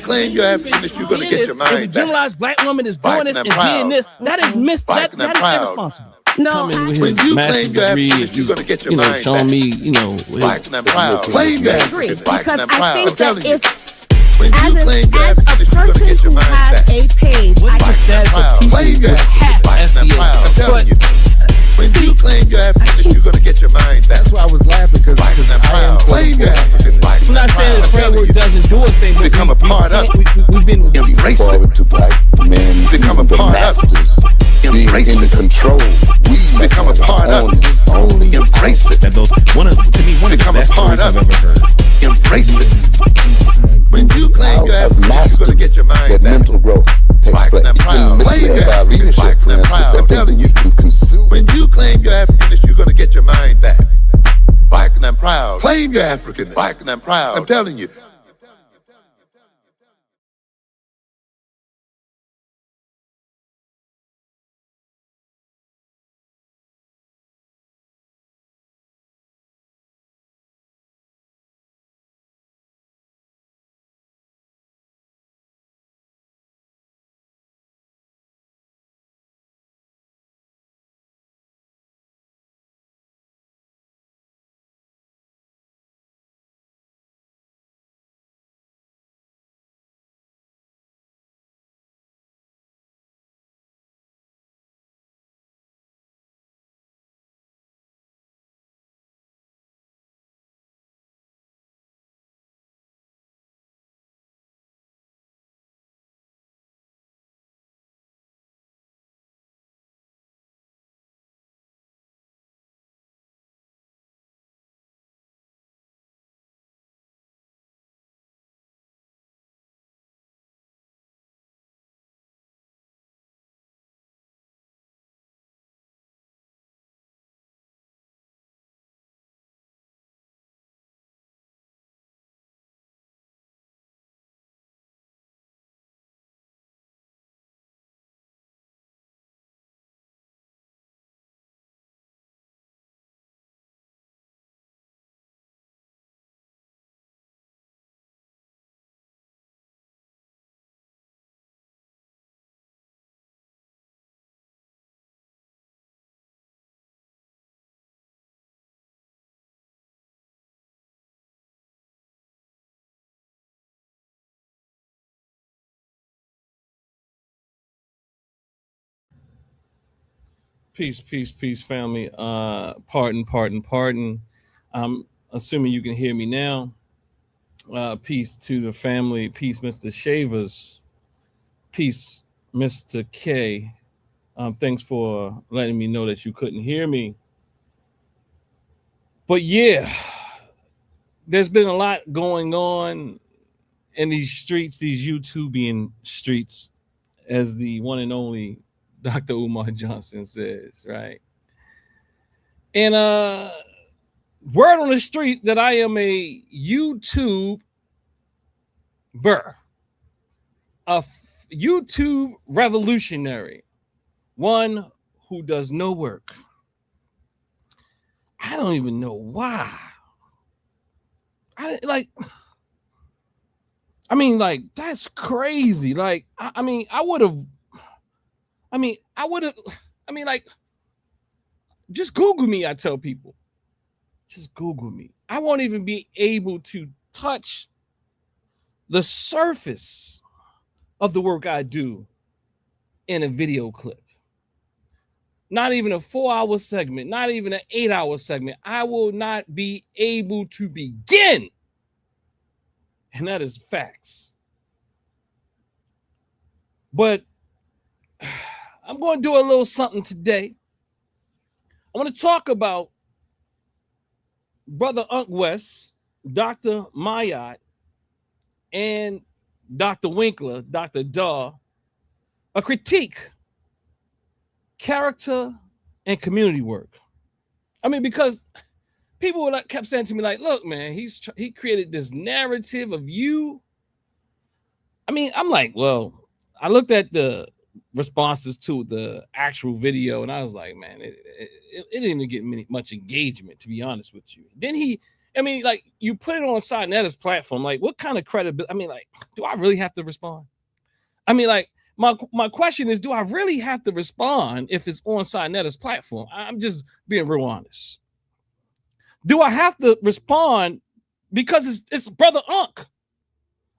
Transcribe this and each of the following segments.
claim you're African, you're going to get your mind back. If a generalized black woman is doing this and being this, that is that is irresponsible. No, Coming with when his you master's claim you're degree, African, you're going to get your you know, mind showing back. me, you know, Black and proud. Claim you're African. Black because and I proud. think that if when you claim you're as a African, you're going to person get your who mind has back. a page, what is the status of people Claim who you're have Black and proud. I'm FBA? telling you. When you claim you're African, you're going to get your mind back. That's why I was laughing because I am claim you're African. I'm not saying the framework doesn't do a thing, but become a part of. We've been Embrace forward to black men become a being the part of. masters, being in control. We become a part of. Only Embrace it. That those one of the become a best part stories I've of. ever heard. Embrace it. When you claim you're African, you're going to get your mind that back. mental growth takes Black place. and You've proud. been misled by leadership, Black for and instance, proud. that I'm think telling you you. can consume. When you claim you're African, you're going to get your mind back. Black and proud. Claim you're African. Black and proud. I'm telling you. Peace, family. Pardon. I'm assuming you can hear me now. Peace to the family. Peace, Mr. Shavers. Peace, Mr. K. Thanks for letting me know that you couldn't hear me. But yeah, there's been a lot going on in these streets, these YouTubian streets, as the one and only Dr. Umar Johnson says, right? And word on the street that I am a YouTuber, a YouTube revolutionary, one who does no work. I don't even know why. That's crazy. Just Google me, I tell people. Just Google me. I won't even be able to touch the surface of the work I do in a video clip. Not even a 4-hour segment, not even an 8-hour segment. I will not be able to begin. And that is facts. But I'm going to do a little something today. I want to talk about Brother Ankh West, Dr. Mayat, and Dr. Winkler, Dr. Daw, a critique, character, and community work. I mean, because people kept saying to me, like, look, man, he created this narrative of you. I mean, I'm like, well, I looked at the responses to the actual video, and I was like, man, it didn't get much engagement, to be honest with you. Then he I mean, like, you put it on Sinetta's platform. Like, what kind of credibility? I mean, like, do I really have to respond? I mean, like, my question is, do I really have to respond if it's on Sinetta's platform? I'm just being real honest. Do I have to respond because it's Brother Ankh?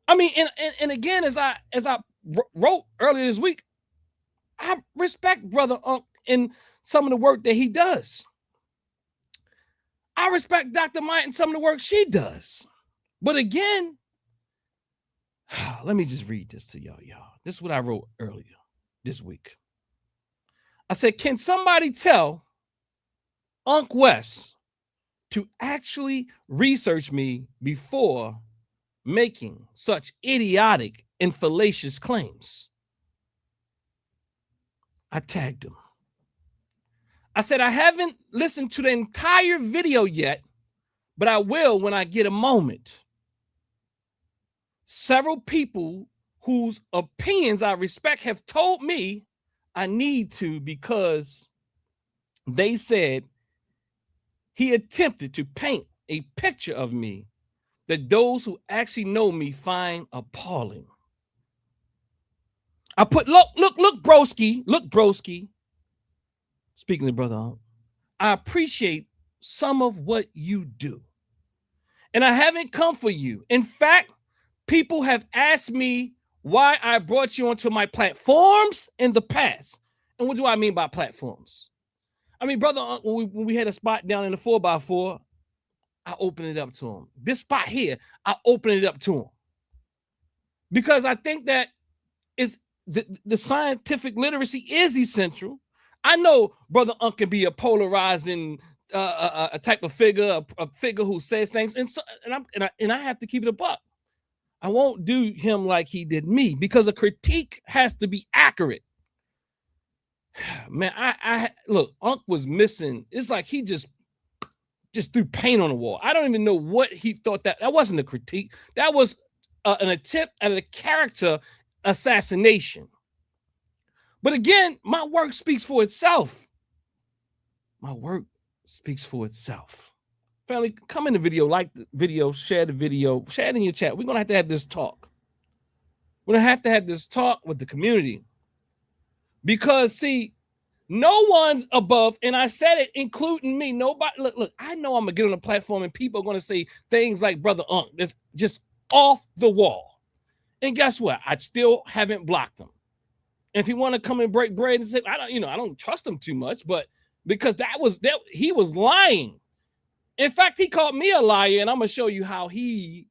I mean, and again, as I wrote earlier this week, I respect Brother Ankh in some of the work that he does. I respect Dr. Maya and some of the work she does. But again, let me just read this to y'all. This is what I wrote earlier this week. I said, can somebody tell Ankh West to actually research me before making such idiotic and fallacious claims? I tagged him. I said, I haven't listened to the entire video yet, but I will when I get a moment. Several people whose opinions I respect have told me I need to because they said he attempted to paint a picture of me that those who actually know me find appalling. I put, look, broski. Speaking to Brother, I appreciate some of what you do. And I haven't come for you. In fact, people have asked me why I brought you onto my platforms in the past. And what do I mean by platforms? I mean, Brother, when we had a spot down in the 4x4, I opened it up to him. This spot here, I opened it up to him. Because I think that it's the scientific literacy is essential. I know Brother Ankh can be a polarizing a type of figure, a figure who says things, and I have to keep it a buck. I won't do him like he did me because a critique has to be accurate. Man, I look, Ankh was missing. It's like he just threw paint on the wall. I don't even know what he thought that wasn't a critique. That was an attempt at a character assassination. But again, my work speaks for itself. My work speaks for itself. Family, come in the video, like the video, share the video, share it in your chat. We're going to have this talk. We're going to have this talk with the community. Because, see, no one's above, and I said it, including me. Nobody, look, I know I'm going to get on the platform and people are going to say things like Brother Ankh. That's just off the wall. And guess what? I still haven't blocked him. And if he want to come and break bread and say, I don't trust him too much, but because he was lying. In fact, he called me a liar, and I'm going to show you how he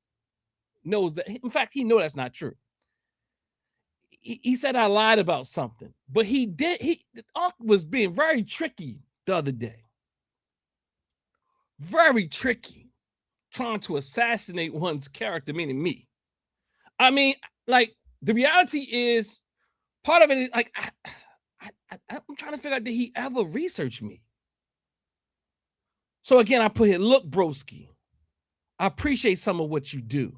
knows that. In fact, he knows that's not true. He said I lied about something, but Ankh was being very tricky the other day. Very tricky, trying to assassinate one's character, meaning me. I mean, like, the reality is, part of it is, like, I'm trying to figure out, did he ever research me? So again, I put here, look, broski, I appreciate some of what you do.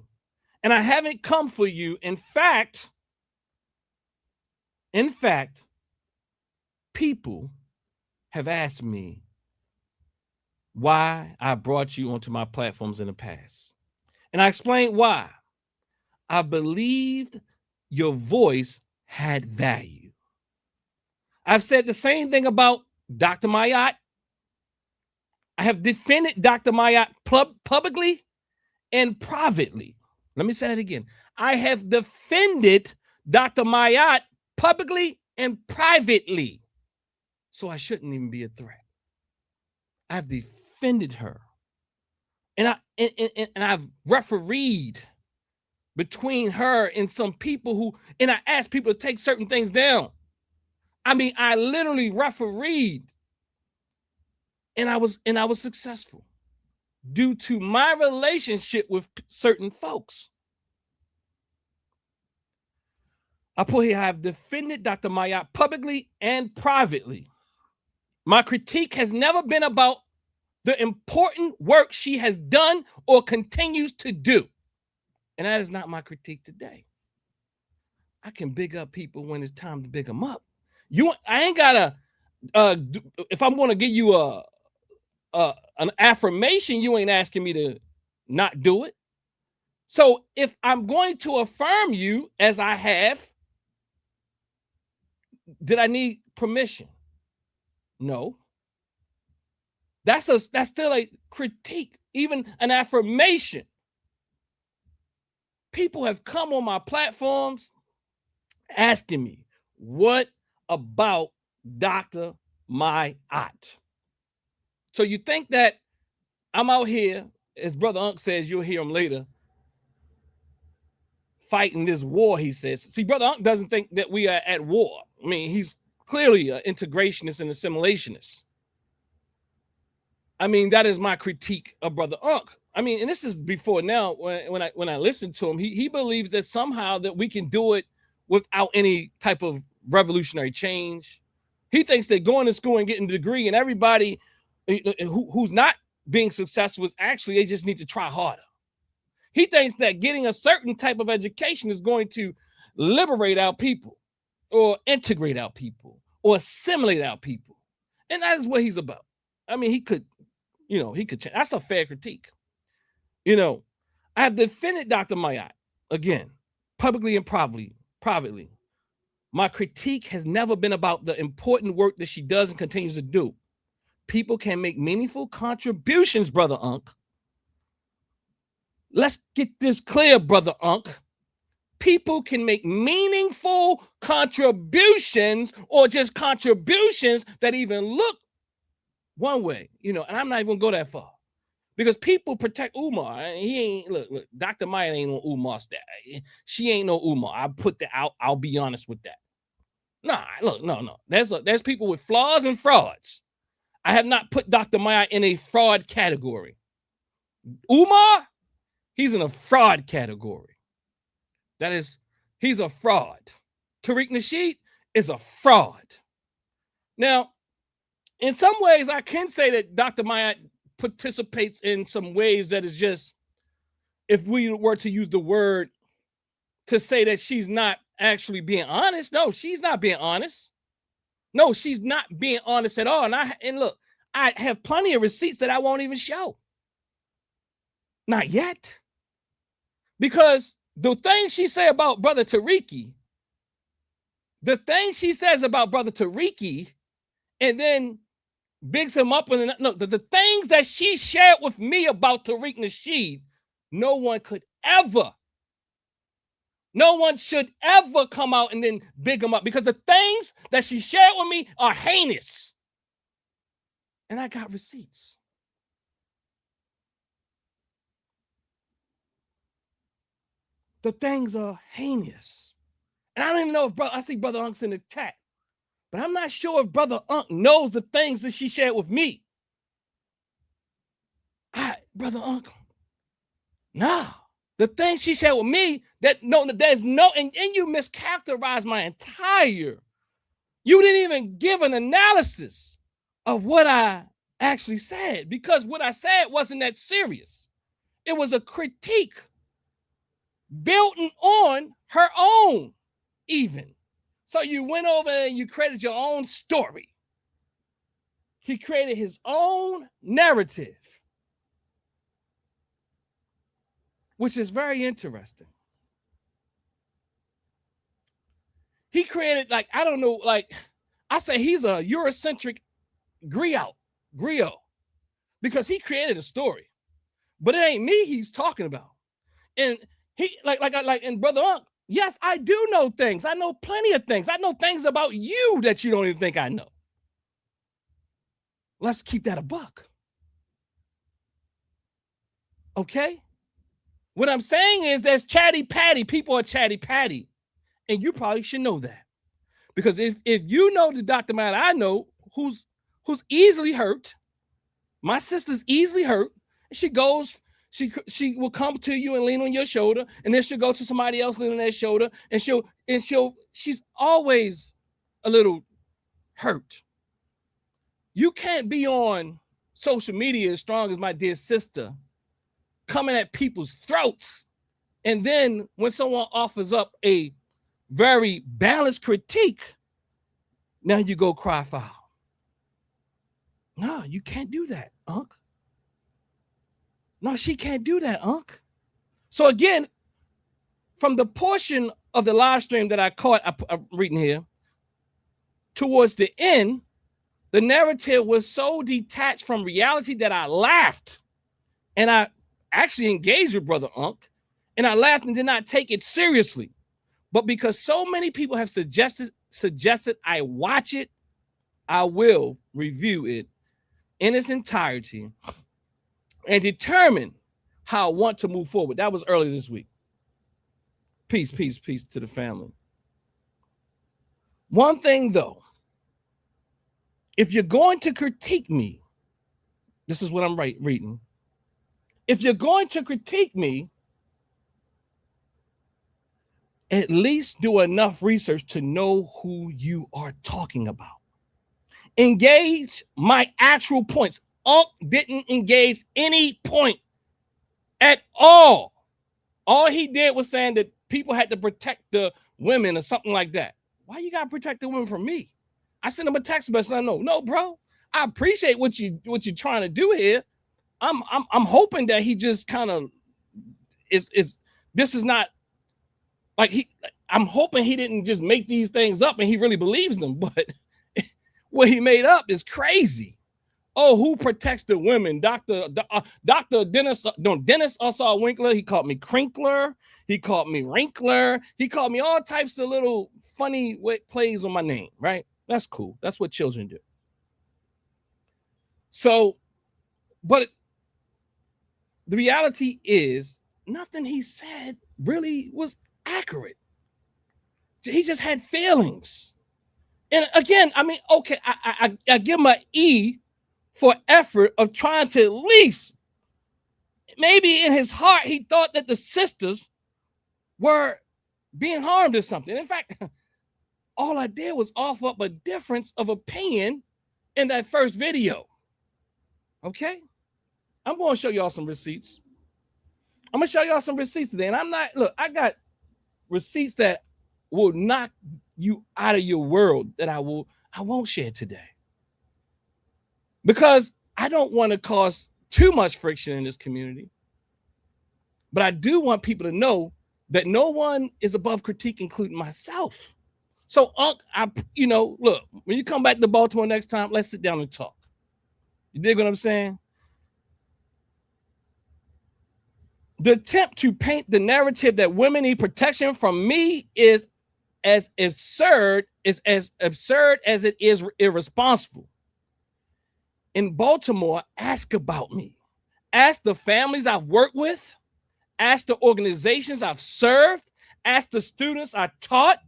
And I haven't come for you. In fact, people have asked me why I brought you onto my platforms in the past. And I explained why. I believed your voice had value. I've said the same thing about Dr. Mayat. I have defended Dr. Mayat publicly and privately. Let me say that again. I have defended Dr. Mayat publicly and privately. So I shouldn't even be a threat. I've defended her. And I've refereed between her and some people and I asked people to take certain things down. I mean, I literally refereed, and I was successful due to my relationship with certain folks. I put here, I have defended Dr. Mayat publicly and privately. My critique has never been about the important work she has done or continues to do. And that is not my critique today. I can big up people when it's time to big them up. I ain't gotta. If I'm going to give you an affirmation, you ain't asking me to not do it. So if I'm going to affirm you as I have, did I need permission? No. That's still a critique, even an affirmation. People have come on my platforms asking me, what about Dr. Mayat? So you think that I'm out here, as Brother Ankh says, you'll hear him later, fighting this war, he says. See, Brother Ankh doesn't think that we are at war. I mean, he's clearly an integrationist and assimilationist. I mean, that is my critique of Brother Ankh. I mean, and this is before now, when I listen to him, he believes that somehow that we can do it without any type of revolutionary change. He thinks that going to school and getting a degree and everybody who's not being successful is actually, they just need to try harder. He thinks that getting a certain type of education is going to liberate our people or integrate our people or assimilate our people. And that is what he's about. I mean, he could change. That's a fair critique. I have defended Dr. Mayat, again, publicly and privately. My critique has never been about the important work that she does and continues to do. People can make meaningful contributions, Brother Ankh. Let's get this clear, Brother Ankh. People can make meaningful contributions or just contributions that even look one way, and I'm not even going to go that far. Because people protect Umar. He ain't, look, Dr. Mayat ain't no Umar stat. She ain't no Umar. I put that out. I'll be honest with that. Nah, look, no. There's people with flaws and frauds. I have not put Dr. Mayat in a fraud category. Umar, he's in a fraud category. That is, he's a fraud. Tariq Nasheed is a fraud. Now, in some ways, I can say that Dr. Mayat participates in some ways that is just, if we were to use the word to say that she's not actually being honest. No, she's not being honest. No, she's not being honest at all. And look, I have plenty of receipts that I won't even show. Not yet. Because the things she say about Brother Tariqi, the things she says about Brother Tariqi, and then bigs him up. And no, the things that she shared with me about Tariq Nasheed, no one should ever come out and then big him up, because the things that she shared with me are heinous. And I got receipts. The things are heinous. And I don't even know if I see Brother Unks in the chat, but I'm not sure if Brother Unk knows the things that she shared with me. Brother Unk, nah. The things she shared with me, there's no, and you mischaracterized my entire, you didn't even give an analysis of what I actually said, because what I said wasn't that serious. It was a critique built on her own even. So you went over and you created your own story. He created his own narrative, which is very interesting. He created, I don't know, I say he's a Eurocentric griot, because he created a story, but it ain't me he's talking about. And he, and Brother Unk, yes, I do know things. I know plenty of things. I know things about you that you don't even think I know. Let's keep that a buck. Okay? What I'm saying is there's chatty patty. People are chatty patty. And you probably should know that. Because if you know the Dr. Mayat I know, who's easily hurt, my sister's easily hurt, she will come to you and lean on your shoulder, and then she'll go to somebody else, lean on their shoulder, and she's always a little hurt. You can't be on social media as strong as my dear sister, coming at people's throats, and then when someone offers up a very balanced critique, now you go cry foul. No, you can't do that, Unc. No, she can't do that, Unc. So again, from the portion of the live stream that I caught, I'm reading here, towards the end, the narrative was so detached from reality that I laughed. And I actually engaged with Brother Unc. And I laughed and did not take it seriously. But because so many people have suggested I watch it, I will review it in its entirety and determine how I want to move forward. That was earlier this week. Peace, peace, peace to the family. One thing though, if you're going to critique me, this is what I'm reading. If you're going to critique me, at least do enough research to know who you are talking about. Engage my actual points. Unc didn't engage any point at all. All he did was saying that people had to protect the women or something like that. Why you gotta protect the women from me? I sent him a text message. I know, no, bro. I appreciate what you're trying to do here. I'm hoping that he just kind of is. This is not like I'm hoping he didn't just make these things up and he really believes them. But what he made up is crazy. Oh, who protects the women? Dr. Dennis Winkler. He called me Crinkler. He called me Winkler. He called me all types of little funny plays on my name, right? That's cool. That's what children do. So, but the reality is nothing he said really was accurate. He just had feelings. And again, I mean, okay, I give him an E for effort of trying to at least, maybe in his heart, he thought that the sisters were being harmed or something. In fact, all I did was offer up a difference of opinion in that first video. Okay? I'm going to show y'all some receipts. I'm going to show y'all some receipts today. And I got receipts that will knock you out of your world that I won't share today. Because I don't want to cause too much friction in this community. But I do want people to know that no one is above critique, including myself. So, look, when you come back to Baltimore next time, let's sit down and talk. You dig what I'm saying? The attempt to paint the narrative that women need protection from me is as absurd as it is irresponsible. In Baltimore, ask about me. Ask the families I've worked with. Ask the organizations I've served. Ask the students I taught.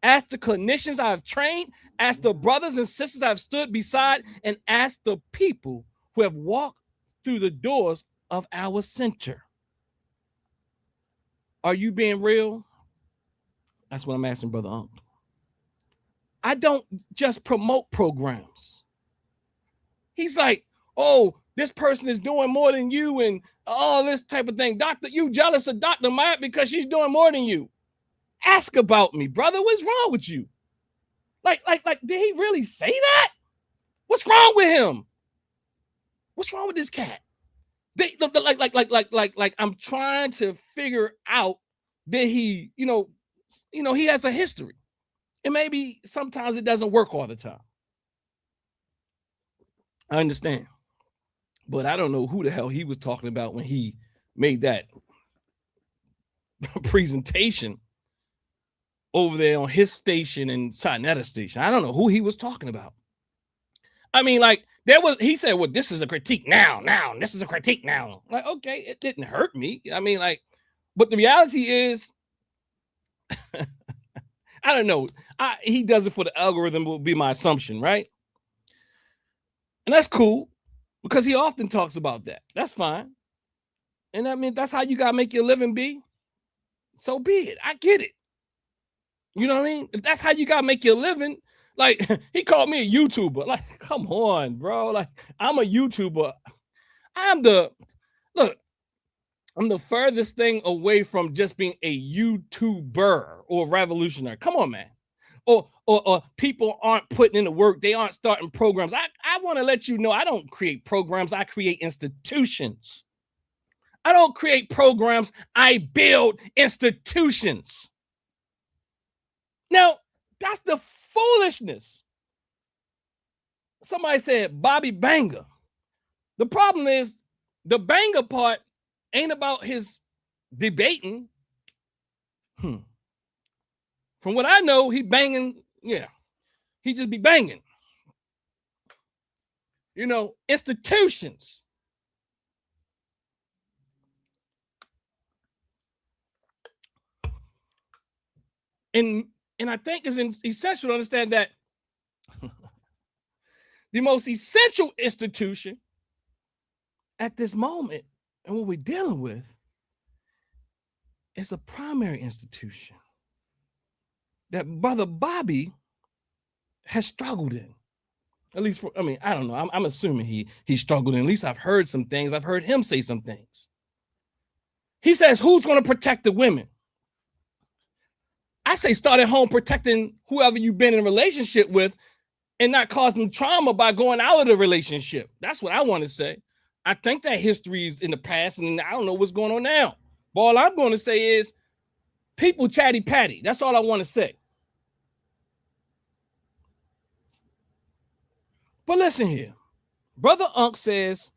Ask the clinicians I've trained. Ask the brothers and sisters I've stood beside. And ask the people who have walked through the doors of our center. Are you being real? That's what I'm asking Brother Unc. I don't just promote programs. He's like, oh, this person is doing more than you and all this type of thing. Doctor, you jealous of Dr. Matt because she's doing more than you. Ask about me, brother. What's wrong with you? Like, did he really say that? What's wrong with him? What's wrong with this cat? I'm trying to figure out that he, he has a history. And maybe sometimes it doesn't work all the time. I understand. But I don't know who the hell he was talking about when he made that presentation over there on his station and Sinetta station. I don't know who he was talking about. I mean, he said, well, this is a critique now, this is a critique now. Like, okay, it didn't hurt me. I mean, but the reality is, I don't know. He does it for the algorithm, will be my assumption, right? And that's cool because he often talks about that. That's fine. And I mean, that's how you got to make your living be. So be it. I get it. You know what I mean? If that's how you got to make your living, he called me a YouTuber. Like, come on, bro. Like, I'm a YouTuber. I'm the furthest thing away from just being a YouTuber or revolutionary. Come on, man. Or people aren't putting in the work. They aren't starting programs. I want to let you know I don't create programs. I create institutions. I don't create programs. I build institutions. Now, that's the foolishness. Somebody said Bobby Banger. The problem is the banger part ain't about his debating. From what I know, he banging. Yeah, he just be banging. You know, institutions. And I think it's essential to understand that the most essential institution at this moment and what we're dealing with is a primary institution that Brother Bobby has struggled in. At least for, I mean, I don't know. I'm assuming he struggled in. At least I've heard some things. I've heard him say some things. He says, who's going to protect the women? I say start at home protecting whoever you've been in a relationship with and not cause them trauma by going out of the relationship. That's what I want to say. I think that history is in the past and I don't know what's going on now. But all I'm going to say is people chatty patty. That's all I want to say. But listen here. Brother Ankh says,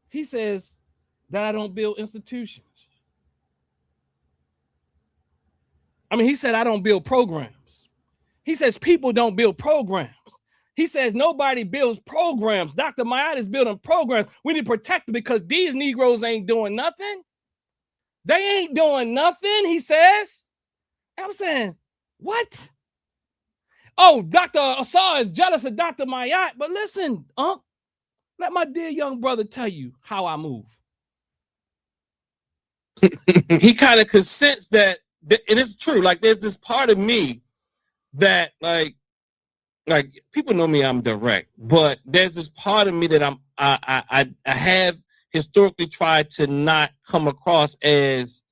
he says that I don't build institutions. I mean, he said I don't build programs. He says people don't build programs. He says nobody builds programs. Dr. Mayat is building programs. We need to protect them because these Negroes ain't doing nothing. They ain't doing nothing, he says. And I'm saying, what? Oh, Dr. Asar is jealous of Dr. Mayat. But listen, Unc, let my dear young brother tell you how I move. He kind of consents that it is true. Like there's this part of me that like people know me, I'm direct, but there's this part of me that I have historically tried to not come across as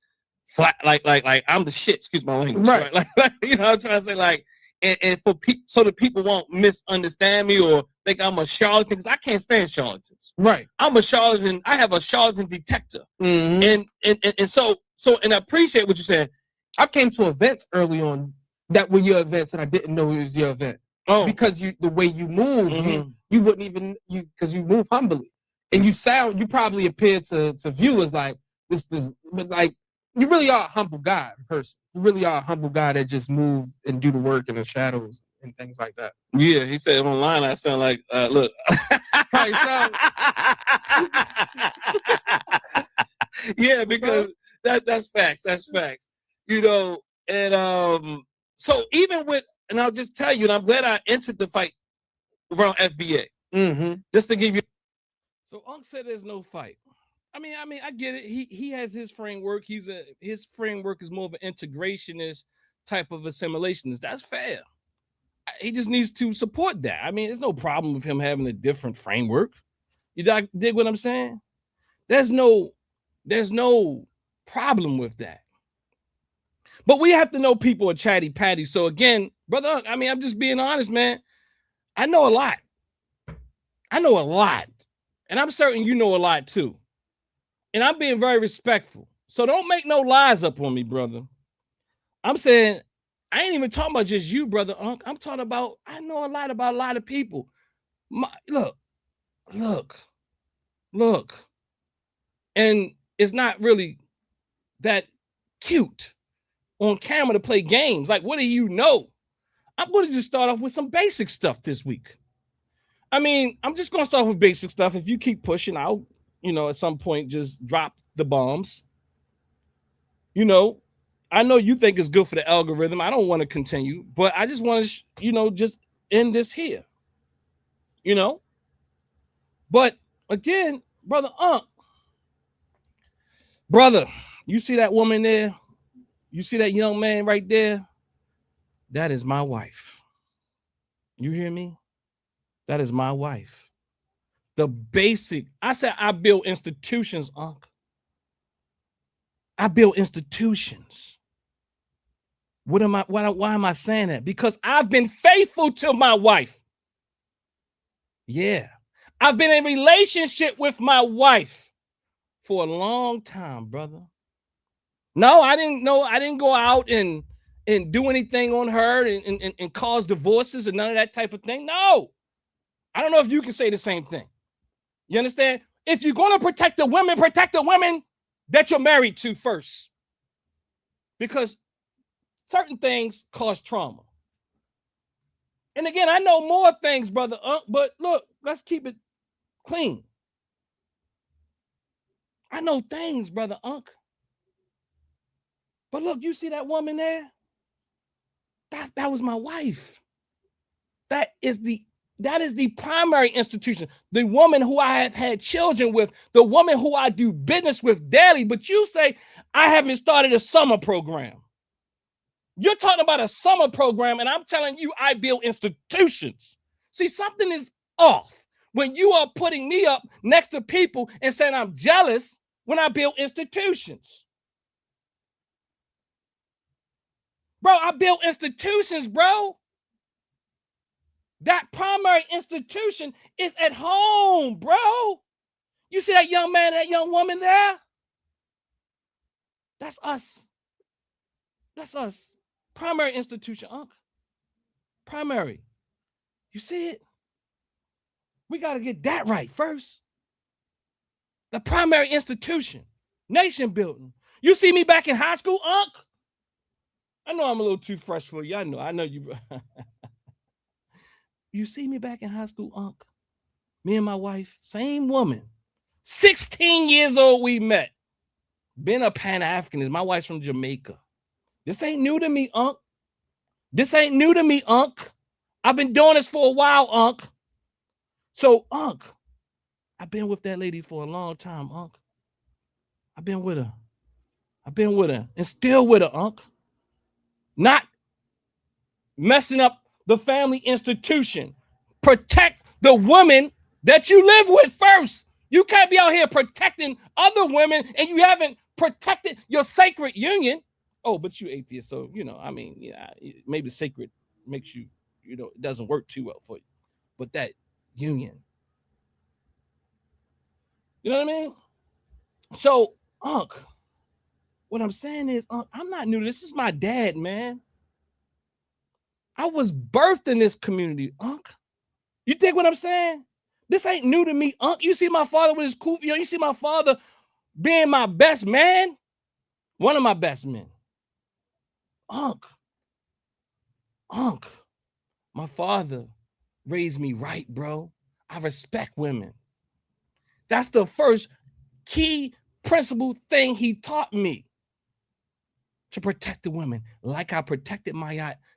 flat, like I'm the shit, excuse my language. Right. Like you know what I'm trying to say, like, and for people so that people won't misunderstand me or think I'm a charlatan, because I can't stand charlatans. Right. I'm a charlatan, I have a charlatan detector. Mm-hmm. And so I appreciate what you're saying. I came to events early on that were your events and I didn't know it was your event. Oh. Because the way you move, mm-hmm. you wouldn't even, because you move humbly. And you probably appear to viewers like this, but like, you really are a humble guy in person. You really are a humble guy that just move and do the work in the shadows and things like that. Yeah, he said online I sound like, look. Yeah, because that's facts. That's facts. You know, and so even with, and I'll just tell you, and I'm glad I entered the fight around FBA. Mm-hmm. Just to give you. So Unc said there's no fight. I mean, I get it. He has his framework. His framework is more of an integrationist type of assimilationist. That's fair. He just needs to support that. I mean, there's no problem with him having a different framework. You dig what I'm saying? There's no problem with that. But we have to know people are chatty patty. So again, brother, I mean, I'm just being honest, man. I know a lot. And I'm certain you know a lot too. And I'm being very respectful. So don't make no lies up on me, brother. I'm saying, I ain't even talking about just you, brother Unc. I'm talking about, I know a lot about a lot of people. Look. And it's not really that cute on camera to play games. Like, what do you know? I'm going to just start off with some basic stuff this week. I mean, I'm just going to start with basic stuff. If you keep pushing, I'll, at some point just drop the bombs. I know you think it's good for the algorithm. I don't want to continue, but I just want to, just end this here. But again, brother Unc, brother, you see that woman there? You see that young man right there? That is my wife. You hear me? That is my wife. The basic, I said I build institutions, Unc. I build institutions. Why am I saying that? Because I've been faithful to my wife. Yeah. I've been in a relationship with my wife for a long time, brother. No, I didn't know. I didn't go out and do anything on her and cause divorces and none of that type of thing. No. I don't know if you can say the same thing. You understand? If you're going to protect the women that you're married to first. Because certain things cause trauma. And again, I know more things, brother, but look, let's keep it clean. I know things, brother Ankh. But look, you see that woman there? That was my wife. That is the primary institution. The woman who I have had children with, the woman who I do business with daily. But you say, I haven't started a summer program. You're talking about a summer program, and I'm telling you, I build institutions. See, something is off when you are putting me up next to people and saying I'm jealous when I build institutions. Bro, I build institutions, bro. That primary institution is at home, bro. You see that young man, that young woman there? That's us. That's us. Primary institution, Uncle. Primary. You see it? We got to get that right first. The primary institution, nation building. You see me back in high school, Uncle? I know I'm a little too fresh for you. I know you. You see me back in high school, Uncle? Me and my wife, same woman. 16 years old we met. Been a Pan-Africanist. My wife's from Jamaica. This ain't new to me, Unc. This ain't new to me, Unc. I've been doing this for a while, Unc. So, Unc, I've been with that lady for a long time, Unc. I've been with her. And still with her, Unc. Not messing up the family institution. Protect the women that you live with first. You can't be out here protecting other women and you haven't protected your sacred union. Oh, but you atheist, so, maybe sacred makes you, it doesn't work too well for you. But that union. You know what I mean? So, Unc, what I'm saying is, Unc, I'm not new. This is my dad, man. I was birthed in this community, Unc. You think what I'm saying? This ain't new to me, Unc. You see my father with his cool, you see my father being my best man, one of my best men. Unc, my father raised me right, bro. I respect women. That's the first key principle thing he taught me, to protect the women like I protected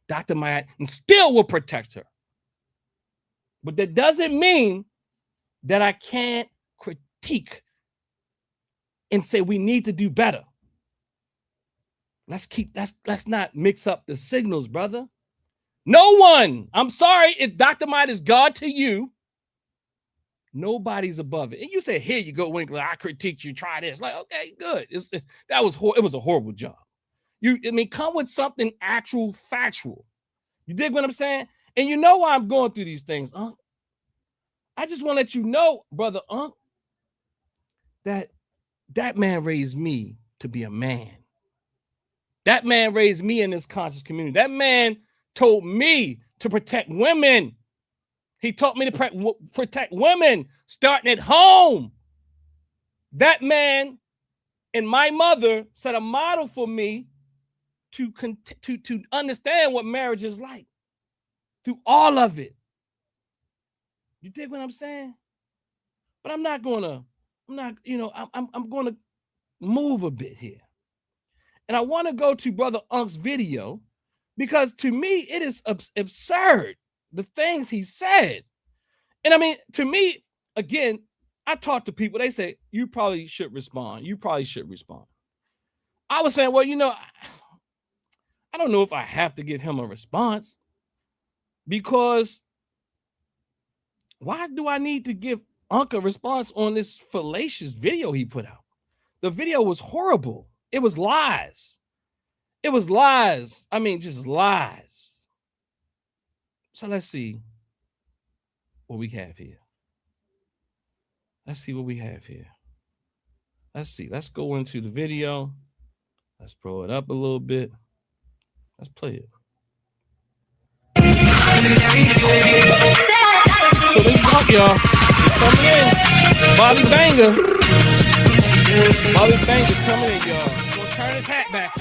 Dr. Mayat, and still will protect her. But that doesn't mean that I can't critique and say we need to do better. Let's not mix up the signals, brother. No one, I'm sorry if Dr. Mayat is God to you, nobody's above it. And you say, here you go, Winkler, I critiqued you, try this. Like, okay, good. It was a horrible job. Come with something actual, factual. You dig what I'm saying? And you know why I'm going through these things, Unc. I just want to let you know, brother Unc, that man raised me to be a man. That man raised me in this conscious community. That man told me to protect women. He taught me to protect women starting at home. That man and my mother set a model for me to understand what marriage is like through all of it. You dig what I'm saying? But I'm going to move a bit here. And I want to go to Brother Unk's video because to me, it is absurd, the things he said. And to me, again, I talk to people, they say, you probably should respond. I was saying, well, I don't know if I have to give him a response because why do I need to give Unc a response on this fallacious video he put out? The video was horrible. It was lies. Just lies. So let's see what we have here. Let's see what we have here. Let's see. Let's go into the video. Let's blow it up a little bit. Let's play it. So this is up, y'all. It's coming in. Bobby Banger. Bobby Banger coming in, y'all. He's gonna turn his hat back.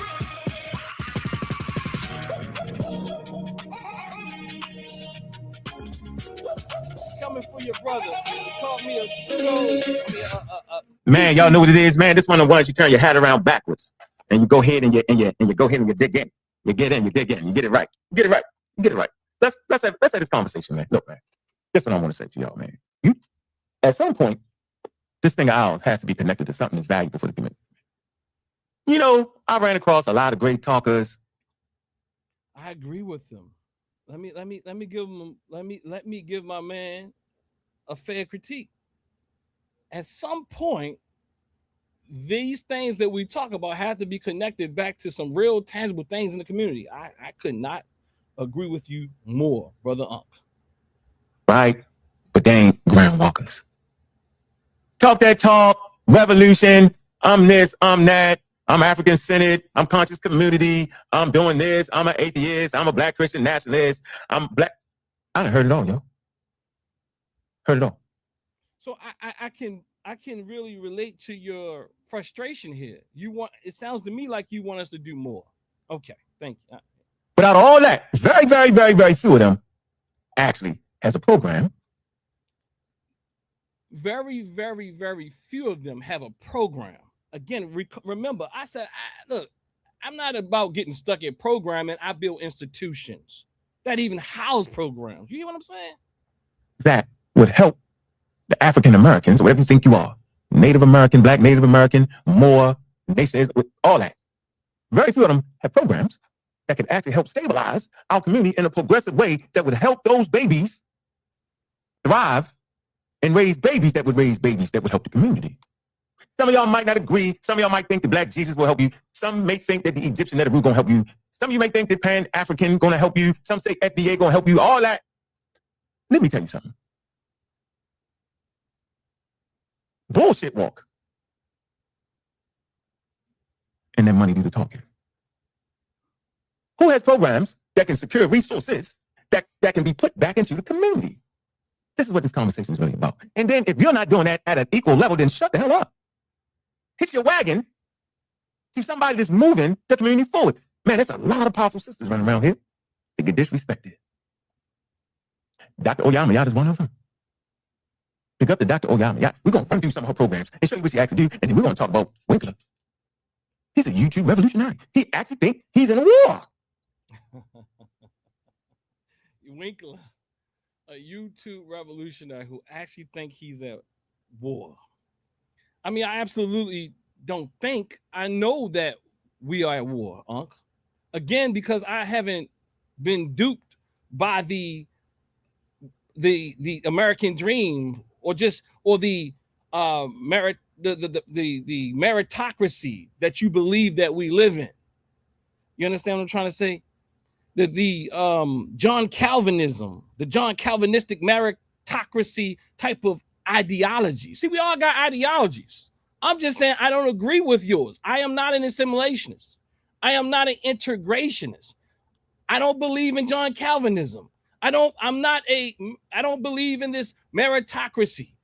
Coming for your brother. He called me a pseudo. Man, y'all know what it is, man. This one of the ones you turn your hat around backwards, and you go ahead and you go ahead and you dig in. You get in, you dig in, you get it right. You get it right. You get it right. Let's have this conversation, man. Look, man. That's what I want to say to y'all, man. You, at some point, this thing of ours has to be connected to something that's valuable for the community. You know, I ran across a lot of great talkers. I agree with them. Let me give my man a fair critique. At some point, these things that we talk about have to be connected back to some real tangible things in the community. I could not agree with you more, brother Ankh. Right? But they ain't ground walkers. Talk that talk, revolution, I'm this, I'm that, I'm African centered, I'm conscious community, I'm doing this, I'm an atheist, I'm a black Christian nationalist, I'm black. I done heard it all, yo. Heard it all. So I can really relate to your frustration here. It sounds to me like you want us to do more. Okay, thank you. But out of all that, very, very, very, very few of them actually has a program. Very, very, very few of them have a program. Again, remember, I said, look, I'm not about getting stuck at programming. I build institutions that even house programs. You hear what I'm saying? That would help the African Americans, whatever you think you are, Native American, Black Native American, Moor, nations, all that. Very few of them have programs that can actually help stabilize our community in a progressive way that would help those babies thrive and raise babies that would help the community. Some of y'all might not agree. Some of y'all might think the Black Jesus will help you. Some may think that the Egyptian Neteru going to help you. Some of you may think that Pan-African going to help you. Some say FBA going to help you. All that. Let me tell you something. Bullshit walk. And then money do the talking. Who has programs that can secure resources that can be put back into the community? This is what this conversation is really about. And then if you're not doing that at an equal level, then shut the hell up. Hitch your wagon to somebody that's moving the community forward. Man, there's a lot of powerful sisters running around here that get disrespected. Dr. Oyama is one of them. Pick up the Dr. Oyama. We're going to run through some of her programs and show you what she actually do, and then we're going to talk about Winkler. He's a YouTube revolutionary. He actually thinks he's in a war. Winkler, a YouTube revolutionary who actually think he's at war. I mean, I absolutely don't think. I know that we are at war, Ankh. Again, because I haven't been duped by the American dream or the meritocracy that you believe that we live in. You understand what I'm trying to say? The John Calvinism, the John Calvinistic meritocracy type of ideology. See, we all got ideologies. I'm just saying I don't agree with yours. I am not an assimilationist. I am not an integrationist. I don't believe in John Calvinism. I don't believe in this meritocracy.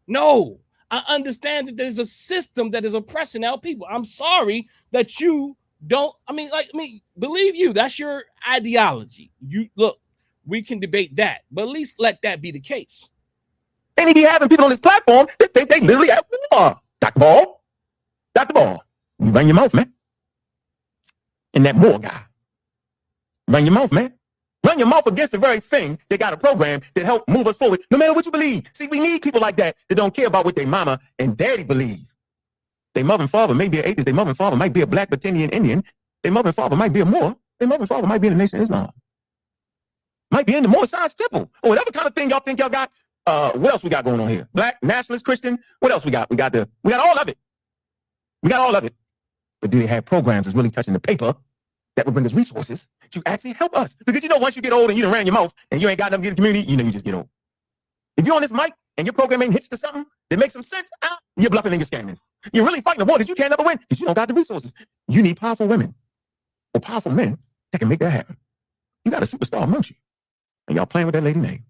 No, I understand that there's a system that is oppressing our people. I'm sorry that you don't, believe you, that's your ideology. You look, we can debate that, but at least let that be the case. And he be having people on this platform that think they literally at war. Dr. Ball, you run your mouth, man. And that Moore guy, run your mouth, man. Run your mouth against the very thing they got a program that help move us forward, no matter what you believe. See, we need people like that don't care about what their mama and daddy believe. Their mother and father may be an atheist. Their mother and father might be a black Battanian Indian. Their mother and father might be a Moor. Their mother and father might be in the Nation of Islam. Might be in the Moor Science Temple. Or whatever kind of thing y'all think y'all got. What else we got going on here? Black, nationalist, Christian. What else we got? We got all of it. We got all of it. But do they have programs that's really touching the paper that will bring us resources to actually help us? Because once you get old and you done ran your mouth and you ain't got nothing to get in the community, you just get old. If you're on this mic and your program ain't hitched to something that makes some sense, you're bluffing and you're scamming. You're really fighting a war that you can't ever win because you don't got the resources. You need powerful women or powerful men that can make that happen. You got a superstar amongst you, and y'all playing with that lady name.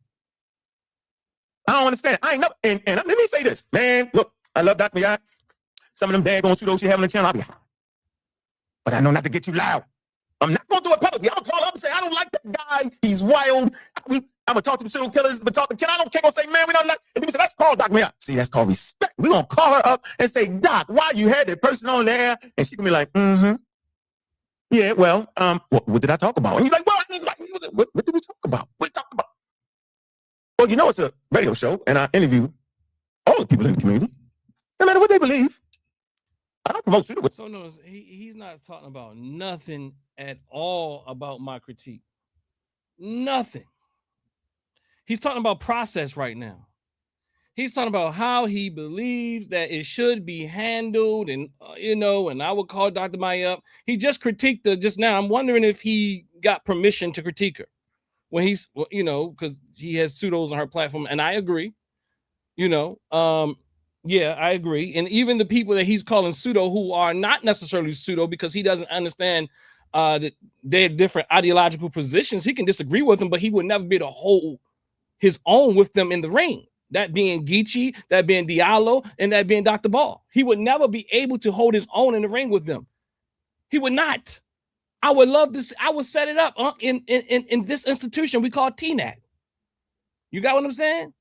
I don't understand. I ain't know. And let me say this, man. Look, I love Dr. Yacht. Some of them daggone pseudos she have on the channel, I'll be hot. But I know not to get you loud. I'm not going to do it publicly. I'll call up and say, I don't like that guy. He's wild. I'm going to talk to the serial killers. But talk to Ken. I don't care. Going to say, man, we don't like. And people say, let's call Dr. Yacht. See, that's called respect. We're going to call her up and say, Doc, why you had that person on there? And she can be like, yeah, well, what did I talk about? And you're like, well, what did we talk about? What did we talk about? Well, you know, it's a radio show, and I interview all the people in the community, no matter what they believe. I don't promote pseudo. So no, he's not talking about nothing at all about my critique. Nothing. He's talking about process right now. He's talking about how he believes that it should be handled, and and I would call Dr. Maya up. He just critiqued her just now. I'm wondering if he got permission to critique her when he's, because he has pseudos on her platform, and I agree. Yeah, I agree. And even the people that he's calling pseudo, who are not necessarily pseudo, because he doesn't understand that they're different ideological positions. He can disagree with them, but he would never be able to hold his own with them in the ring. That being Geechee, that being Diallo, and that being Dr. Ball. He would never be able to hold his own in the ring with them. He would not. I would love this. I would set it up in this institution we call TNAT. You got what I'm saying?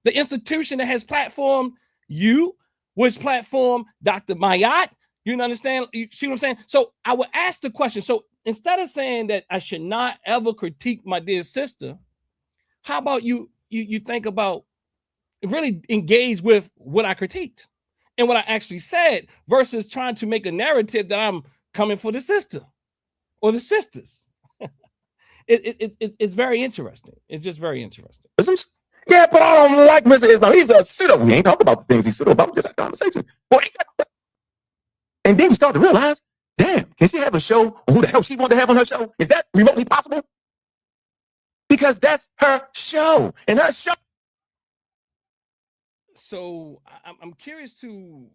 The institution that has platformed you, which platform Dr. Mayat. You understand? You see what I'm saying? So I would ask the question. So instead of saying that I should not ever critique my dear sister, how about you think about really engage with what I critiqued and what I actually said versus trying to make a narrative that I'm coming for the sister or the sisters. It's very interesting. It's just very interesting. Yeah, but I don't like Mr. Islam. He's a pseudo. We ain't talking about the things he's pseudo about. We just had a conversation. And then we start to realize, damn, can she have a show on who the hell she want to have on her show? Is that remotely possible? Because that's her show. And her show. So I'm curious to,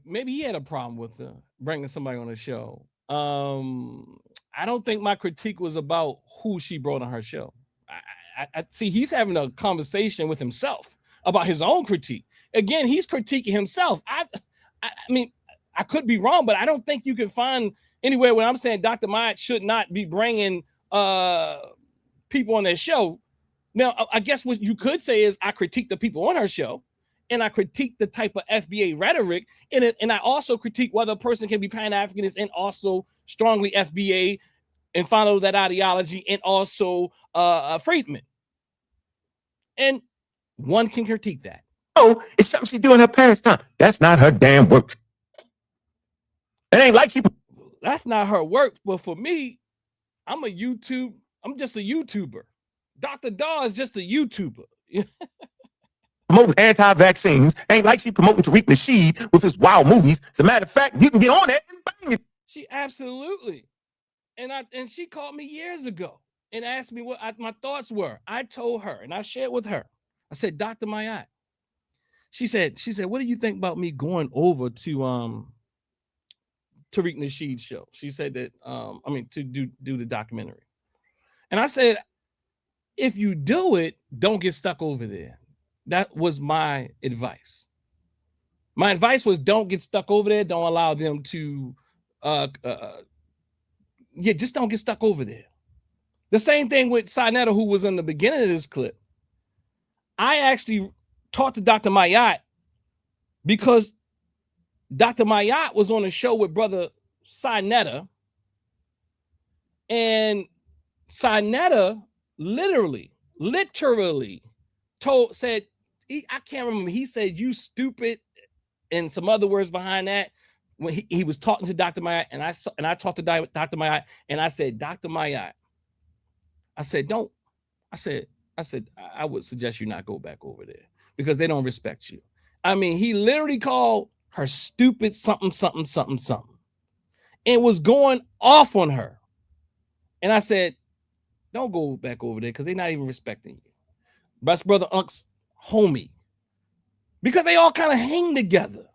maybe he had a problem with bringing somebody on the show. I don't think my critique was about who she brought on her show. I see he's having a conversation with himself about his own critique. Again, he's critiquing himself. I mean, I could be wrong, but I don't think you can find anywhere where I'm saying Dr. Myatt should not be bringing people on their show. Now, I guess what you could say is I critique the people on her show, and I critique the type of FBA rhetoric, and I also critique whether a person can be Pan-Africanist and also strongly FBA and follow that ideology, and also Friedman. And one can critique that. Oh, it's something she do in her pastime. That's not her damn work. It ain't like she. That's not her work. But for me, I'm just a YouTuber. Dr. Daw is just a YouTuber. Promoting anti-vaccines. Ain't like she promoting Tariq Nasheed with his wild movies. As a matter of fact, you can get on that and bang it. She absolutely. And she called me years ago and asked me what my thoughts were. I told her and I shared with her. I said, Dr. Mayat. She said, what do you think about me going over to Tariq Nasheed's show? She said that to do the documentary. And I said, if you do it, don't get stuck over there. That was my advice. My advice was don't get stuck over there. Don't allow them to just don't get stuck over there. The same thing with Sinetta, who was in the beginning of this clip. I actually talked to Dr. Mayat because Dr. Mayat was on a show with brother Sinetta, and Sinetta literally said, I can't remember, he said, you stupid, and some other words behind that, when he was talking to Dr. Mayat, and I talked to Dr. Mayat, and I said, Dr. Mayat, I would suggest you not go back over there because they don't respect you. I mean, he literally called her stupid something, and was going off on her. And I said, don't go back over there because they're not even respecting you. Best brother Unk's homie. because they all kind of hang together.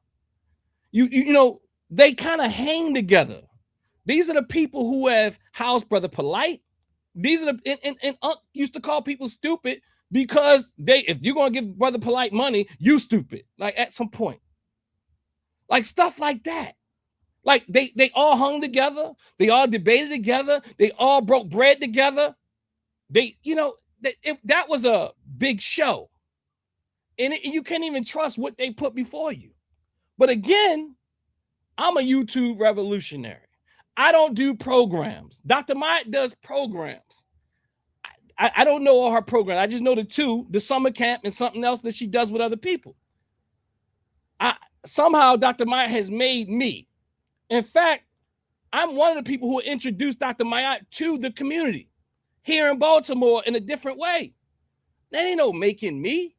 You know, they kind of hang together. These are the people who have housed Brother Polite. These are the and Unc used to call people stupid because if you're gonna give Brother Polite money, you stupid. Like at some point, like stuff like that. Like they all hung together. They all debated together. They all broke bread together. They, you know, that was a big show, and you can't even trust what they put before you. But again, I'm a YouTube revolutionary. I don't do programs. Dr. Myatt does programs. I don't know all her programs. I just know the two, the summer camp and something else that she does with other people. Somehow Dr. Myatt has made me. In fact, I'm one of the people who introduced Dr. Myatt to the community here in Baltimore in a different way. That ain't no making me,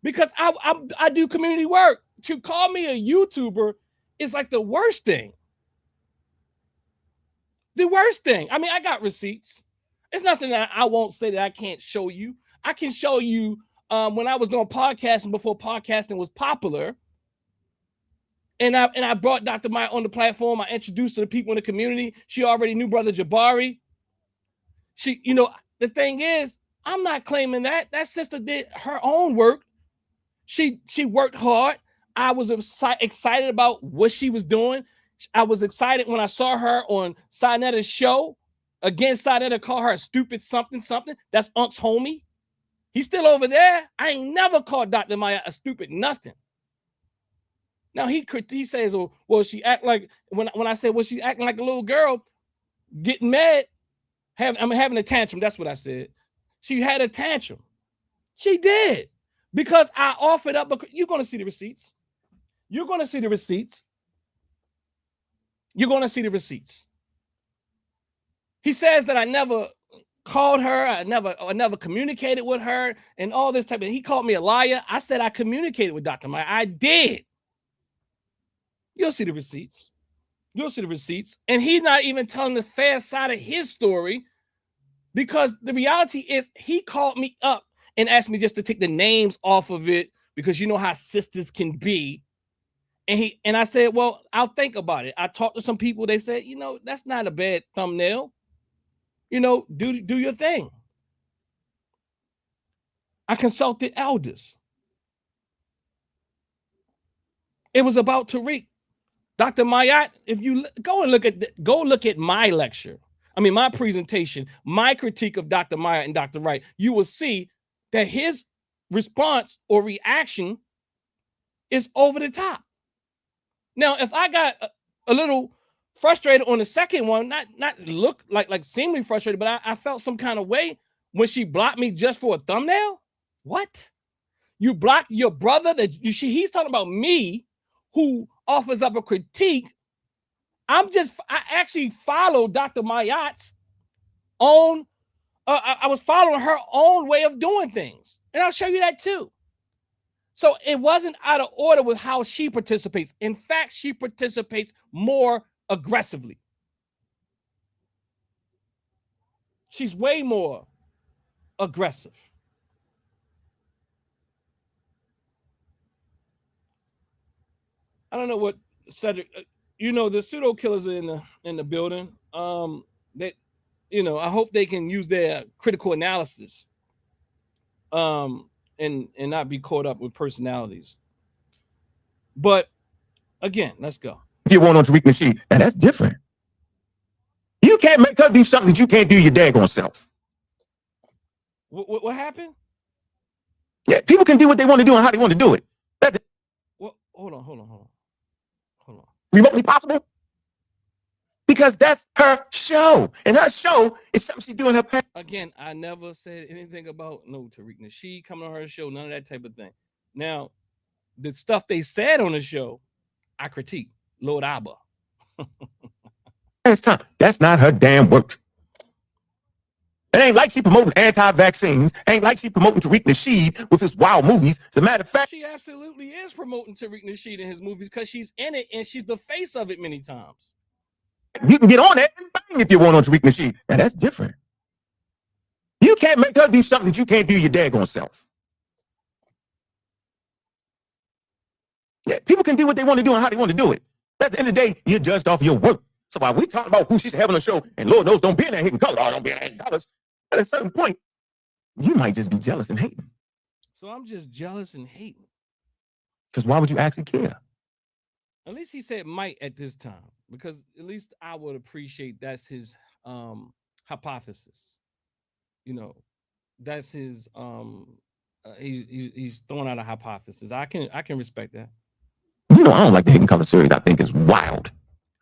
because I do community work. To call me a YouTuber is like the worst thing. The worst thing. I mean, I got receipts. It's nothing that I won't say that I can't show you. I can show you when I was doing podcasting before podcasting was popular. And I brought Dr. Myatt on the platform. I introduced her to people in the community. She already knew Brother Jabari. She, you know, the thing is, I'm not claiming that. That sister did her own work. She worked hard. I was excited about what she was doing. I was excited when I saw her on Sinetta's show. Again, Sinetta called her a stupid something. That's Unc's homie. He's still over there. I ain't never called Dr. Myatt a stupid nothing. Now he says, well, she act like when I said, well, she acting like a little girl, getting mad, I'm having a tantrum. That's what I said. She had a tantrum. She did, because I offered up. You're going to see the receipts. You're going to see the receipts. You're going to see the receipts. He says that I never called her. I never communicated with her and all this type of. He called me a liar. I said I communicated with Dr. Myatt. I did. You'll see the receipts. You'll see the receipts. And he's not even telling the fair side of his story, because the reality is he called me up and asked me just to take the names off of it, because you know how sisters can be. And I said, well, I'll think about it. I talked to some people. They said, you know, that's not a bad thumbnail. You know, do your thing. I consulted elders. It was about Tariq. Dr. Myatt, if you go look at my lecture, my presentation, my critique of Dr. Myatt and Dr. Wright, you will see that his response or reaction is over the top. Now, if I got a little frustrated on the second one, not look like seemingly frustrated, but I felt some kind of way when she blocked me just for a thumbnail. What? You blocked your brother he's talking about me, who offers up a critique. I actually followed Dr. Myatt's own, I was following her own way of doing things. And I'll show you that too. So it wasn't out of order with how she participates. In fact, she participates more aggressively. She's way more aggressive. I don't know what Cedric, the pseudo killers are in the building. That, I hope they can use their critical analysis. And not be caught up with personalities. But again, let's go. If you want on Tariq Nasheed, now that's different. You can't make her do something that you can't do your daggone self. What happened? Yeah, people can do what they want to do and how they want to do it. Well, hold on. Remotely possible? Because that's her show. And her show is something she's doing her past. Again, I never said anything about Tariq Nasheed coming on her show, none of that type of thing. Now, the stuff they said on the show, I critique. Lord Abba. Last time. That's not her damn work. It ain't like she promoting anti-vaccines. Ain't like she promoting Tariq Nasheed with his wild movies. As a matter of fact, she absolutely is promoting Tariq Nasheed in his movies because she's in it and she's the face of it many times. You can get on that and bang if you want on Tariq Nasheed. Now that's different. You can't make her do something that you can't do your daggone self. Yeah, people can do what they want to do and how they want to do it. At the end of the day, you're judged off your work. So while we talking about who she's having a show, and Lord knows don't be in that hating color, don't be in that hating colors, at a certain point, you might just be jealous and hating. So I'm just jealous and hating. Because why would you actually care? At least he said might at this time, because at least I would appreciate that's his hypothesis. You know, that's his he's throwing out a hypothesis. I can respect that. You know, I don't like the hidden color series. I think it's wild.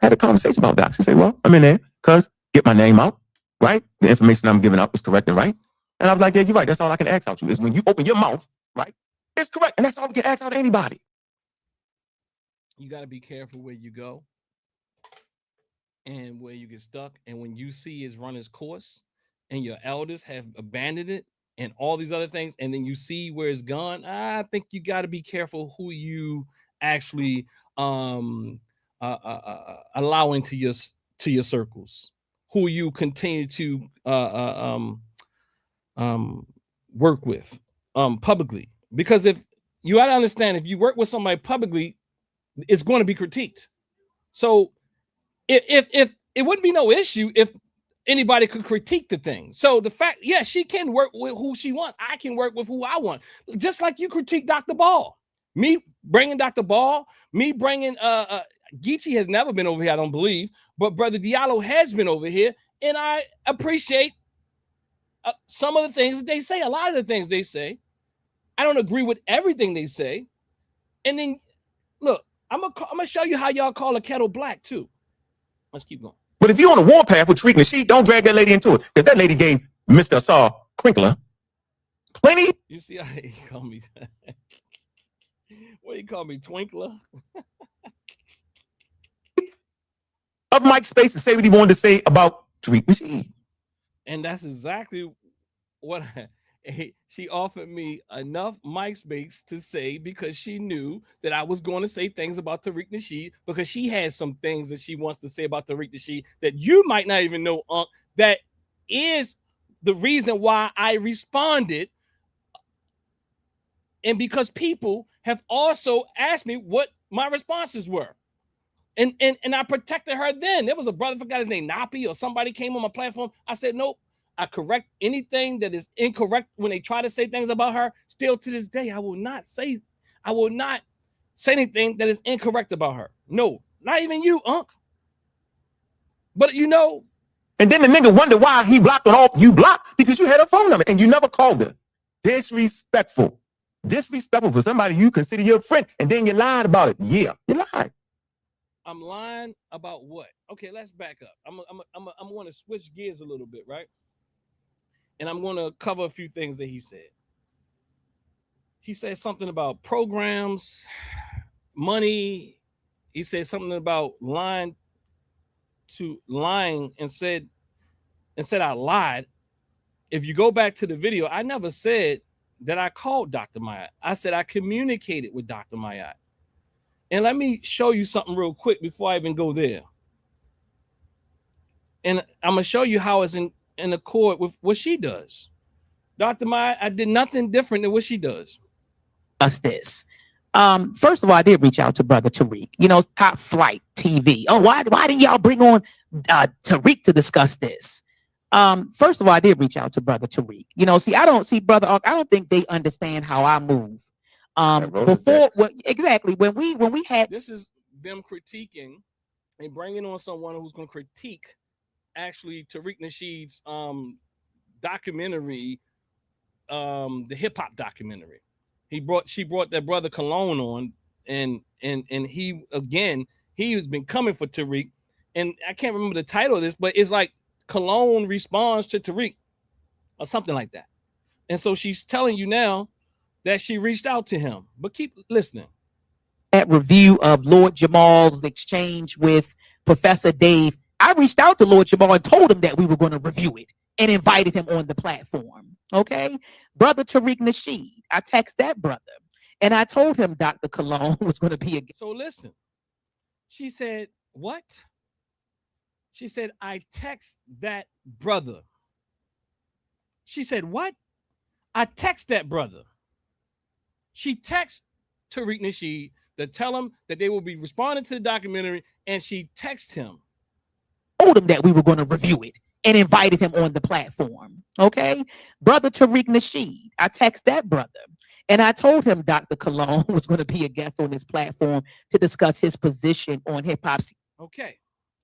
I had a conversation about that. She said, well, I'm in there because get my name out, right? The information I'm giving out is correct and right. And I was like, yeah, you're right. That's all I can ask out you is when you open your mouth, right? It's correct. And that's all we can ask out of anybody. You got to be careful where you go and where you get stuck. And when you see it's run its course and your elders have abandoned it and all these other things, and then you see where it's gone, I think you got to be careful who you actually allow into your circles, who you continue to work with publicly. Because if you got to understand, if you work with somebody publicly, it's going to be critiqued. So if it wouldn't be no issue if anybody could critique the thing. So the fact, yeah, she can work with who she wants. I can work with who I want. Just like you critique Dr. Ball. Me bringing Dr. Ball, me bringing Geechee has never been over here, I don't believe, but Brother Diallo has been over here, and I appreciate some of the things that they say, a lot of the things they say. I don't agree with everything they say. And then, look, I'm gonna show you how y'all call a kettle black, too. Let's keep going. But if you're on a warpath with Tariq Nasheed, don't drag that lady into it, because that lady gave Mr. Asar Winkler plenty. You see how he called me? What do you call me, Twinkler? Of Mike's space to say what he wanted to say about Tariq Nasheed. And that's exactly what she offered me enough mic space to say, because she knew that I was going to say things about Tariq Nasheed, because she has some things that she wants to say about Tariq Nasheed that you might not even know, that is the reason why I responded. And because people have also asked me what my responses were. And I protected her then. There was a brother, forgot his name, Napi, or somebody came on my platform. I said, nope, I correct anything that is incorrect when they try to say things about her. Still to this day, I will not say anything that is incorrect about her. No, not even you, Unc. But you know. And then the nigga wonder why he blocked on all you blocked, because you had a phone number and you never called her. Disrespectful for somebody you consider your friend, and then you lied about it. Yeah, you lied. I'm lying about what? Okay, let's back up. I'm going to switch gears a little bit, right? And I'm going to cover a few things that he said. He said something about programs, money. He said something about lying and said I lied. If you go back to the video, I never said that I called Dr. Mayat. I said I communicated with Dr. Mayat. And let me show you something real quick before I even go there. And I'm going to show you how it's in accord with what she does. Dr. Mayat, I did nothing different than what she does. This. First of all, I did reach out to Brother Tariq, Top Flight TV. Oh, why didn't y'all bring on Tariq to discuss this? First of all, I did reach out to Brother Tariq. I don't think they understand how I move. Exactly when we had this is them critiquing and bringing on someone who's going to critique actually Tariq Nasheed's documentary, the hip hop documentary. She brought that brother Cologne on, and he has been coming for Tariq, and I can't remember the title of this, but it's like Cologne responds to Tariq or something like that. And so she's telling you now that she reached out to him, but keep listening. At review of Lord Jamal's exchange with Professor Dave, I reached out to Lord Jamal and told him that we were going to review it and invited him on the platform. Okay. Brother Tariq Nasheed, I text that brother and I told him Dr. Cologne was going to be a. So listen, she said, what? She said, I text that brother. She said, what? I text that brother. She texts Tariq Nasheed to tell him that they will be responding to the documentary, and she texted him. Told him that we were going to review it and invited him on the platform. Okay. Brother Tariq Nasheed, I text that brother. And I told him Dr. Cologne was going to be a guest on this platform to discuss his position on hip hop. Okay.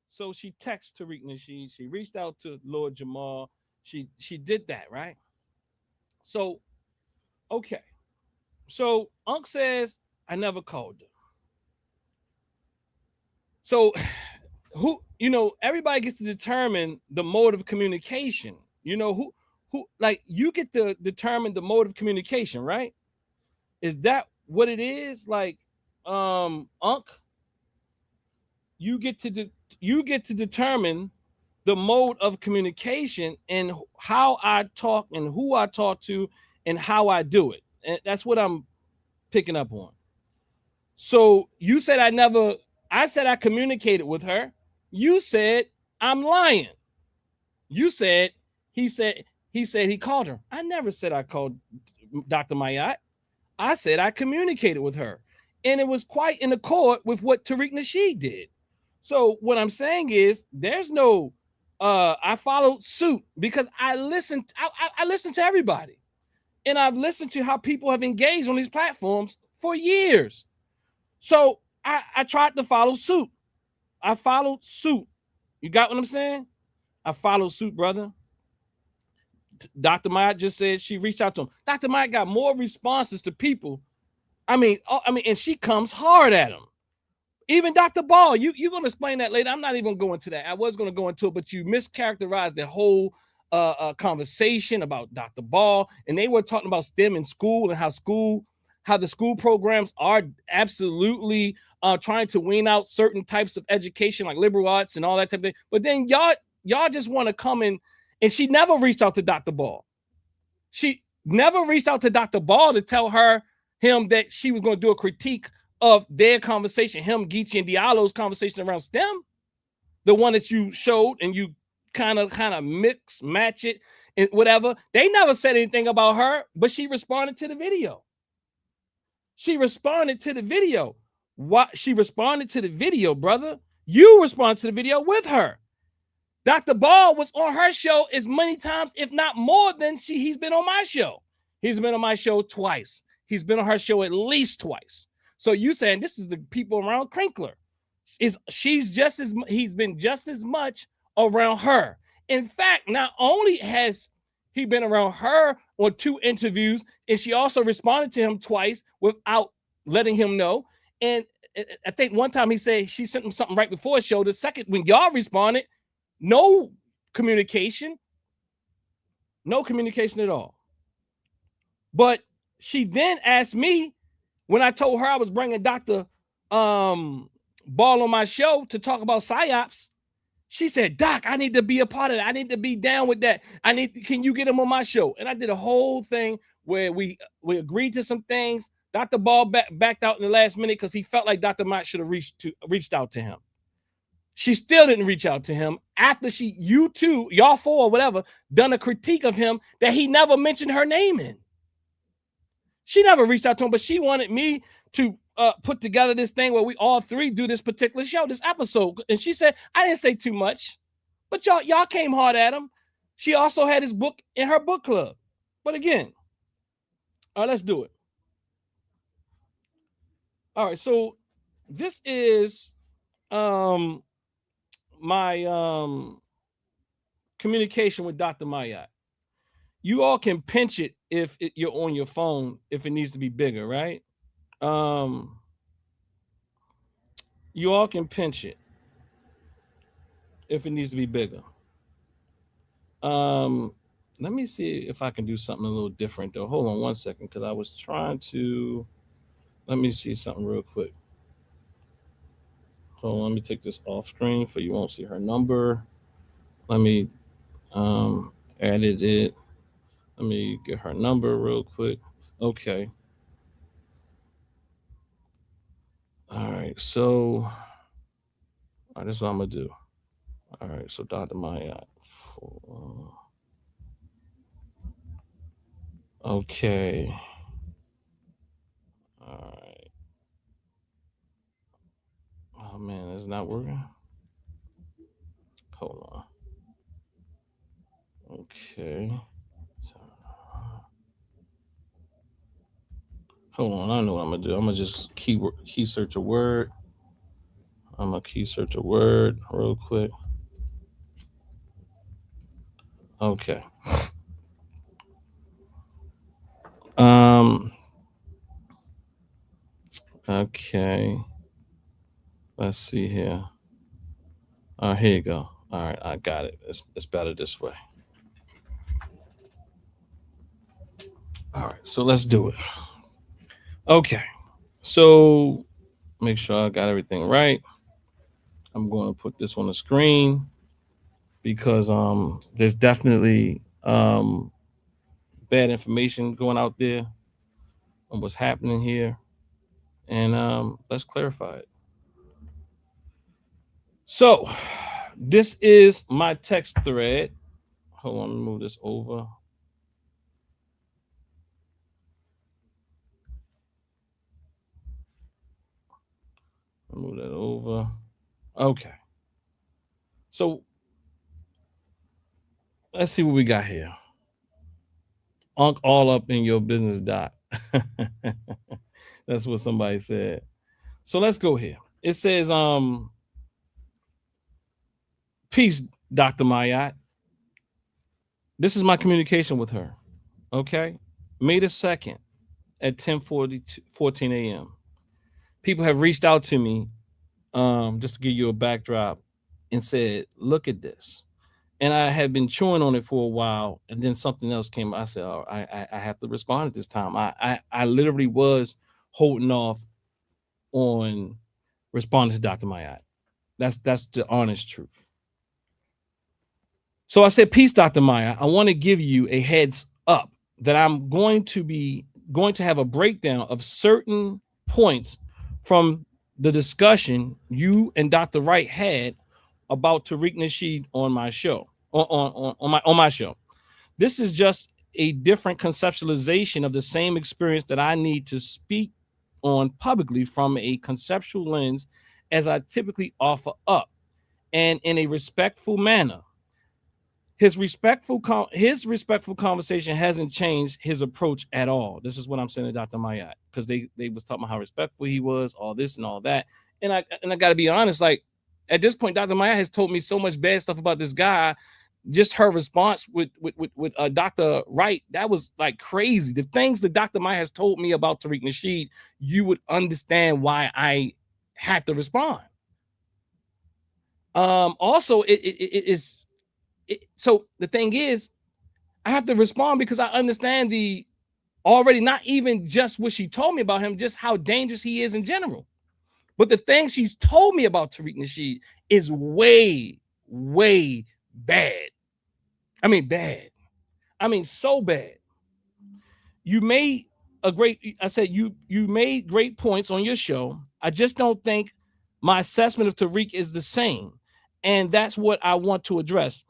So she texted Tariq Nasheed. She reached out to Lord Jamal. She did that, right? So, okay. So Ankh says, I never called her. So who, everybody gets to determine the mode of communication. Who like, you get to determine the mode of communication, right? Is that what it is? Like, Ankh, you get to determine the mode of communication and how I talk and who I talk to and how I do it. And that's what I'm picking up on. So you said I said I communicated with her. You said I'm lying. You said he said he called her. I never said I called Dr. Mayat. I said I communicated with her. And it was quite in accord with what Tariq Nasheed did. So what I'm saying is there's no I followed suit because I listened to everybody. And I've listened to how people have engaged on these platforms for years. So I tried to follow suit. I followed suit. You got what I'm saying? I followed suit, brother. Dr. Mayat just said she reached out to him. Dr. Mayat got more responses to people. I mean, and she comes hard at him. Even Dr. Ball, you're going to explain that later. I'm not even going to that. I was going to go into it, but you mischaracterized the whole conversation about Dr. Ball. And they were talking about STEM in school and how the school programs are absolutely trying to wean out certain types of education, like liberal arts and all that type of thing. But then y'all just want to come in, and she never reached out to Dr. Ball. She never reached out to Dr. Ball to tell him that she was going to do a critique of their conversation, him, Geechee, and Diallo's conversation around STEM, the one that you showed and you kind of match it and whatever. They never said anything about her, but she responded to the video. She responded to the video. What? She responded to the video, brother. You responded to the video with her. Dr. Ball was on her show as many times, if not more, than he's been on my show. He's been on my show twice. He's been on her show at least twice. So you saying this is the people around Winkler. He's been just as much around her. In fact, not only has he been around her on 2 interviews, and she also responded to him twice without letting him know. And I think one time he said she sent him something right before the show. The second, when y'all responded, no communication at all. But she then asked me, when I told her I was bringing Dr. Ball on my show to talk about PSYOPs, she said, Doc, I need to be a part of that. I need to be down with that. Can you get him on my show? And I did a whole thing where we agreed to some things. Dr. Ball backed out in the last minute because he felt like Dr. Mott should have reached out to him. She still didn't reach out to him after y'all 4 or whatever, done a critique of him that he never mentioned her name in. She never reached out to him, but she wanted me to put together this thing where we all 3 do this particular show, this episode. And she said, I didn't say too much, but y'all came hard at him. She also had his book in her book club. But again, all right, let's do it. All right, so this is my communication with Dr. Mayat. You all can pinch it if you're on your phone, if it needs to be bigger, right? You all can pinch it if it needs to be bigger. Let me see if I can do something a little different though. Hold on one second, because I was trying to, let me see something real quick. Hold on, let me take this off screen so you won't see her number. Let me edit it. Let me get her number real quick. Okay. All right, so this is what I'm gonna do. All right, so Dr. Mayat. Okay. All right. Oh man, it's not working. Hold on. Okay. Hold on, I know what I'm gonna do. I'm gonna just key search a word. I'm gonna key search a word real quick. Okay. Um. Okay. Let's see here. Here you go. All right, I got it. It's better this way. All right, so let's do it. Okay. So make sure I got everything right. I'm going to put this on the screen because there's definitely bad information going out there on what's happening here, and let's clarify it. So this is my text thread. Hold on, let me move this over. Move that over. Okay. So let's see what we got here. Ankh all up in your business, Doc. That's what somebody said. So let's go here. It says, peace, Dr. Mayat. This is my communication with her. Okay. May the 2nd at 14 a.m. People have reached out to me, just to give you a backdrop, and said, look at this. And I had been chewing on it for a while, and then something else came. I said, oh, I have to respond at this time. I literally was holding off on responding to Dr. Mayat. That's the honest truth. So I said, peace, Dr. Mayat. I want to give you a heads up that I'm going to have a breakdown of certain points from the discussion you and Dr. Wright had about Tariq Nasheed on my show, on my show. This is just a different conceptualization of the same experience that I need to speak on publicly from a conceptual lens, as I typically offer up, and in a respectful manner. His respectful conversation hasn't changed his approach at all. This is what I'm saying to Dr. Mayat, because they was talking about how respectful he was, all this and all that. And I got to be honest, like at this point, Dr. Mayat has told me so much bad stuff about this guy. Just her response with Dr. Wright, that was like crazy. The things that Dr. Mayat has told me about Tariq Nasheed, you would understand why I had to respond. Also, so the thing is, I have to respond because I understand already not even just what she told me about him, just how dangerous he is in general. But the thing she's told me about Tariq Nasheed is way, way bad. I mean, bad. I mean, so bad. You made you made great points on your show. I just don't think my assessment of Tariq is the same. And that's what I want to address.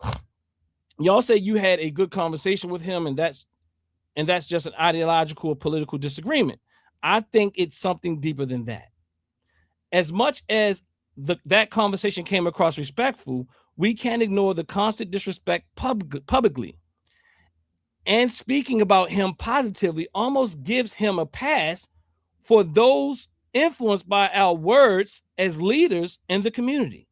Y'all say you had a good conversation with him, and that's just an ideological or political disagreement. I think it's something deeper than that. As much as that conversation came across respectful, we can't ignore the constant disrespect publicly. And speaking about him positively almost gives him a pass for those influenced by our words as leaders in the community.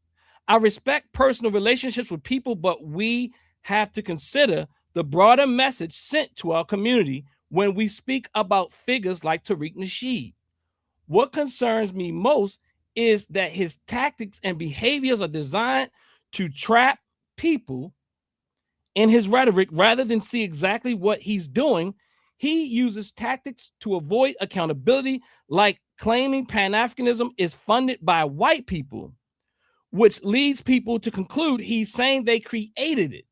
I respect personal relationships with people, but we have to consider the broader message sent to our community when we speak about figures like Tariq Nasheed. What concerns me most is that his tactics and behaviors are designed to trap people in his rhetoric rather than see exactly what he's doing. He uses tactics to avoid accountability, like claiming Pan-Africanism is funded by white people, which leads people to conclude he's saying they created it,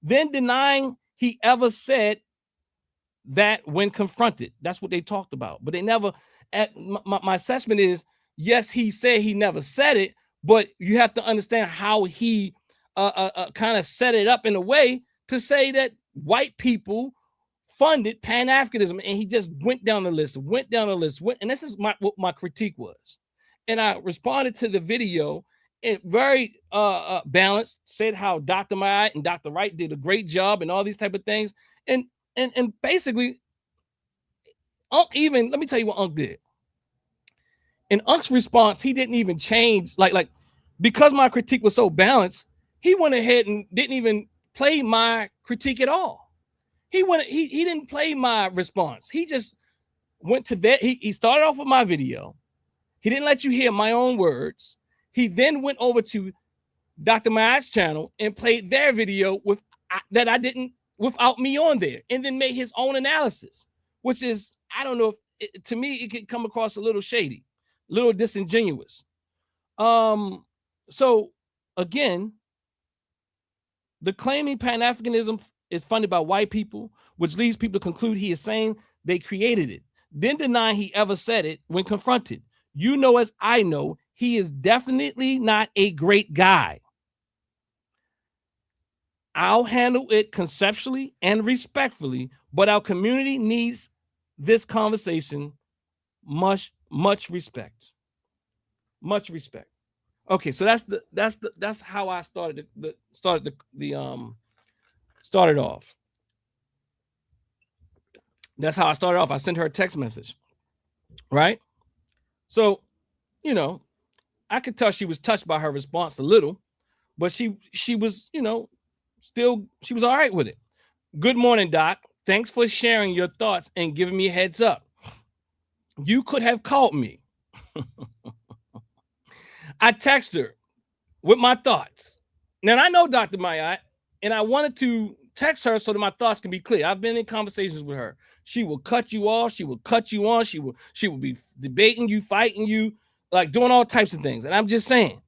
then denying he ever said that when confronted. That's what they talked about. But they never, my assessment is, yes, he said he never said it, but you have to understand how he kind of set it up in a way to say that white people funded Pan-Africanism, and he just went down the list, and this is what my critique was. and I responded to the video. It very balanced, said how Dr. Mayat and Dr. Wright did a great job and all these type of things. And basically, Ankh even, let me tell you what Ankh did. In Ankh's response, he didn't even change, like because my critique was so balanced, he went ahead and didn't even play my critique at all. He didn't play my response. He just went to that. He started off with my video. He didn't let you hear my own words. He then went over to Dr. Mayat's channel and played their video without me on there, and then made his own analysis, which is, I don't know if to me it could come across a little shady, a little disingenuous. So again, the claiming Pan-Africanism is funded by white people, which leads people to conclude he is saying they created it, then denying he ever said it when confronted. You know, as I know, he is definitely not a great guy. I'll handle it conceptually and respectfully, but our community needs this conversation. Much respect. Much respect. Okay, so that's how I started started off. That's how I started off. I sent her a text message, right? So, you know, I could tell she was touched by her response a little, but she was, you know, still, she was all right with it. Good morning, Doc. Thanks for sharing your thoughts and giving me a heads up. You could have called me. I texted her with my thoughts. Now, I know Dr. Mayat, and I wanted to text her so that my thoughts can be clear. I've been in conversations with her. She will cut you off. She will cut you on. She will be debating you, fighting you, like doing all types of things. And I'm just saying,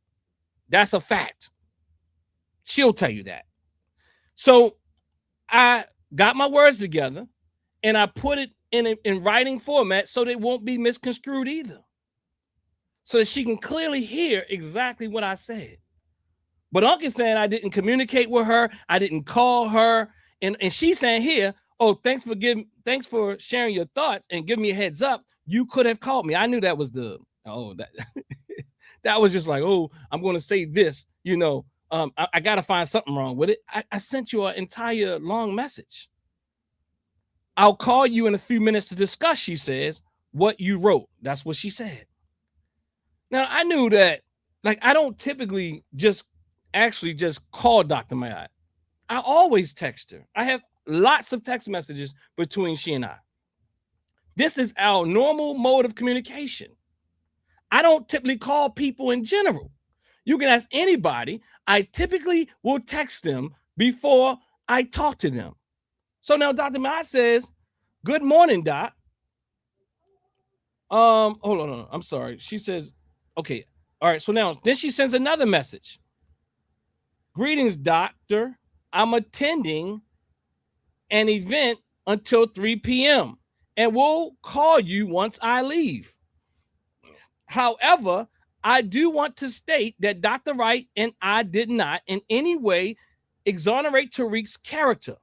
that's a fact. She'll tell you that. So I got my words together and I put it in writing format so they won't be misconstrued either, so that she can clearly hear exactly what I said. But Uncle saying I didn't communicate with her, I didn't call her, and she's saying here, oh, thanks for sharing your thoughts and giving me a heads up. You could have called me. I knew that was that was just like, oh, I'm going to say this, you know. I got to find something wrong with it. I sent you an entire long message. I'll call you in a few minutes to discuss, she says, what you wrote. That's what she said. Now, I knew that, like, I don't typically just call Dr. Mayat. I always text her. I have lots of text messages between she and I. This is our normal mode of communication. I don't typically call people in general. You can ask anybody. I typically will text them before I talk to them. So now Dr. Mayat says, good morning, Doc. Hold on. I'm sorry. She says, okay. All right. So now then she sends another message. Greetings, doctor. I'm attending an event until 3 p.m. and we'll call you once I leave. However, I do want to state that Dr. Wright and I did not in any way exonerate Tariq's character,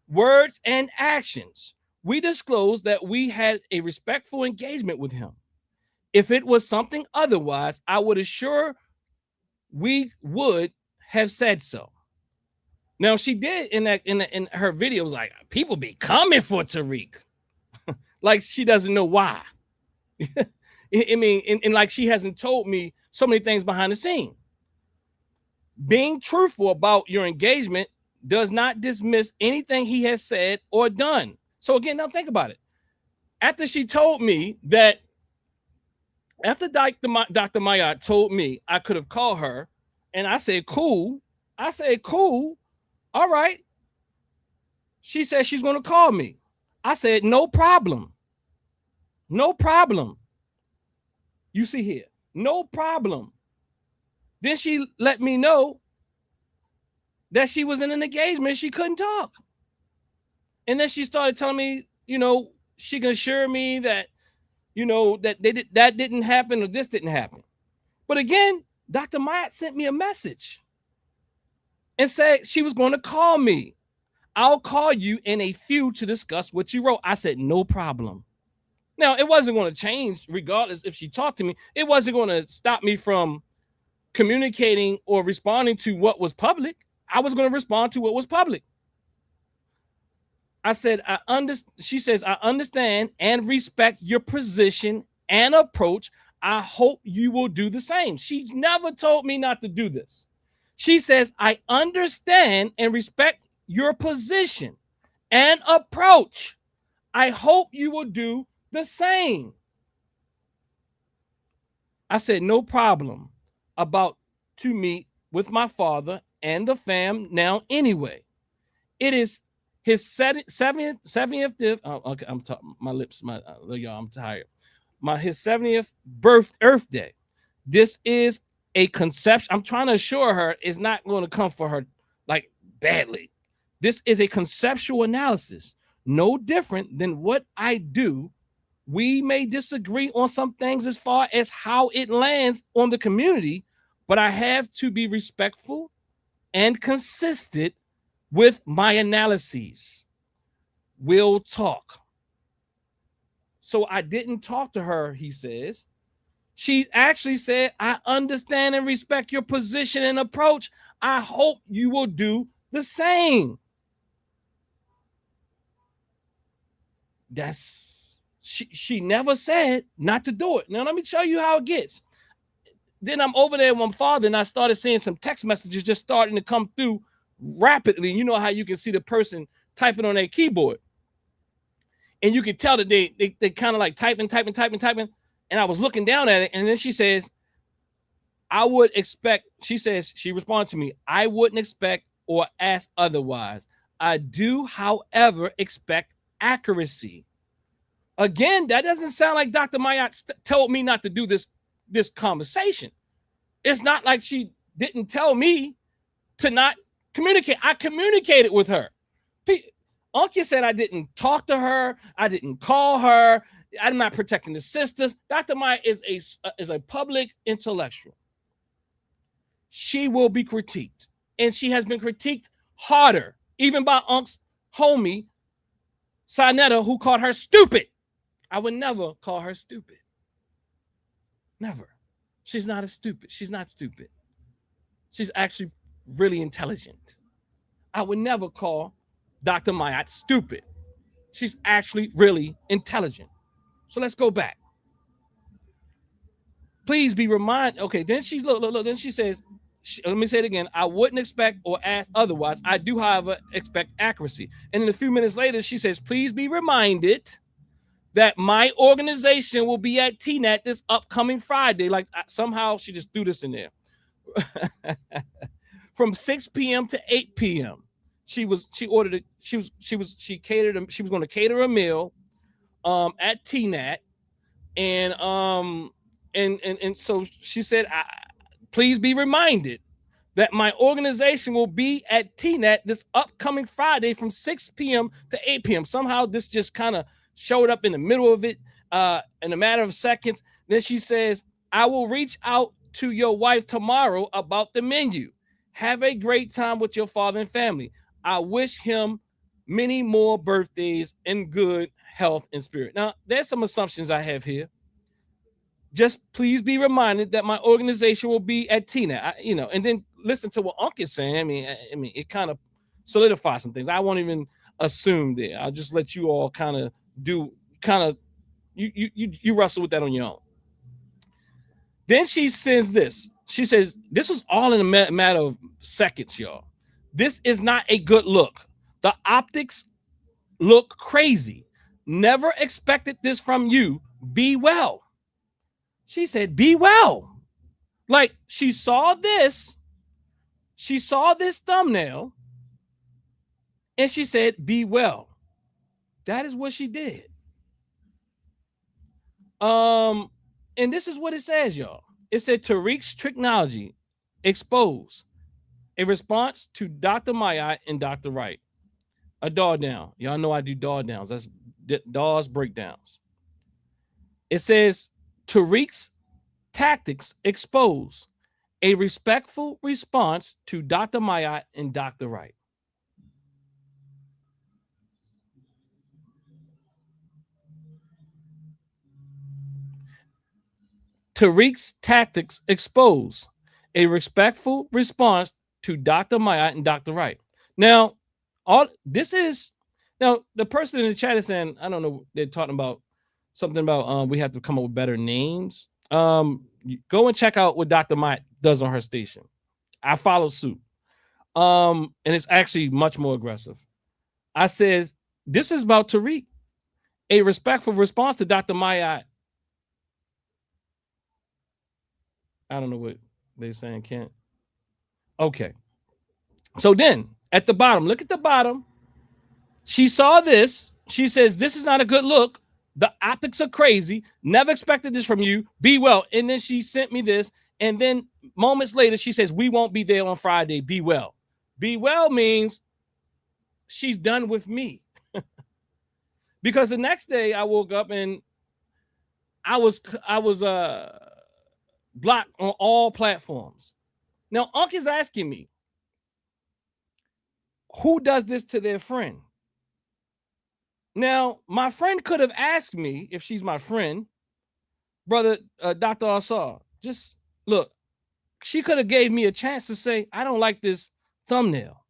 words, and actions. We disclosed that we had a respectful engagement with him. If it was something otherwise, I would assure we would have said so. Now, she did in her videos, like, people be coming for Tariq. Like she doesn't know why. I mean, and like she hasn't told me so many things behind the scene. Being truthful about your engagement does not dismiss anything he has said or done. So again, now think about it. After she told me that, after Dr. Mayat told me I could have called her, and I said, cool. All right. She said she's going to call me. I said, no problem. No problem. You see here, no problem. Then she let me know that she was in an engagement. She couldn't talk. And then she started telling me, you know, she can assure me that, you know, that that didn't happen or this didn't happen. But again, Dr. Mayat sent me a message and said she was going to call me. I'll call you in a few to discuss what you wrote. I said, no problem. Now, it wasn't going to change regardless if she talked to me. It wasn't going to stop me from communicating or responding to what was public. I was going to respond to what was public. I said, she says, I understand and respect your position and approach. I hope you will do the same. She's never told me not to do this. She says, I understand and respect your position and approach. I hope you will do the same. I said, no problem about to meet with my father and the fam now anyway. It is his 70th. Oh, okay, I'm talking. My lips, y'all. I'm tired. His 70th Earth Day. This is a conception. I'm trying to assure her it's not going to come for her like badly. This is a conceptual analysis, no different than what I do. We may disagree on some things as far as how it lands on the community, but I have to be respectful and consistent with my analyses. We'll talk. So I didn't talk to her, he says. She actually said, I understand and respect your position and approach. I hope you will do the same. She never said not to do it. Now, let me show you how it gets. Then I'm over there with my father, and I started seeing some text messages just starting to come through rapidly. You know how you can see the person typing on their keyboard. And you can tell that they kind of like typing. And I was looking down at it, and then she says, I would expect, she says, she responded to me, I wouldn't expect or ask otherwise. I do, however, expect accuracy. Again, that doesn't sound like Dr. Mayat told me not to do this conversation. It's not like she didn't tell me to not communicate. I communicated with her. Ankh said I didn't talk to her. I didn't call her. I'm not protecting the sisters. Dr. Maya is a public intellectual. She will be critiqued. And she has been critiqued harder, even by Ankh's homie, Sinetta, who called her stupid. I would never call her stupid. Never. She's not stupid. She's not stupid. She's actually really intelligent. I would never call Dr. Mayat stupid. She's actually really intelligent. So let's go back. Please be reminded. Okay, then she's look. Then she says, let me say it again. I wouldn't expect or ask otherwise. I do, however, expect accuracy. And then a few minutes later, she says, please be reminded that my organization will be at TNAT this upcoming Friday. Like somehow she just threw this in there. From 6 p.m. to 8 p.m. She ordered it. She was going to cater a meal at TNAT. And so she said, please be reminded that my organization will be at TNAT this upcoming Friday from 6 p.m. to 8 p.m. Somehow this just kind of showed up in the middle of it in a matter of seconds. Then she says, I will reach out to your wife tomorrow about the menu. Have a great time with your father and family. I wish him many more birthdays and good health and spirit. Now, there's some assumptions I have here. Just please be reminded that my organization will be at TNAT. And then listen to what Ankh is saying. I mean, it kind of solidifies some things. I won't even assume there. I'll just let you all kind of you wrestle with that on your own. Then she says this. She says, this was all in a matter of seconds, y'all. This is not a good look. The optics look crazy. Never expected this from you. Be well. She said, be well. Like she saw this thumbnail and she said, be well. That is what she did. And this is what it says, y'all. It said Tariq's technology exposed a response to Dr. Mayat and Dr. Wright. A drawdown. Y'all know I do drawdowns. That's DAWs breakdowns. It says Tariq's tactics expose a respectful response to Dr. Mayat and Dr. Wright. Tariq's tactics exposed. A respectful response to Dr. Mayat and Dr. Wright. Now, all this is now the person in the chat is saying, I don't know, they're talking about something about we have to come up with better names. Go and check out what Dr. Mayat does on her station. I follow suit. And it's actually much more aggressive. I says, this is about Tariq. A respectful response to Dr. Mayat. I don't know what they're saying, Kent. Okay. So then at the bottom, look at the bottom. She saw this. She says, this is not a good look. The optics are crazy. Never expected this from you. Be well. And then she sent me this. And then moments later, she says, we won't be there on Friday. Be well. Be well means she's done with me. Because the next day I woke up and I was blocked on all platforms. Now, Ankh is asking me, who does this to their friend? Now, my friend could have asked me, if she's my friend, brother, Dr. Asar, just look, she could have gave me a chance to say, I don't like this thumbnail.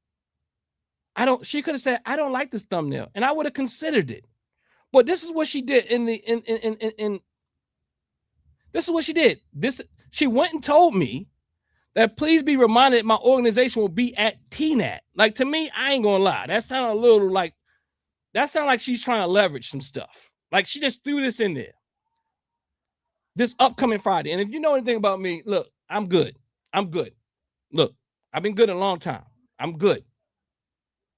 She could have said, I don't like this thumbnail. And I would have considered it. But this is what she did this is what she did. She went and told me that please be reminded my organization will be at TNAT. Like, to me, I ain't gonna lie. That sounded a little like, she's trying to leverage some stuff. Like, she just threw this in there. This upcoming Friday. And if you know anything about me, look, I'm good. I'm good. Look, I've been good a long time. I'm good.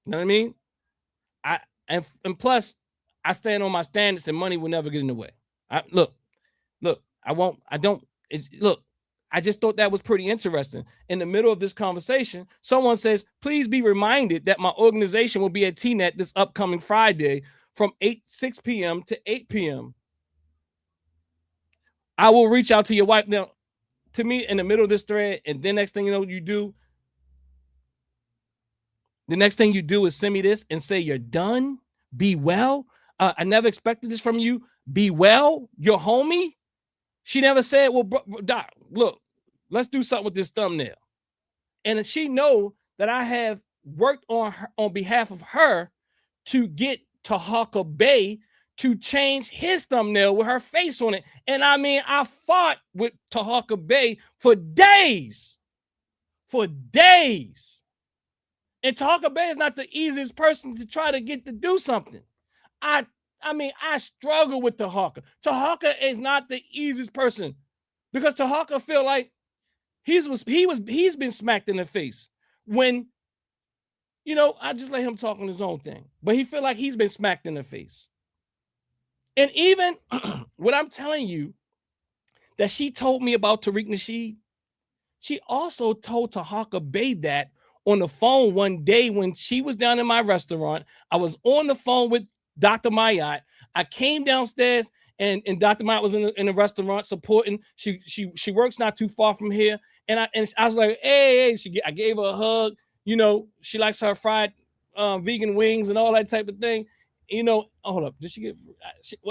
You know what I mean? And plus, I stand on my standards and money will never get in the way. Look, I just thought that was pretty interesting. In the middle of this conversation, someone says, please be reminded that my organization will be at TNET this upcoming Friday from 6 p.m. to 8 p.m. I will reach out to your wife. Now, to me, in the middle of this thread, and then next thing you know, the next thing you do is send me this and say, you're done. Be well. I never expected this from you. Be well. Your homie. She never said, well, Doc, look, let's do something with this thumbnail. And she know that I have worked on behalf of her to get Tahaka Bay to change his thumbnail with her face on it. And I mean, I fought with Tahaka Bay for days. And Tahaka Bay is not the easiest person to try to get to do something. I struggle with Tahaka. Tahaka is not the easiest person because Tahaka feel like he's been smacked in the face when, I just let him talk on his own thing, but he feel like he's been smacked in the face. And even what I'm telling you that she told me about Tariq Nasheed, she also told Tahaka Bay that on the phone one day when she was down in my restaurant. I was on the phone with Dr. Mayat. I came downstairs and Dr. Mayat was in the restaurant supporting. She works not too far from here. And I was like, hey, I gave her a hug. She likes her fried vegan wings and all that type of thing. Hold up. Did she get?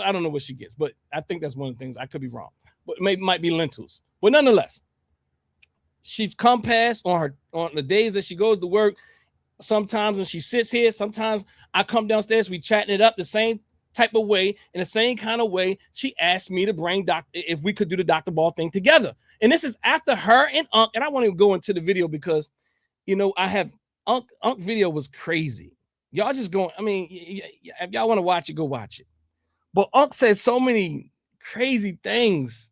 I don't know what she gets, but I think that's one of the things. I could be wrong, but might be lentils. But nonetheless, she's come past on the days that she goes to work. Sometimes and she sits here. Sometimes I come downstairs. We chatting it up the same type of way, in the same kind of way. She asked me to bring if we could do the Dr. Ball thing together. And this is after her and Ankh. And I won't even go into the video because, I have Ankh video was crazy. Y'all just going, if y'all want to watch it, go watch it. But Ankh said so many crazy things,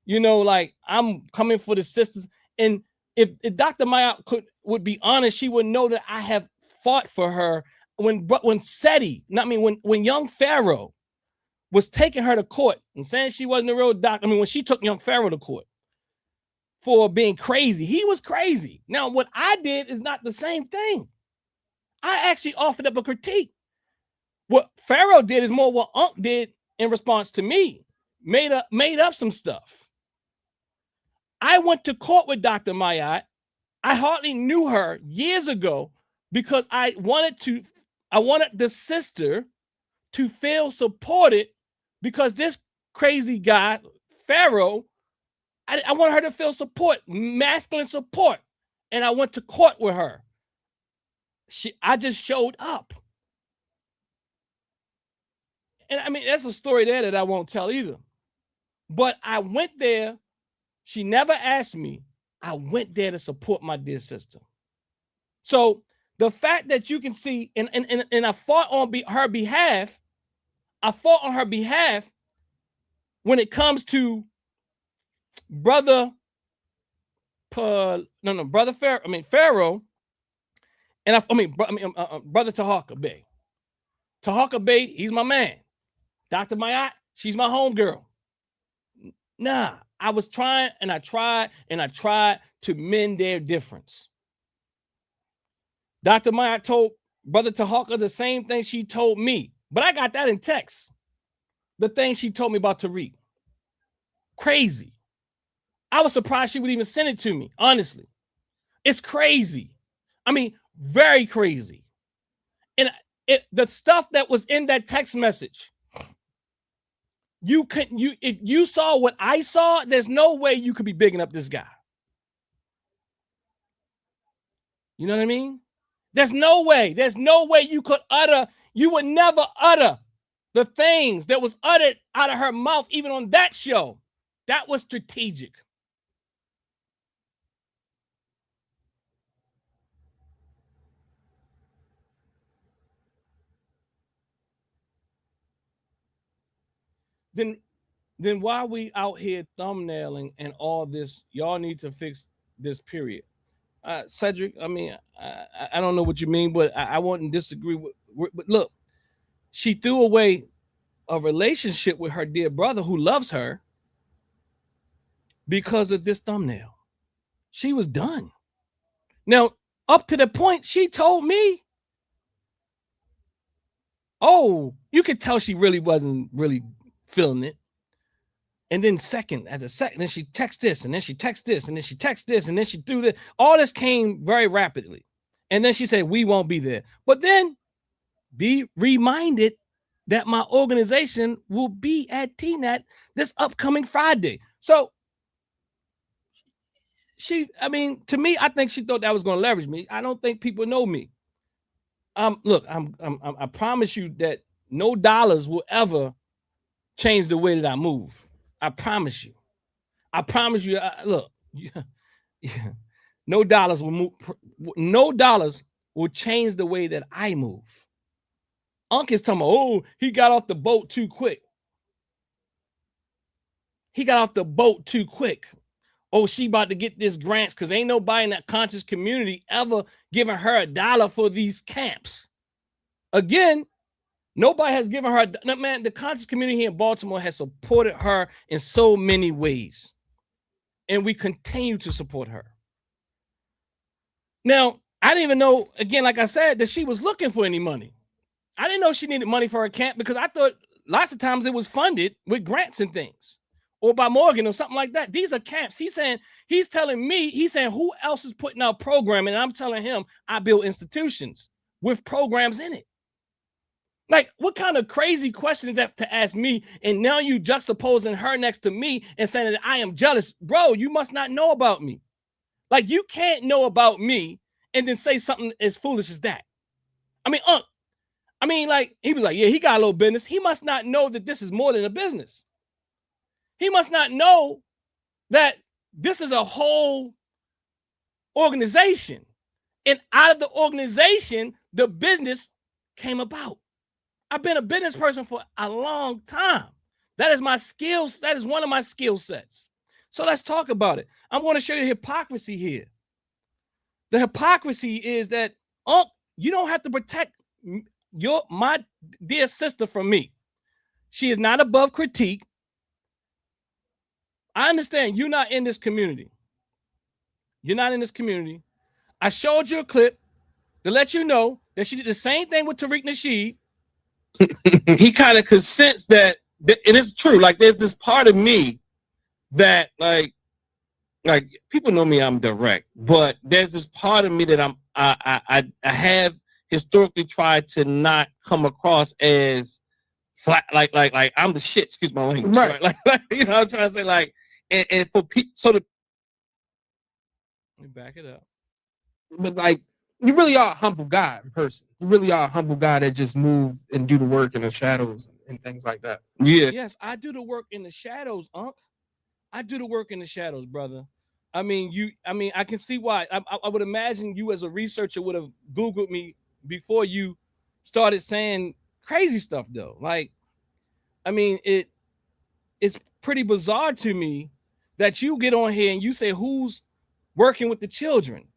like I'm coming for the sisters. And if Dr. Maya would be honest, she would know that I have fought for her when young Pharaoh was taking her to court and saying she wasn't a real doctor. When she took young Pharaoh to court for being crazy, he was crazy. Now, what I did is not the same thing. I actually offered up a critique. What Pharaoh did is more what Ankh did in response to me. Made up some stuff. I went to court with Dr. Mayat. I hardly knew her years ago because I wanted the sister to feel supported because this crazy guy, Pharaoh, I wanted her to feel support, masculine support. And I went to court with her. I just showed up. And I mean, that's a story there that I won't tell either. But I went there. She never asked me. I went there to support my dear sister. So the fact that you can see, and I fought on her behalf. I fought on her behalf when it comes to Brother Pharaoh, and Brother Tahaka Bey. Tahaka Bey, he's my man. Dr. Mayat, she's my homegirl. Nah, I was trying and I tried to mend their difference. Dr. Mayat told Brother Tahaka the same thing she told me, but I got that in text. The thing she told me about Tariq. Crazy. I was surprised she would even send it to me, honestly. It's crazy. I mean, very crazy. And the stuff that was in that text message, if you saw what I saw, there's no way you could be bigging up this guy. You know what I mean? There's no way you would never utter the things that was uttered out of her mouth, even on that show. That was strategic. Then why we out here thumbnailing and all this? Y'all need to fix this, period. Cedric, I mean, I don't know what you mean, but I wouldn't disagree with. But look, she threw away a relationship with her dear brother who loves her because of this thumbnail. She was done. Now, up to the point she told me, oh, you could tell she really wasn't really feeling it. And then then she texts this, and then she texts this, and then she texts this, and then she threw this. All this came very rapidly. And then she said, we won't be there. But then be reminded that my organization will be at TNAT this upcoming Friday. So to me, I think she thought that was going to leverage me. I don't think people know me. Look, I promise you that no dollars will ever change the way that I move. I promise you. Look, no dollars will move. No dollars will change the way that I move. Ankh is talking about, oh, he got off the boat too quick. Oh, she about to get this grants because ain't nobody in that conscious community ever giving her $1 for these camps. Again, nobody has given her, man, the conscious community here in Baltimore has supported her in so many ways. And we continue to support her. Now, I didn't even know, again, like I said, that she was looking for any money. I didn't know she needed money for her camp because I thought lots of times it was funded with grants and things or by Morgan or something like that. These are camps. He's telling me, who else is putting out programming? And I'm telling him I build institutions with programs in it. Like, what kind of crazy question is that to ask me? And now you juxtaposing her next to me and saying that I am jealous. Bro, you must not know about me. Like, you can't know about me and then say something as foolish as that. Like, he was like, yeah, he got a little business. He must not know that this is more than a business. He must not know that this is a whole organization. And out of the organization, the business came about. I've been a business person for a long time. That is my skills. That is one of my skill sets. So let's talk about it. I'm going to show you hypocrisy here. The hypocrisy is that, you don't have to protect my dear sister from me. She is not above critique. I understand you're not in this community. I showed you a clip to let you know that she did the same thing with Tariq Nasheed. He kind of consents that, and it's true. Like, there's this part of me that, like people know me, I'm direct, but there's this part of me that I have historically tried to not come across as flat, like I'm the shit. Excuse my language. Right? Like, you know, I'm trying to say, like, and for so the Let me back it up. but like you really are a humble guy in person. You really are a humble guy that just move and do the work in the shadows and things like that. Yeah. Yes, I do the work in the shadows, Unc. I do the work in the shadows, brother. I mean, I can see why. I would imagine you as a researcher would have Googled me before you started saying crazy stuff, though. Like, I mean, it's pretty bizarre to me that you get on here and you say who's working with the children,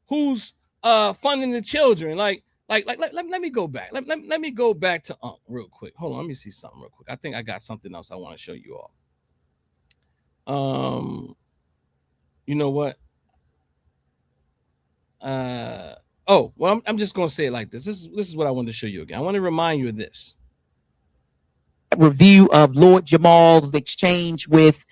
who's funding the children. Let me go back. Let me go back to Unc real quick. Hold on, let me see something real quick. I think I got something else I want to show you all. You know what? Well, I'm just gonna say it like this. This is what I wanted to show you again. I want to remind you of this review of Lord Jamal's exchange with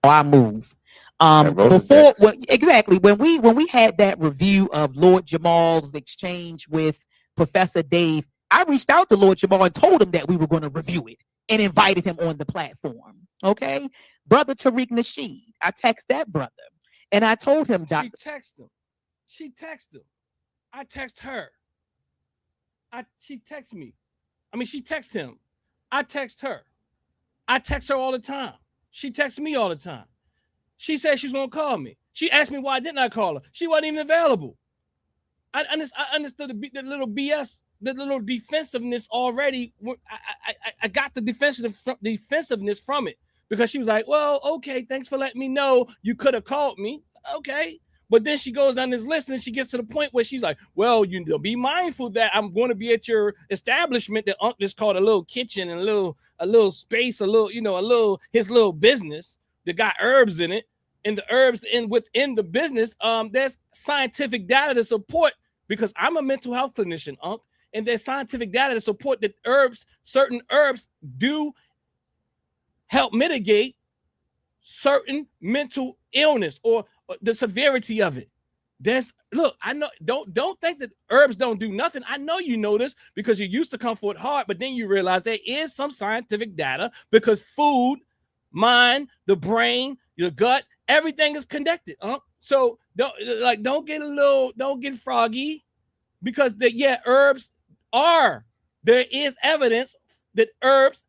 I move. Before exactly when we had that review of Lord Jamal's exchange with Professor Dave, I reached out to Lord Jamal and told him that we were going to review it and invited him on the platform. Okay, brother Tariq Nasheed, I text that brother and I told him, Dr. She texted him. I text her. She texts me. I mean, she texts him. I text her. I text her all the time. She texts me all the time. She said she's gonna call me. She asked me why didn't I call her. She wasn't even available. I understood the little BS, the little defensiveness already. I got the defensiveness from it because she was like, well, okay, thanks for letting me know. You could have called me. Okay. But then she goes down this list and she gets to the point where she's like, well, you know, be mindful that I'm going to be at your establishment that Unc just called a little kitchen and a little space, his little business that got herbs in it. And the herbs within the business, there's scientific data to support, because I'm a mental health clinician, Unc, and there's scientific data to support that certain herbs do help mitigate certain mental illness or the severity of it. Look, I know, don't think that herbs don't do nothing. I know you know this because you used to come for it hard, but then you realize there is some scientific data because food, mind, the brain, your gut, everything is connected. So don't get froggy because herbs there is evidence that herbs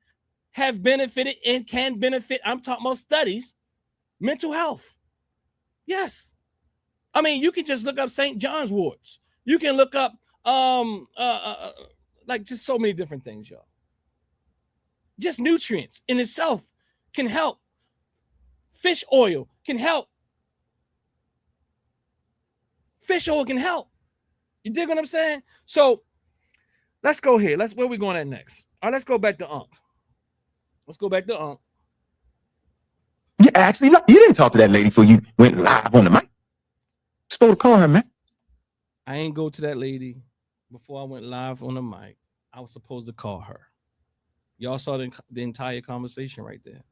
have benefited and can benefit. I'm talking about studies, mental health. Yes. I mean, you can just look up St. John's warts. You can look up just so many different things, y'all. Just nutrients in itself can help. Fish oil can help. Fish oil can help. You dig what I'm saying? So let's go here. Where we going at next? All right, let's go back to Ankh. Yeah, actually, no, you didn't talk to that lady before you went live on the mic. Supposed to call her, man. I ain't go to that lady before I went live on the mic. I was supposed to call her. Y'all saw the entire conversation right there.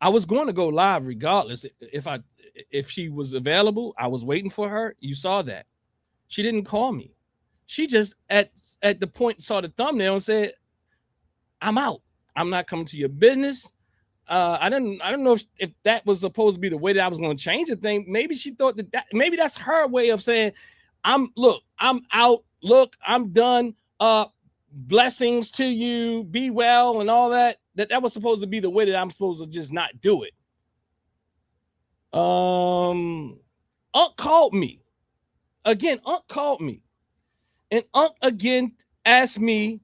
I was going to go live regardless. If she was available, I was waiting for her. You saw that. She didn't call me. She just at the point saw the thumbnail and said, I'm out. I'm not coming to your business. I don't know if that was supposed to be the way that I was going to change the thing. Maybe she thought that maybe that's her way of saying, I'm out. Look, I'm done. Blessings to you. Be well and all that. That was supposed to be the way that I'm supposed to just not do it. Unc called me. Again, Unc called me. And Unc again asked me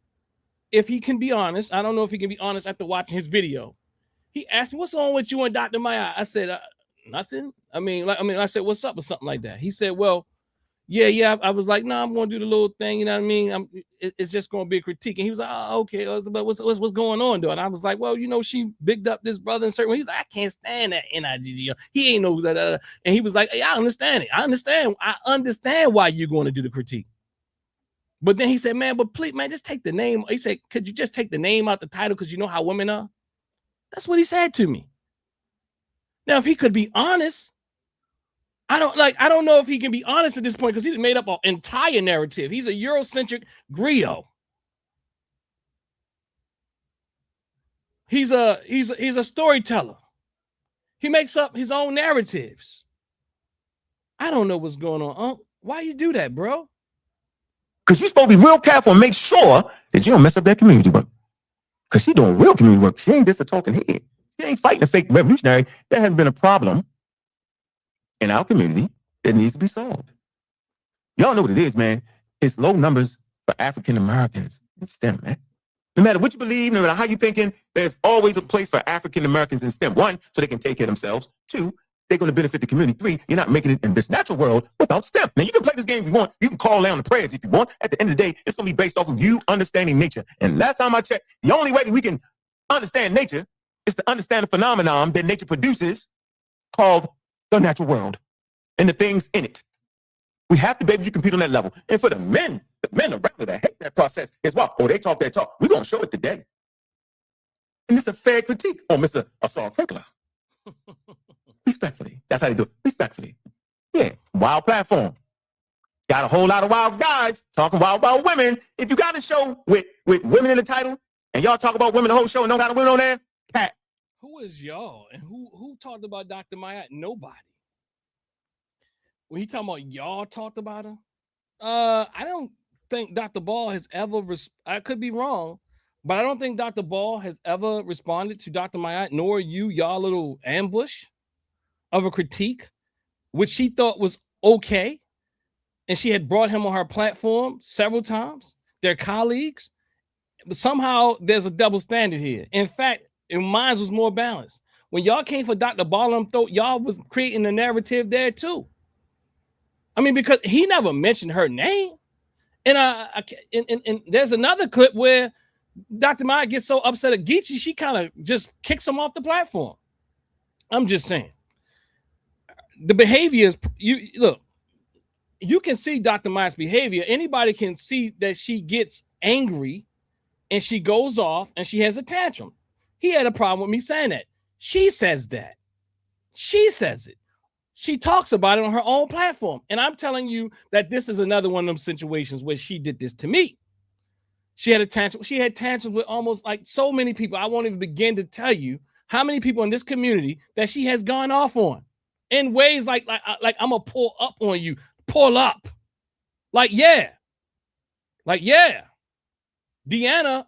if he can be honest. I don't know if he can be honest after watching his video. He asked me, what's on with you and Dr. Maya? I said, nothing. I said, what's up or something like that. He said, well, yeah. I was like, no, I'm going to do the little thing. You know what I mean? It's just going to be a critique. And he was like, oh, okay. But what's going on, though? And I was like, well, she bigged up this brother in certain way. He's like, I can't stand that NIGG. He ain't know that. And he was like, hey, I understand it. I understand why you're going to do the critique. But then he said, man, but please, man, just take the name. He said, could you just take the name out the title? Because you know how women are. That's what he said to me. Now, if he could be honest, I don't know if he can be honest at this point because he made up an entire narrative. He's a Eurocentric griot. He's a storyteller. He makes up his own narratives. I don't know what's going on, Unc. Why you do that, bro? Because you're supposed to be real careful and make sure that you don't mess up that community work. Because she's doing real community work. She ain't just a talking head. She ain't fighting a fake revolutionary. There has been a problem in our community that needs to be solved. Y'all know what it is, man. It's low numbers for African Americans in STEM, man. No matter what you believe, no matter how you're thinking, there's always a place for African Americans in STEM. 1, so they can take care of themselves. 2, they're going to benefit the community. 3, you're not making it in this natural world without STEM. Now, you can play this game if you want. You can call down the prayers if you want. At the end of the day, it's going to be based off of you understanding nature. And last time I checked, the only way that we can understand nature is to understand the phenomenon that nature produces called the natural world and the things in it. We have to be able to compete on that level. And for the men around it that hate that process as well. Oh, they talk that talk. We're going to show it today. And it's a fair critique on Mr. Assault Winkler. Respectfully. That's how they do it. Respectfully. Yeah. Wild platform. Got a whole lot of wild guys talking wild about women. If you got a show with women in the title and y'all talk about women the whole show and don't got a women on there, cat. Who is y'all? And who talked about Dr. Maya? Nobody. When he talking about y'all talked about her, I don't think Dr. Ball has ever. I could be wrong, but I don't think Dr. Ball has ever responded to Dr. Mayat, nor y'all little ambush of a critique, which she thought was okay, and she had brought him on her platform several times. They're colleagues, but somehow there's a double standard here. In fact, mine was more balanced. When y'all came for Dr. Ball, y'all was creating a narrative there too. I mean, because he never mentioned her name. And and there's another clip where Dr. Maya gets so upset at Geechee, she kind of just kicks him off the platform. I'm just saying. The behavior is, you can see Dr. Maya's behavior. Anybody can see that she gets angry and she goes off and she has a tantrum. He had a problem with me saying that. She says that. She says it. She talks about it on her own platform. And I'm telling you that this is another one of them situations where she did this to me. She had a tantrum. She had tantrums with almost like so many people. I won't even begin to tell you how many people in this community that she has gone off on in ways like I'm gonna pull up on you. Pull up. Like, yeah. Deanna,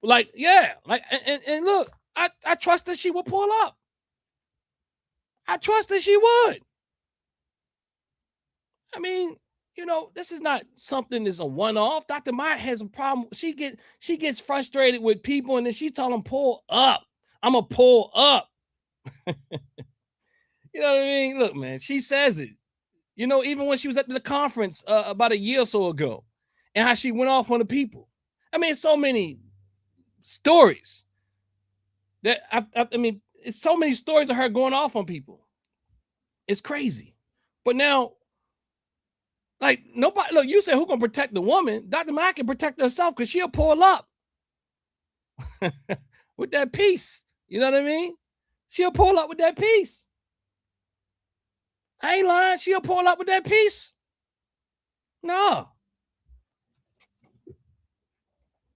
like, yeah. Like, and look, I trust that she will pull up. I trust that she would. I mean, this is not something that's a one-off. Dr. Maya has a problem. She gets frustrated with people, and then she tells them, pull up. I'm going to pull up. You know what I mean? Look, man, she says it. Even when she was at the conference about a year or so ago, and how she went off on the people. I mean, so many stories that I mean, it's so many stories of her going off on people. It's crazy. But now, like, nobody, look, you said who gonna protect the woman? Dr. Maya can protect herself because she'll pull up with that piece. You know what I mean? She'll pull up with that piece. I ain't lying. She'll pull up with that piece. No.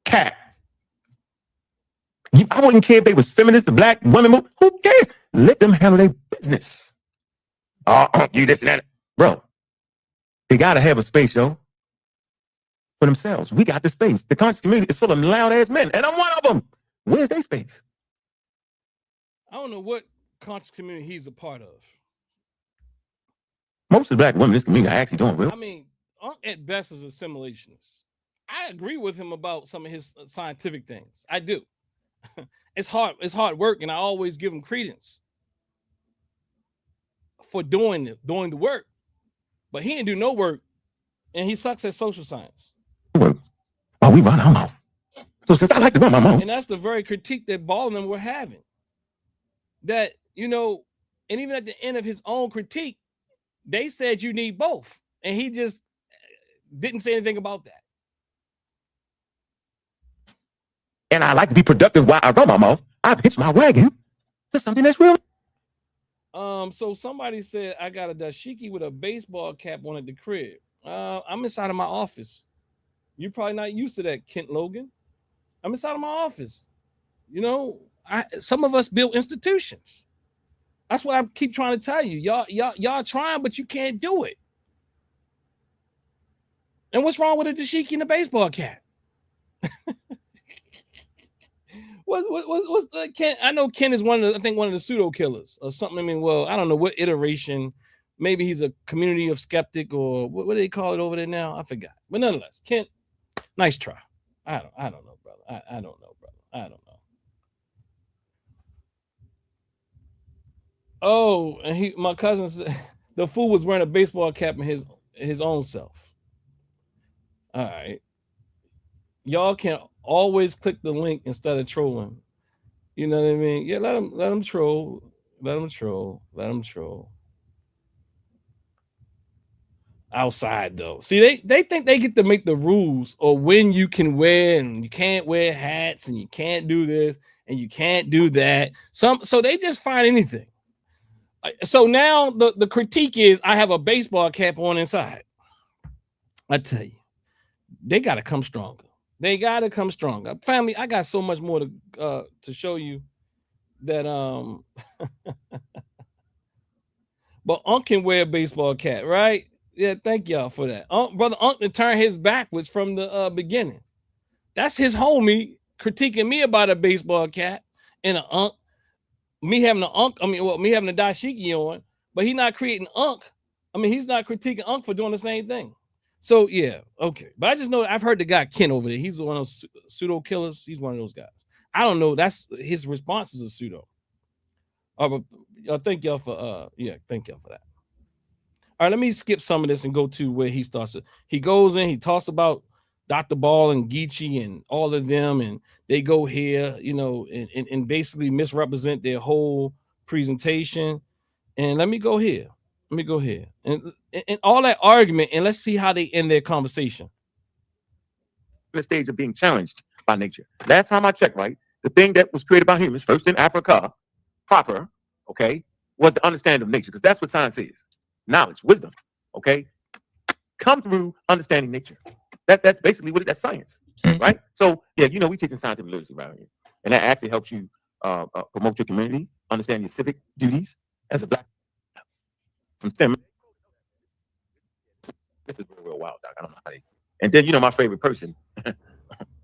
Cat. I wouldn't care if they was feminists, the black women. Who cares? Let them handle their business. You this and that. Bro, they got to have a space, yo, for themselves. We got the space. The conscious community is full of loud-ass men, and I'm one of them. Where's their space? I don't know what conscious community he's a part of. Most of the black women in this community are actually doing real. I mean, at best is assimilationist. I agree with him about some of his scientific things. I do. It's hard work, and I always give him credence for doing the work. But he didn't do no work, and he sucks at social science. Oh, we run our mouth. So since I like to run my mouth. And that's the very critique that Ball and them were having. That, and even at the end of his own critique, they said you need both. And he just didn't say anything about that. And I like to be productive while I run my mouth. I've hitched my wagon to something that's real. So somebody said I got a dashiki with a baseball cap on at the crib. I'm inside of my office. You're probably not used to that, Kent Logan. I'm inside of my office. Some of us build institutions. That's what I keep trying to tell you. Y'all trying, but you can't do it. And what's wrong with a dashiki and a baseball cap? What's the Ken? I know Ken is one of the pseudo killers or something. I mean, well, I don't know what iteration. Maybe he's a community of skeptic or what do they call it over there now? I forgot. But nonetheless, Ken, nice try. I don't know, brother. I don't know, brother. I don't know. Oh, and my cousin said the fool was wearing a baseball cap in his own self. All right. Y'all can always click the link instead of trolling. You know what I mean? Yeah, let them troll. Let them troll. Let them troll. Outside though. See, they think they get to make the rules or when you can wear and you can't wear hats and you can't do this and you can't do that. So they just find anything. So now the critique is I have a baseball cap on inside. I tell you, they gotta come stronger. They gotta come stronger. Family, I got so much more to show you that but Unc can wear a baseball cap, right? Yeah, thank y'all for that. Brother Unc to turn his backwards from the beginning. That's his homie critiquing me about a baseball cap and an Unc. Me having an Unc, me having a dashiki on, but he's not creating Unc. He's not critiquing Unc for doing the same thing. So yeah, okay. But I just know I've heard the guy Ken over there. He's one of those pseudo killers. He's one of those guys. I don't know. That's his response is a pseudo. But thank y'all for thank y'all for that. All right, let me skip some of this and go to where he starts. He goes in, he talks about Dr. Ball and Geechee and all of them, and they go here, and basically misrepresent their whole presentation. And let me go here. And all that argument, and let's see how they end their conversation. The stage of being challenged by nature. Last time I checked, right, the thing that was created by humans, first in Africa, proper, okay, was the understanding of nature, because that's what science is. Knowledge, wisdom, okay, come through understanding nature. That's basically what that's science, right? So yeah, we teaching scientific literacy around here, and that actually helps you promote your community, understand your civic duties as a black from STEM. This is real wild, Doc. I don't know how they. And then my favorite person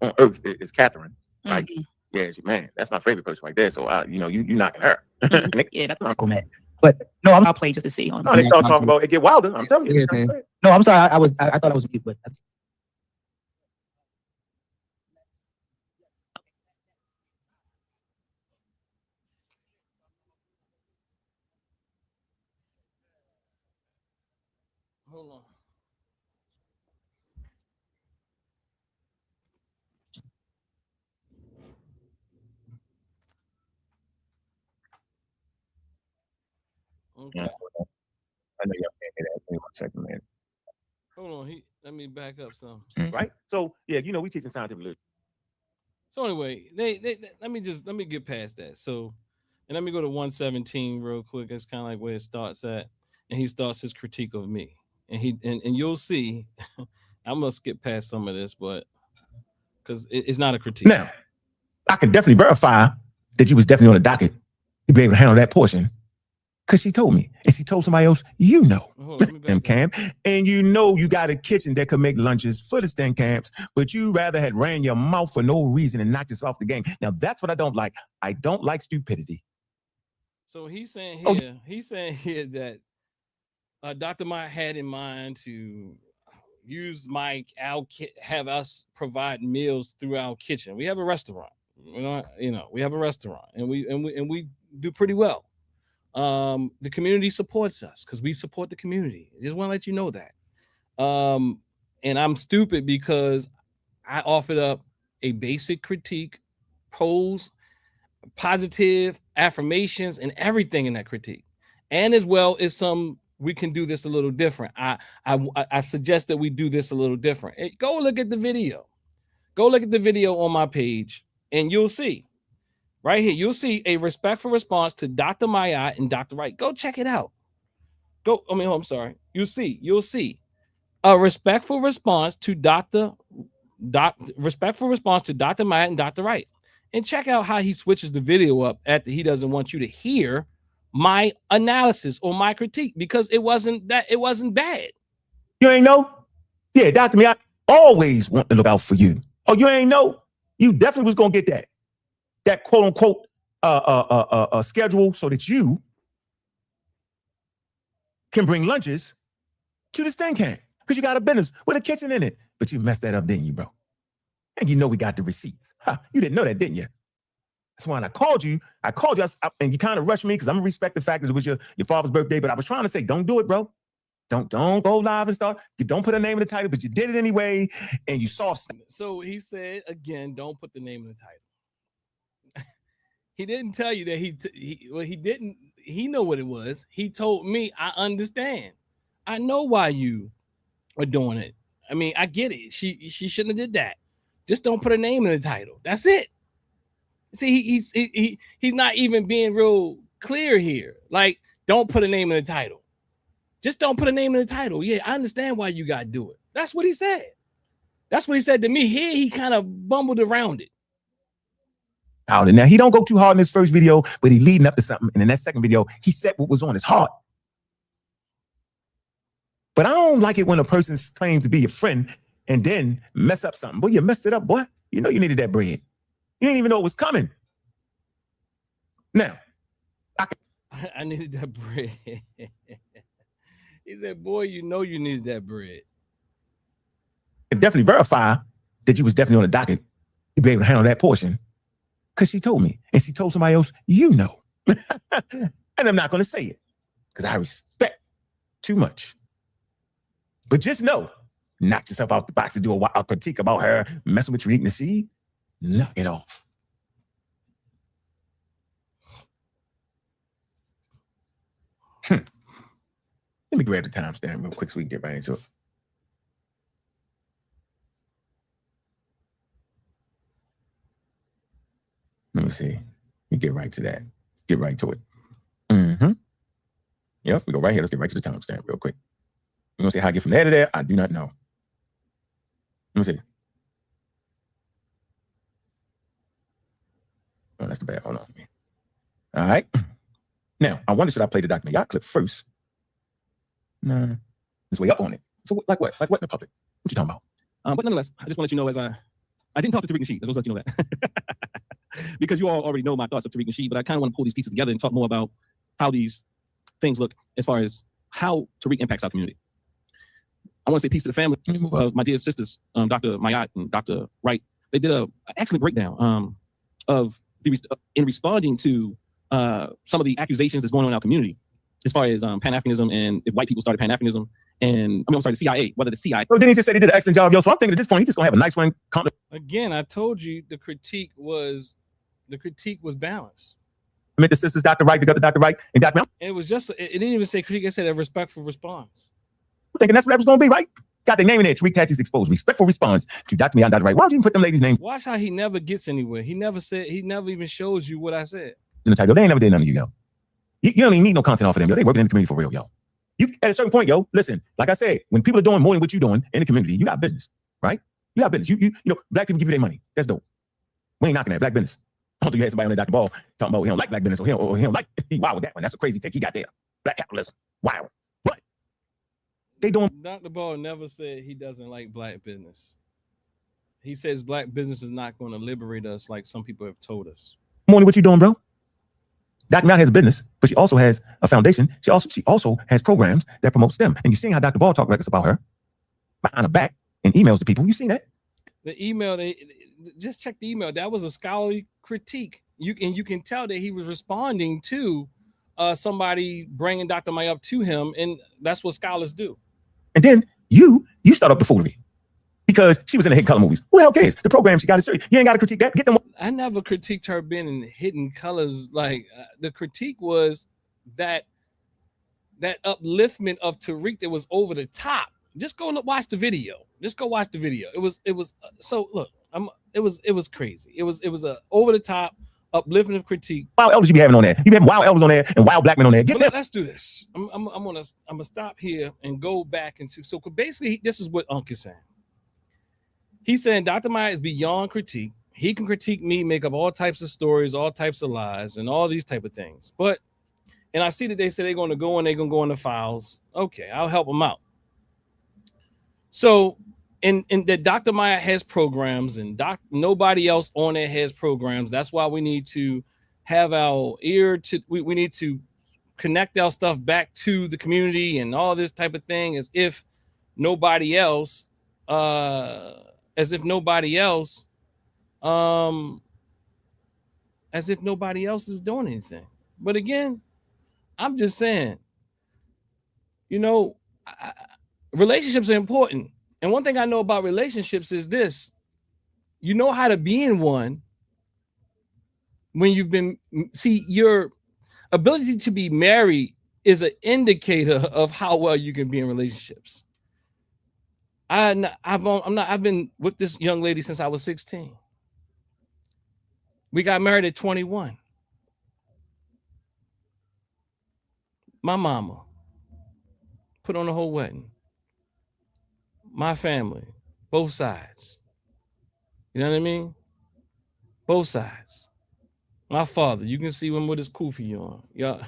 on earth is Catherine. Like, yeah, man, that's my favorite person right there. So you knocking her. Yeah, that's Uncle Matt. But no, I'll play just to see. No, they start talking about it get wilder. I'm telling you. Yeah, no, I'm sorry. I thought I was mute, but Hold on. Okay. Yeah, I know y'all can't hear that. Give me 1 second, man. Hold on. Let me back up some. Right? So yeah, we teaching scientific literacy. So anyway, they let me get past that. So, and let me go to 117 real quick. It's kind of like where it starts at, and he starts his critique of me, and you'll see. I'm gonna skip past some of this, but because it's not a critique. Now, I can definitely verify that you was definitely on the docket to be able to handle that portion. Because she told me, and she told somebody else, them camp, and you got a kitchen that could make lunches for the STEM camps, but you rather had ran your mouth for no reason and knocked us off the game. Now that's what I don't like. I don't like stupidity. So he's saying here that Dr. Mott had in mind to use have us provide meals through our kitchen. We have a restaurant. We have a restaurant, and we do pretty well. The community supports us because we support the community. I just want to let you know that. And I'm stupid because I offered up a basic critique, pose, positive affirmations, and everything in that critique. And as well as we can do this a little different. I suggest that we do this a little different. Go look at the video. Go look at the video on my page, and you'll see. Right here, you'll see a respectful response to Dr. Mayat and Dr. Wright. Go check it out. I'm sorry. You'll see a respectful response to Dr. Mayat and Dr. Wright. And check out how he switches the video up after he doesn't want you to hear my analysis or my critique because it wasn't bad. You ain't know? Yeah, Dr. Me, I always want to look out for you. Oh, you ain't know? You definitely was gonna get that quote unquote schedule so that you can bring lunches to this thing can. Because you got a business with a kitchen in it. But you messed that up, didn't you, bro? And you know we got the receipts. Huh, you didn't know that, didn't you? That's why when I called you, and you kind of rushed me because I'm gonna respect the fact that it was your father's birthday, but I was trying to say, don't do it, bro. Don't go live and start. You don't put a name in the title, but you did it anyway, and you saw. So he said again, don't put the name in the title. He didn't tell you that he didn't. He know what it was. He told me, I understand. I know why you are doing it. I mean, I get it. She shouldn't have did that. Just don't put a name in the title. That's it. See, he's not even being real clear here. Like, don't put a name in the title. Just don't put a name in the title. Yeah, I understand why you got to do it. That's what he said. That's what he said to me. Here, he kind of bumbled around it. Now, he don't go too hard in this first video, but he leading up to something. And in that second video, he said what was on his heart. But I don't like it when a person claims to be your friend and then mess up something. Boy, you messed it up, boy. You know you needed that bread. You didn't even know it was coming. Now, I needed that bread. He said, boy, you know you needed that bread. Definitely verify that you was definitely on the docket to be able to handle that portion. Because she told me, and she told somebody else, you know. And I'm not going to say it because I respect too much. But just know, knock yourself out the box to do a critique about her messing with Tariq Nasheed. Knock it off. Let me grab the timestamp real quick so we can get right into it. Let me see. Let me get right to that. Let's get right to it. Yep, we go right here. Let's get right to the timestamp real quick. We're going to see how I get from there to there. I do not know. Let me see. Oh, that's the bad. Hold on. All right. Now, I wonder, should I play the Dr. Yacht clip first? Nah. It's way up on it. So, like what? Like what in the public? What you talking about? But nonetheless, I just want to let you know, as I didn't talk to Tariq Nasheed. I just let you know that. Because you all already know my thoughts of Tariq Nasheed, but I kind of want to pull these pieces together and talk more about how these things look as far as how Tariq impacts our community. I want to say peace to the family of my dear sisters, Dr. Mayat and Dr. Wright. They did an excellent breakdown in responding to some of the accusations that's going on in our community as far as Pan-Africanism and if white people started Pan-Africanism and, the CIA, whether the CIA. So didn't he just say they did an excellent job, yo? So I'm thinking at this point, he's just going to have a nice one. Again, I told you the critique was balanced. I meant the sisters, Dr. Wright, Dr. Wright, and Dr. Mel. It was just, it didn't even say critique. It said a respectful response. I'm thinking that's what that was going to be, right? Got their name in there. Tariq Tactics Exposed. Respectful response to Dr. Mel and Dr. Wright. Why don't you even put them ladies' names? Watch how he never gets anywhere. He never even shows you what I said. In the title, they ain't never did none of you, yo. You don't even need no content off of them, yo. They working in the community for real, yo. You at a certain point, yo, listen, like I said, when people are doing more than what you're doing in the community, you got business, right? You got business. You know, black people give you their money. That's dope. We ain't knocking that. Black business. I don't think you had somebody on there, Dr. Ball, talking about he don't like black business or he don't like, wow, with that one. That's a crazy take he got there. Black capitalism. Wow. But they doing. Dr. Ball never said he doesn't like black business. He says black business is not going to liberate us like some people have told us. More than what you doing, bro. Dr. Mel has a business, but she also has a foundation. She also has programs that promote STEM. And you've seen how Dr. Ball talked reckless about her behind her back in emails to people. You seen that? The email, just check the email. That was a scholarly critique. You can tell that he was responding to somebody bringing Dr. May up to him, and that's what scholars do. And then you start up the foolery because she was in the Hidden Color movies. Who the hell cares? The program she got is serious. You ain't got to critique that. Get them. I never critiqued her being in Hidden Colors. Like the critique was that upliftment of Tariq that was over the top. Just go watch the video. Just go watch the video. It was so look. It was crazy. It was a over the top uplifting of critique. Wild elders you be having on there. You be having wild elders on there and wild black men on there. Get them. Let's do this. I'm gonna stop here and go back into so basically this is what Ankh is saying. He's saying Dr. Maya is beyond critique. He can critique me, make up all types of stories, all types of lies, and all these type of things. But and I see that they say they're going to go and they're going to go in the files. Okay, I'll help them out. So, and that Dr. Maya has programs, and nobody else on it has programs. That's why we need to have our ear to. We need to connect our stuff back to the community and all this type of thing, as if nobody else, as if nobody else is doing anything. But again, I'm just saying, you know, relationships are important. And one thing I know about relationships is this: you know how to be in one when you've been, see, your ability to be married is an indicator of how well you can be in relationships. I've been with this young lady since I was 16. We got married at 21. My mama put on the whole wedding. My family, both sides. You know what I mean? Both sides. My father, you can see him with his kufi on. Y'all,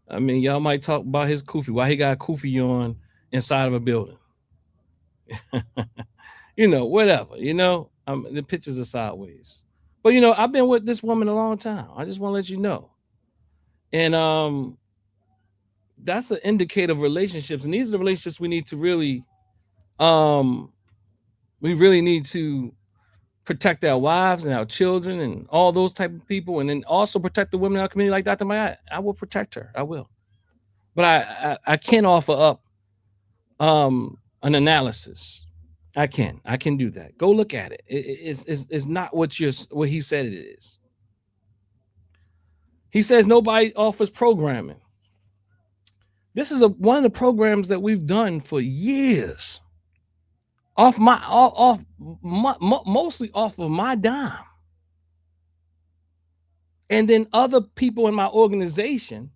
I mean, y'all might talk about his kufi. Why he got a kufi on inside of a building? You know, whatever. You know, the pictures are sideways. But you know, I've been with this woman a long time. I just want to let you know. And that's an indicator of relationships. And these are the relationships we need to really, we really need to protect our wives and our children and all those type of people, and then also protect the women in our community like Dr. Maya. I will protect her. I will. But I can't offer up an analysis. I can do that. Go look at it. It's not what he said it is. He says nobody offers programming. This is one of the programs that we've done for years. Mostly off of my dime. And then other people in my organization,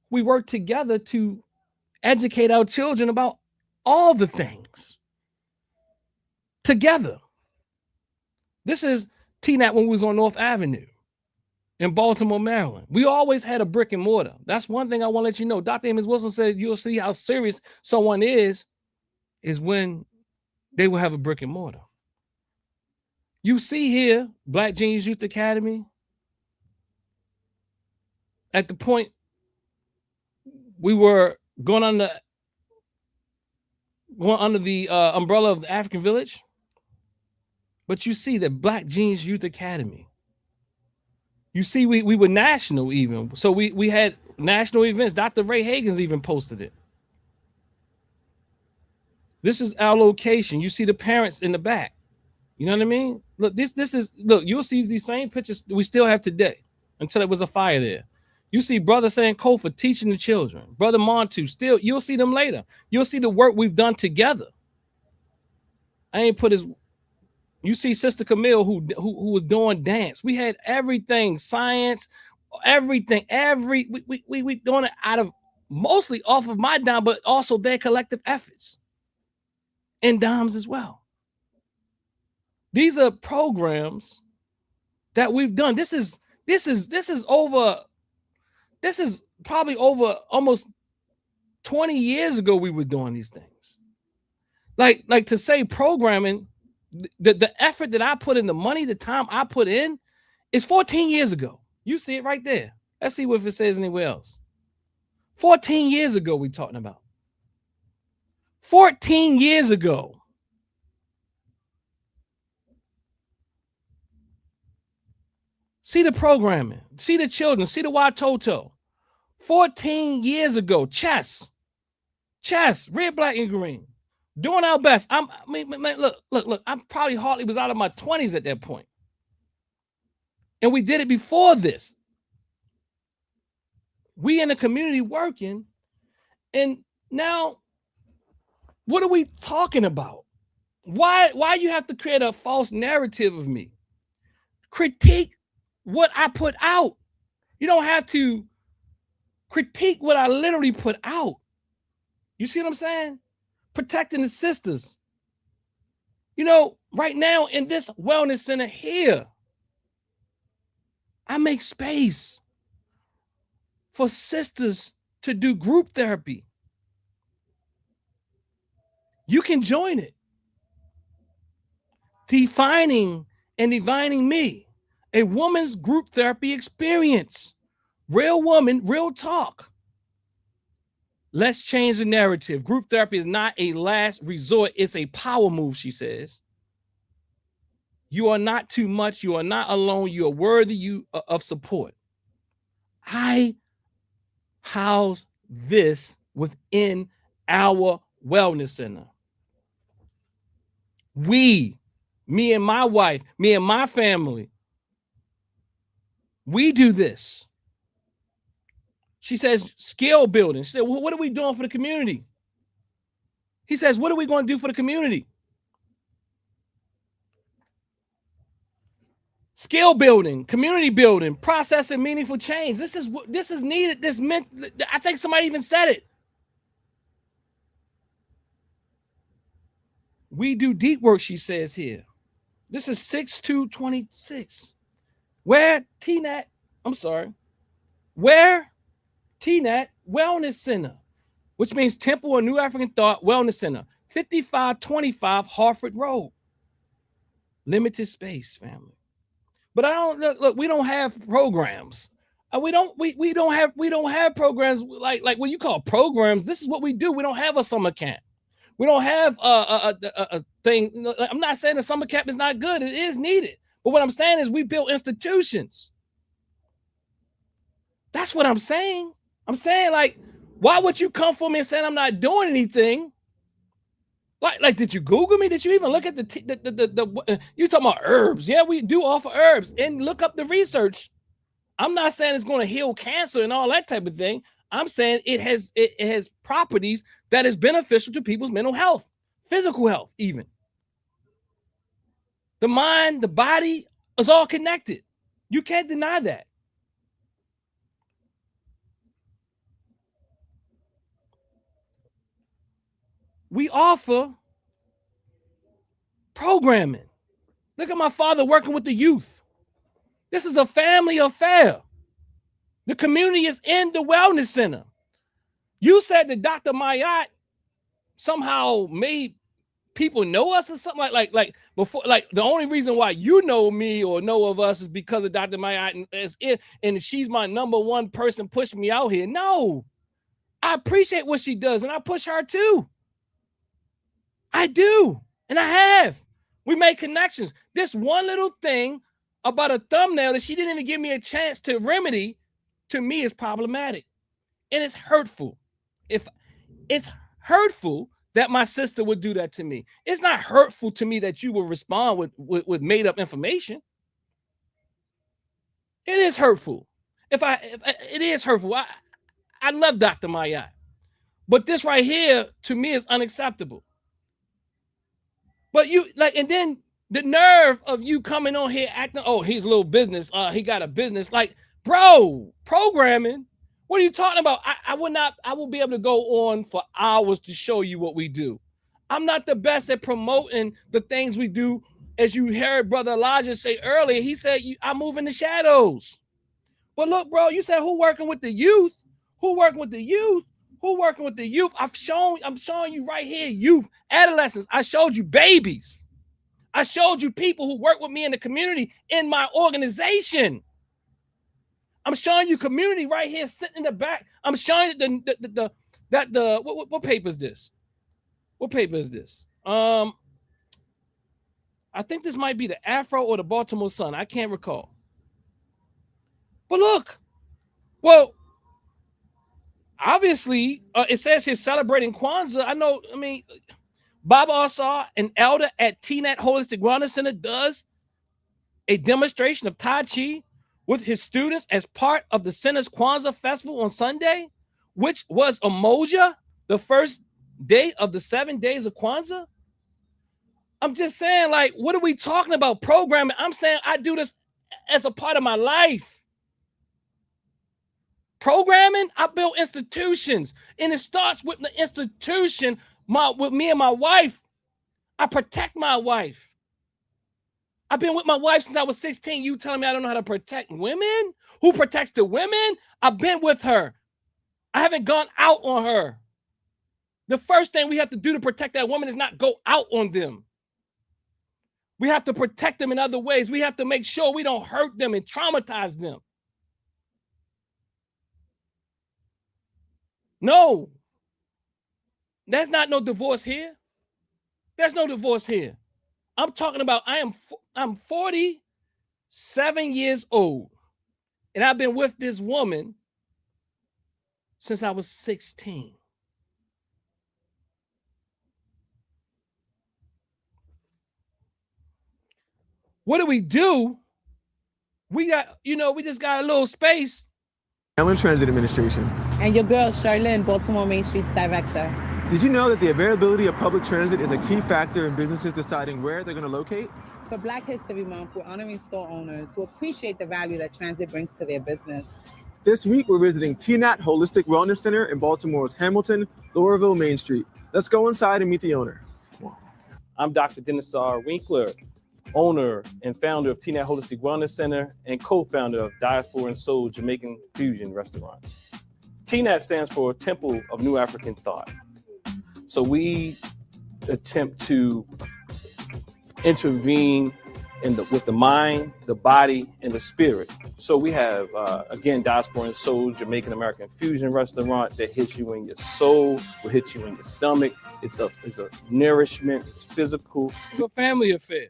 we work together to educate our children about all the things together. This is TNAT when we was on North Avenue in Baltimore, Maryland. We always had a brick and mortar. That's one thing I want to let you know. Dr. Amos Wilson said you'll see how serious someone is when they will have a brick and mortar. You see here, Black Genius Youth Academy, at the point we were going under the umbrella of the African Village, but you see that Black Genius Youth Academy. You see, we were national even. So we had national events. Dr. Ray Hagan's even posted it. This is our location. You see the parents in the back. You know what I mean? Look, you'll see these same pictures we still have today until there was a fire there. You see Brother Sankofa teaching the children. Brother Montu, still, you'll see them later. You'll see the work we've done together. I ain't put his... You see Sister Camille who was doing dance. We had everything, science, everything. We doing it out of mostly off of my dime, but also their collective efforts and dimes as well. These are programs that we've done. This is probably over almost 20 years ago we were doing these things. Like to say programming. The effort that I put in, the money, the time I put in is 14 years ago. You see it right there. Let's see if it says anywhere else. 14 years ago we talking about. 14 years ago. See the programming. See the children. See the Watoto. 14 years ago. Chess, red, black, and green. Doing our best. Look. I probably hardly was out of my 20s at that point. And we did it before this. We in the community working. And now, what are we talking about? Why you have to create a false narrative of me? Critique what I put out. You don't have to critique what I literally put out. You see what I'm saying? Protecting the sisters. You know, right now in this wellness center here, I make space for sisters to do group therapy. You can join it. Defining and divining me, a woman's group therapy experience. Real woman, real talk. Let's change the narrative. Group therapy is not a last resort. It's a power move, she says. You are not too much. You are not alone. You are worthy of support. I house this within our wellness center. We, me and my wife, me and my family, we do this. She says, skill building. She said, well, what are we doing for the community? He says, what are we going to do for the community? Skill building, community building, processing meaningful change. This is needed. I think somebody even said it. We do deep work, she says here. This is 6/2/26. Where TNAT Wellness Center, which means Temple of New African Thought Wellness Center, 5525 Harford Road. Limited space, family. But I don't look. We don't have programs. We don't have programs like what you call programs. This is what we do. We don't have a summer camp. We don't have a thing. I'm not saying the summer camp is not good. It is needed. But what I'm saying is we build institutions. That's what I'm saying. I'm saying, like, why would you come for me and say I'm not doing anything? Like, did you Google me? Did you even look at you talking about herbs? Yeah, we do offer herbs, and look up the research. I'm not saying it's going to heal cancer and all that type of thing. I'm saying it has properties that is beneficial to people's mental health, physical health, even. The mind, the body is all connected. You can't deny that. We offer programming. Look at my father working with the youth. This is a family affair. The community is in the wellness center. You said that Dr. Mayat somehow made people know us or something like before. Like the only reason why you know me or know of us is because of Dr. Mayat, and she's my number one person pushing me out here. No, I appreciate what she does, and I push her too. I do, and I have. We made connections. This one little thing about a thumbnail that she didn't even give me a chance to remedy, to me, is problematic. And it's hurtful. If it's hurtful that my sister would do that to me. It's not hurtful to me that you will respond with made up information. It is hurtful. It is hurtful. I love Dr. Mayat. But this right here, to me, is unacceptable. But you and then the nerve of you coming on here acting, oh, he's a little business. He got a business. Like, bro, programming. What are you talking about? I will be able to go on for hours to show you what we do. I'm not the best at promoting the things we do. As you heard Brother Elijah say earlier, he said, I move in the shadows. But look, bro, you said who working with the youth? Who working with the youth? Who working with the youth? I'm showing you right here, youth, adolescents. I showed you babies. I showed you people who work with me in the community in my organization. I'm showing you community right here sitting in the back. I'm showing you what paper is this? What paper is this? I think this might be the Afro or the Baltimore Sun. I can't recall. But look, well, obviously, it says here celebrating Kwanzaa. Baba Asar, an elder at TNAT Holistic Wellness Center, does a demonstration of Tai Chi with his students as part of the center's Kwanzaa festival on Sunday, which was Umoja, the first day of the 7 days of Kwanzaa. I'm just saying, like, what are we talking about? Programming. I'm saying I do this as a part of my life. Programming, I build institutions, and it starts with the institution. With me and my wife, I protect my wife. I've been with my wife since I was 16. You telling me I don't know how to protect women? Who protects the women? I've been with her. I haven't gone out on her. The first thing we have to do to protect that woman is not go out on them. We have to protect them in other ways. We have to make sure we don't hurt them and traumatize them. No. There's not no divorce here. There's no divorce here. I'm talking about I'm 47 years old, and I've been with this woman since I was 16. What do? We got, we just got a little space. Maryland Transit Administration. And your girl, Charlene, Baltimore Main Street's director. Did you know that the availability of public transit is a key factor in businesses deciding where they're going to locate? For Black History Month, we're honoring store owners who appreciate the value that transit brings to their business. This week, we're visiting TNAT Holistic Wellness Center in Baltimore's Hamilton, Laurelville Main Street. Let's go inside and meet the owner. I'm Dr. Dennis R. Winkler, owner and founder of TNAT Holistic Wellness Center and co-founder of Diaspora and Soul Jamaican Fusion Restaurant. TNAT stands for Temple of New African Thought. So we attempt to intervene with the mind, the body, and the spirit. So we have, again, Diaspora and Soul Jamaican American Fusion Restaurant that hits you in your soul, will hit you in your stomach. It's a nourishment, it's physical. It's a family affair.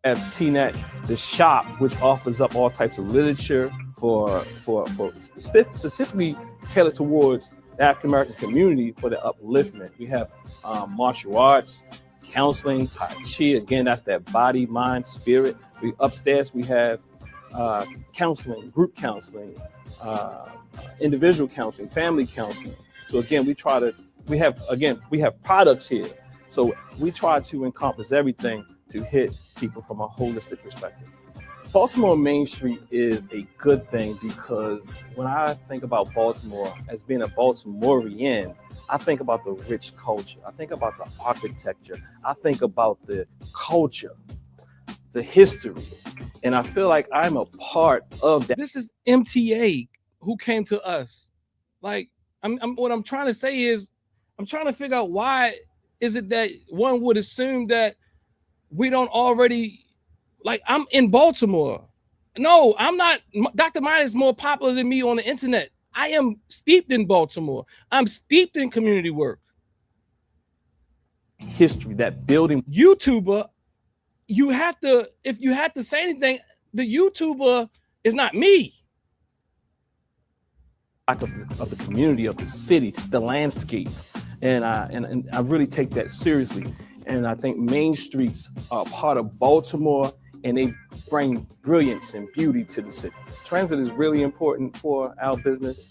At TNAT, the shop, which offers up all types of literature for specifically tailored towards the African American community for the upliftment. We have martial arts, counseling, Tai Chi. Again, that's that body, mind, spirit. Upstairs, we have counseling, group counseling, individual counseling, family counseling. So again, we have products here. So we try to encompass everything to hit people from a holistic perspective. Baltimore Main Street is a good thing because when I think about Baltimore as being a Baltimorean, I think about the rich culture. I think about the architecture. I think about the culture, the history. And I feel like I'm a part of that. This is MTA who came to us. Like, what I'm trying to say is, I'm trying to figure out why is it that one would assume that we don't already, like, I'm in Baltimore. No, I'm not. Dr. Mine is more popular than me on the internet. I am steeped in Baltimore. I'm steeped in community work. History, that building. YouTuber, you have to, if you had to say anything, the YouTuber is not me. Of the community, of the city, the landscape. And I really take that seriously. And I think main streets are part of Baltimore, and they bring brilliance and beauty to the city. Transit is really important for our business.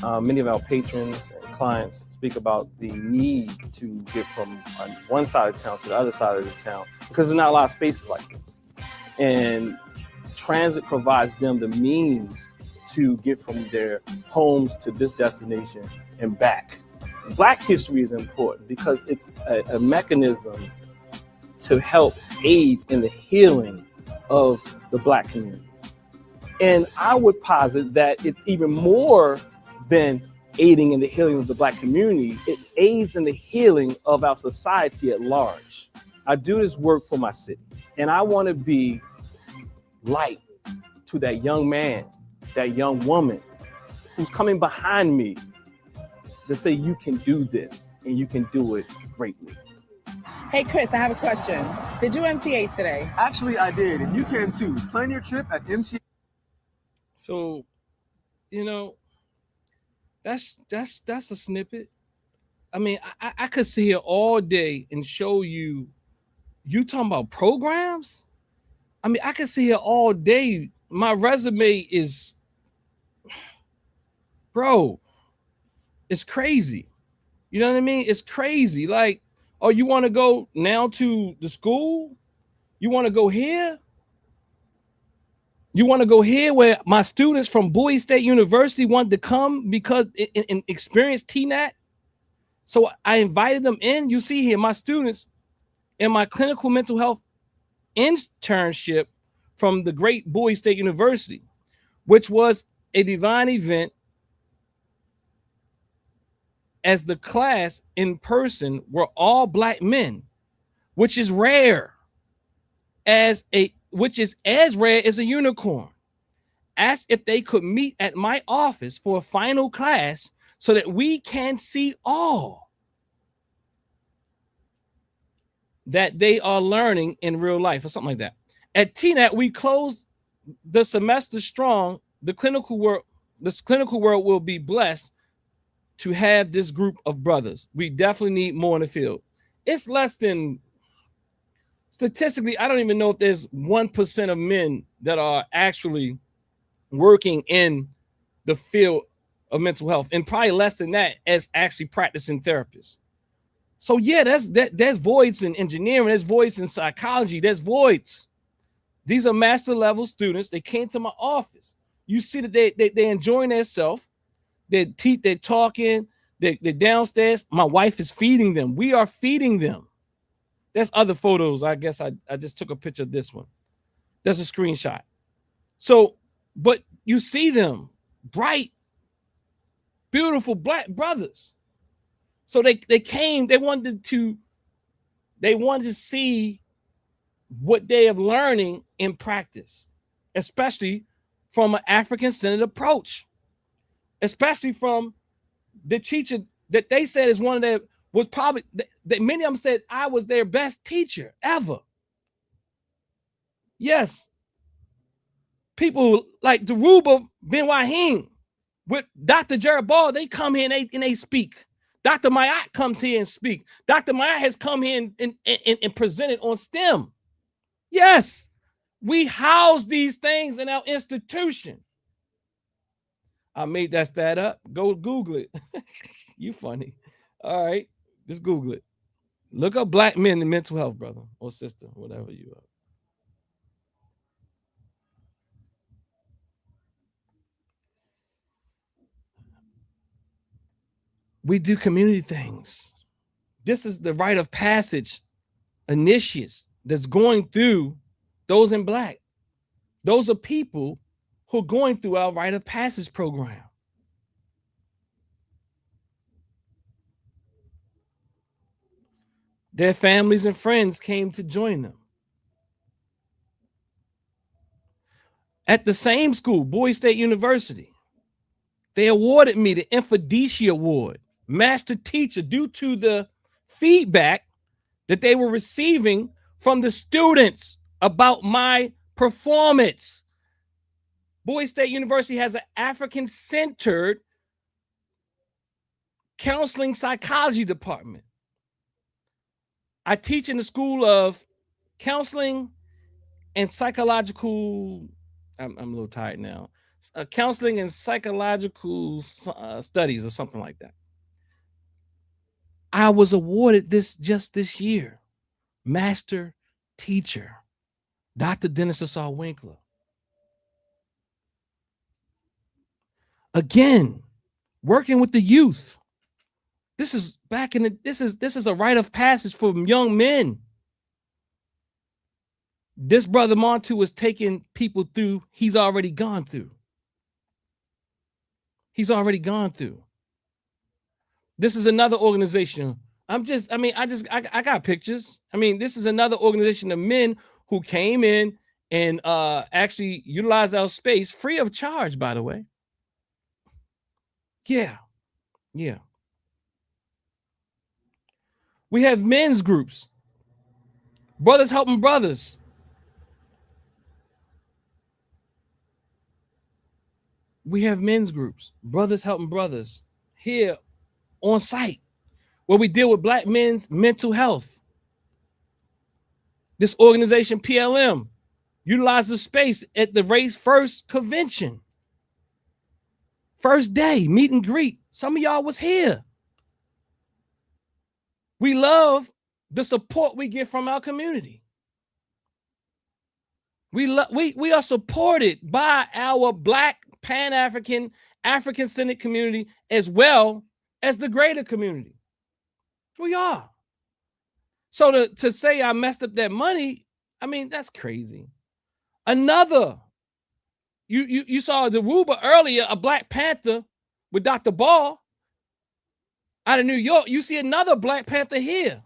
Many of our patrons and clients speak about the need to get from one side of town to the other side of the town because there's not a lot of spaces like this. And transit provides them the means to get from their homes to this destination and back. Black history is important because it's a mechanism to help aid in the healing of the Black community. And I would posit that it's even more than aiding in the healing of the Black community. It aids in the healing of our society at large. I do this work for my city, and I want to be light to that young man, that young woman who's coming behind me to say you can do this and you can do it greatly. Hey, Chris, I have a question. Did you MTA today? Actually, I did, and you can too. Plan your trip at MTA. So, that's a snippet. I mean, I could sit here all day and show you talking about programs. I mean, I could sit here all day. My resume is, bro, it's crazy. You know what I mean? It's crazy. Like, oh, you want to go now to the school? You want to go here? You want to go here where my students from Bowie State University wanted to come because and experience TNAT? So I invited them in. You see here, my students in my clinical mental health internship from the great Bowie State University, which was a divine event, as the class in person were all black men, which is rare, which is as rare as a unicorn. Asked if they could meet at my office for a final class so that we can see all that they are learning in real life, or something like that. At TNAT, we closed the semester strong. The clinical world will be blessed to have this group of brothers. We definitely need more in the field. It's less than, statistically, I don't even know if there's 1% of men that are actually working in the field of mental health, and probably less than that as actually practicing therapists. So yeah, there's voids in engineering, there's voids in psychology, there's voids. These are master level students. They came to my office. You see that they're enjoying themselves. They're talking, they're downstairs. My wife is feeding them. We are feeding them. There's other photos. I guess I just took a picture of this one. That's a screenshot. So, but you see them, bright, beautiful black brothers. So they came, they wanted to see what they are learning in practice, especially from an African-centered approach, especially from the teacher that they said is one of their, was probably, that many of them said I was their best teacher ever. Yes. People like Daruba Ben Wahine with Dr. Jared Ball, they come here and they speak. Dr. Mayat comes here and speak. Dr. Mayat has come here and presented on STEM. Yes, we house these things in our institution. I made that stat up. Go Google it. You funny. All right, just Google it. Look up black men in mental health, brother or sister, whatever you are. We do community things. This is the rite of passage initiates that's going through those in black. Those are people who are going through our rite of passage program. Their families and friends came to join them. At the same school, Bowie State University, they awarded me the Infodici Award, Master Teacher, due to the feedback that they were receiving from the students about my performance. Bowie State University has an African-centered counseling psychology department. I teach in the School of Counseling and Psychological, I'm a little tired now, Counseling and Psychological Studies or something like that. I was awarded this just this year, Master Teacher, Dr. Dennis Asar Winkler. Again, working with the youth. This is back in the, this is a rite of passage for young men. This brother Montu was taking people through he's already gone through. He's already gone through. This is another organization. I got pictures. I mean, this is another organization of men who came in and actually utilized our space free of charge, by the way. Yeah. We have men's groups. Brothers helping brothers. We have men's groups. Brothers helping brothers here on site where we deal with black men's mental health. This organization, PLM, utilizes space at the Race First convention. First day, meet and greet. Some of y'all was here. We love the support we get from our community. We are supported by our Black, Pan-African, African-centered community as well as the greater community. We are. So to say I messed up that money, I mean, that's crazy. Another, you saw the Ruba earlier, a Black Panther with Dr. Ball out of New York. You see another Black Panther here.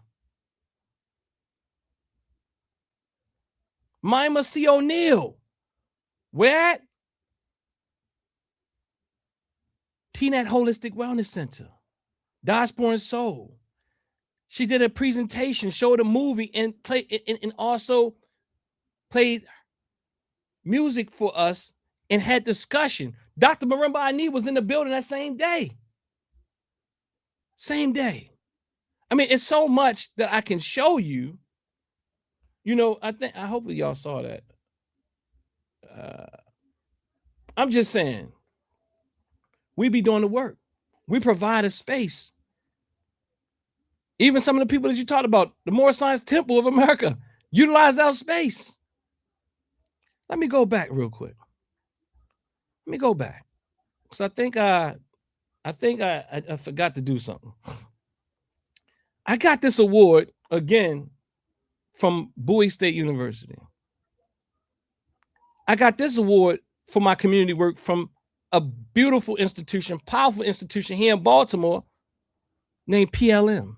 Mima C. O'Neal. Where at? TNAT Holistic Wellness Center. Dashborn Soul. She did a presentation, showed a movie, and also played music for us and had discussion. Dr. Marimba Ani was in the building that same day. Same day. I mean, it's so much that I can show you. You know, I hope y'all saw that. I'm just saying, we be doing the work. We provide a space. Even some of the people that you talked about, the Moore Science Temple of America, utilize our space. Let me go back real quick. Let me go back. Because I think I forgot to do something. I got this award again from Bowie State University. I got this award for my community work from a beautiful institution, powerful institution here in Baltimore named PLM.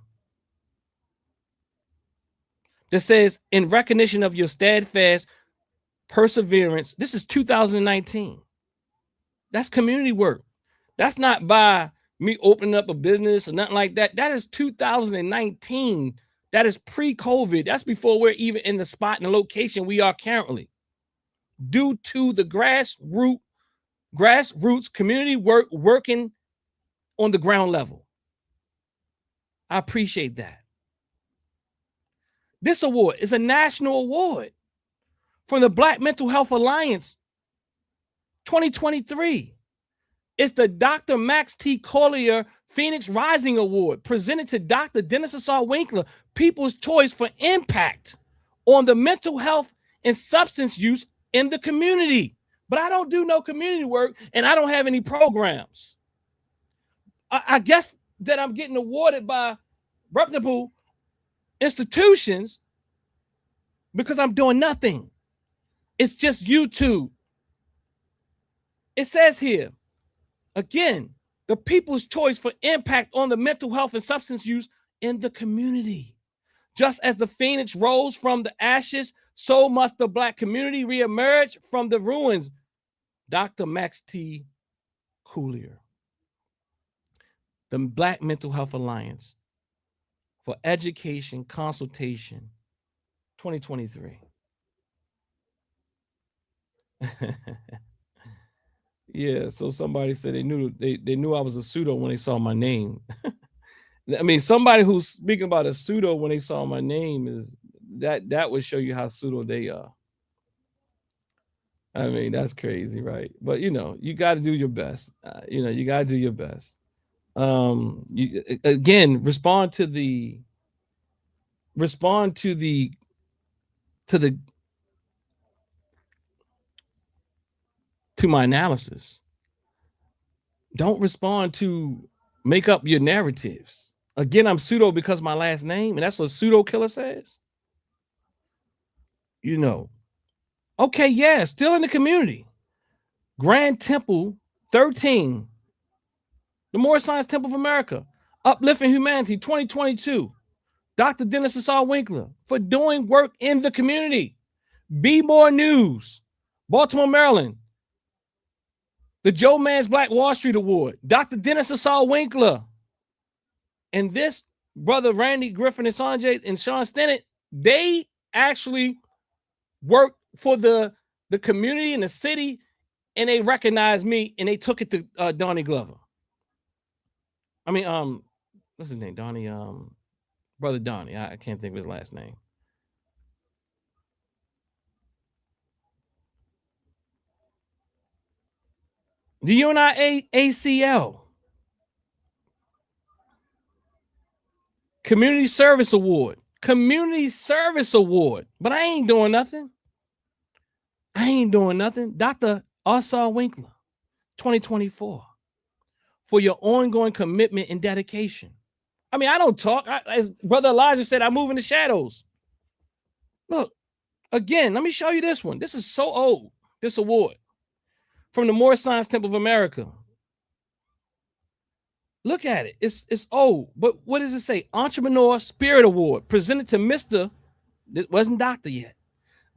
That says, in recognition of your steadfast perseverance, this is 2019. That's community work. That's not by me opening up a business or nothing like that. That is 2019. That is pre-COVID. That's before we're even in the spot and the location we are currently. Due to the grassroots community work working on the ground level. I appreciate that. This award is a national award from the Black Mental Health Alliance 2023. It's the Dr. Max T. Collier Phoenix Rising Award presented to Dr. Dennis Assault Winkler, People's Choice for Impact on the mental health and substance use in the community. But I don't do no community work and I don't have any programs. I guess that I'm getting awarded by reputable institutions because I'm doing nothing. It's just YouTube. It says here, again, the People's Choice for Impact on the mental health and substance use in the community. Just as the phoenix rose from the ashes, so must the Black community reemerge from the ruins. Dr. Max T. Collier. The Black Mental Health Alliance for Education Consultation 2023. Yeah, so somebody said they knew I was a pseudo when they saw my name. I mean, somebody who's speaking about a pseudo when they saw my name is that would show you how pseudo they are. I mean, that's crazy, right? But you know, you got to do your best. You got to do your best. You again respond to my analysis. Don't respond to make up your narratives. Again, I'm pseudo because my last name, and that's what Pseudo Killer says. You know, okay, yeah, still in the community. Grand Temple 13, the Moore Science Temple of America, Uplifting Humanity 2022. Dr. Dennis Assault Winkler for doing work in the community. Be More News, Baltimore, Maryland. The Joe Mann's Black Wall Street Award, Dr. Dennis Assault Winkler. And this brother Randy Griffin and Sanjay and Sean Stennett, they actually work for the community and the city, and they recognized me and they took it to Donnie Glover. I mean, what's his name? Donnie, brother Donnie. I can't think of his last name. The UNIACL Community Service Award. Community Service Award. But I ain't doing nothing. Dr. Assault Winkler, 2024. For your ongoing commitment and dedication. I mean, I don't talk. As Brother Elijah said, I move in the shadows. Look, Again, let me show you this one. This is so old, this award. From the Moore Science Temple of America. Look at it. It's old. But what does it say? Entrepreneur Spirit Award, presented to Mr. It wasn't doctor yet,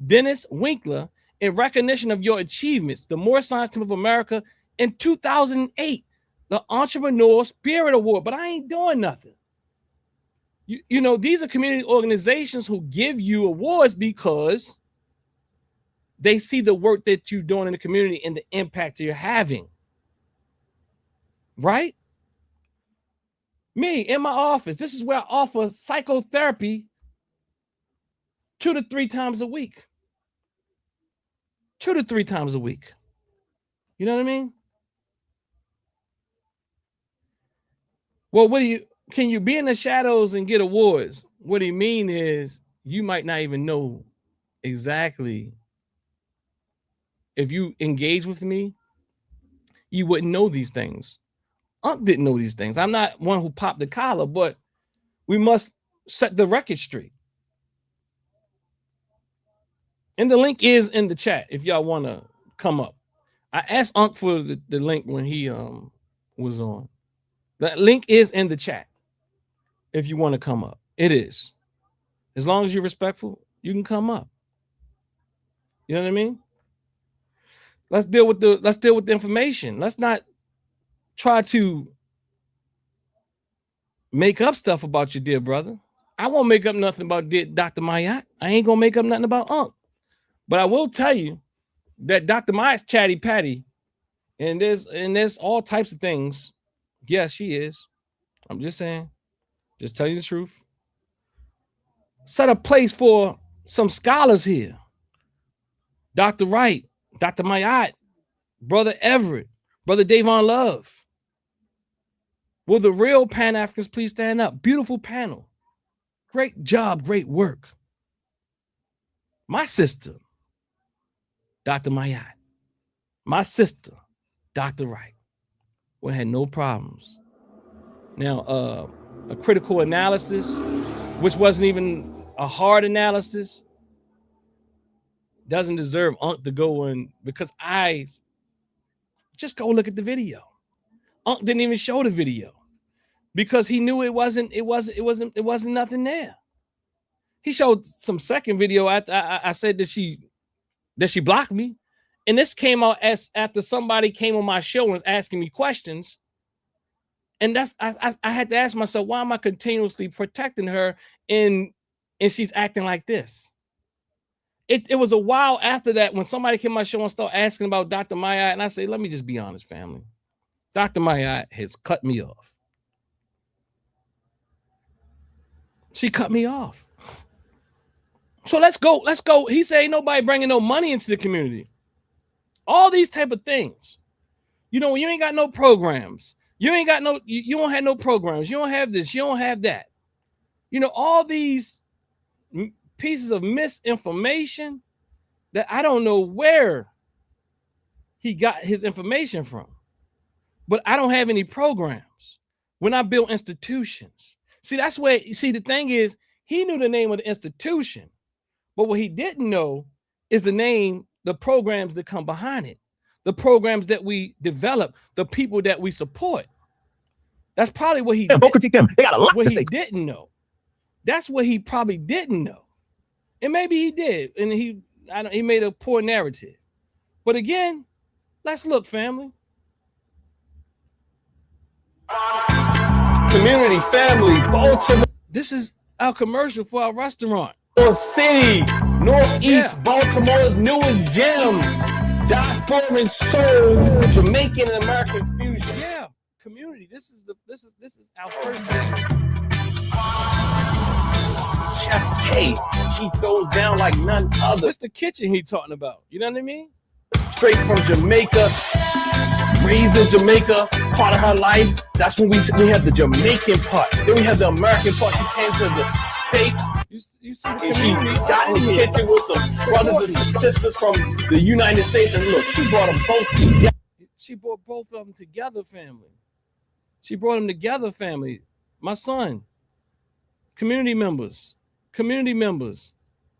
Dennis Winkler, in recognition of your achievements. The Moore Science Temple of America in 2008. The Entrepreneur Spirit Award. But I ain't doing nothing. You know, these are community organizations who give you awards because they see the work that you're doing in the community and the impact you're having. Right? Me, in my office, this is where I offer psychotherapy 2 to 3 times a week. 2 to 3 times a week. You know what I mean? Well, can you be in the shadows and get awards? What he mean is you might not even know exactly. If you engage with me, you wouldn't know these things. Ankh didn't know these things. I'm not one who popped the collar, but we must set the record straight. And the link is in the chat if y'all want to come up. I asked Ankh for the link when he was on. That link is in the chat if you want to come up. It is. As long as you're respectful, you can come up. You know what I mean? Let's deal with the information. Let's not try to make up stuff about your dear brother. I won't make up nothing about Dr. Mayat. I ain't gonna make up nothing about Ankh. But I will tell you that Dr. Mayat's chatty patty, and there's all types of things. Yes, she is. I'm just saying. Just tell you the truth. Set a place for some scholars here. Dr. Wright, Dr. Mayat, Brother Everett, Brother Davon Love. Will the real Pan-Africans please stand up? Beautiful panel. Great job, great work. My sister, Dr. Mayat. My sister, Dr. Wright. We had no problems. Now, a critical analysis, which wasn't even a hard analysis, doesn't deserve Ankh to go in, because I just go look at the video. Ankh didn't even show the video because he knew it wasn't nothing there. He showed some second video after I said that she blocked me, and this came out after somebody came on my show and was asking me questions, and I had to ask myself, why am I continuously protecting her and she's acting like this? It was a while after that when somebody came on my show and started asking about Dr. Mayat, and I said, let me just be honest, family. Dr. Mayat has cut me off. She cut me off. So let's go. He said, ain't nobody bringing no money into the community. All these type of things. You know, when you ain't got no programs, you don't have no programs. You don't have this, you don't have that. You know, all these pieces of misinformation that I don't know where he got his information from. But I don't have any programs. When I built institutions. See, that's where, the thing is, he knew the name of the institution. But what he didn't know is the name, the programs that come behind it, the programs that we develop, the people that we support. That's probably what he critique them. They got a lot to say. Didn't know. That's what he probably didn't know. And maybe he did. And he made a poor narrative. But again, let's look, family. Community, family, Baltimore. This is our commercial for our restaurant. City, Northeast, Baltimore's newest gem. Diaspora and soul, Jamaican and American fusion. Yeah, community. This is our first thing. Chef K, she throws down like none other. It's the kitchen he talking about. You know what I mean? Straight from Jamaica, raised in Jamaica, part of her life. That's when we have the Jamaican part. Then we have the American part. She came to the States. You see and she got in the kitchen with some brothers and sisters from the United States. And look, she brought them both together. She brought both of them together, family. She brought them together, family. My son, community members, community members,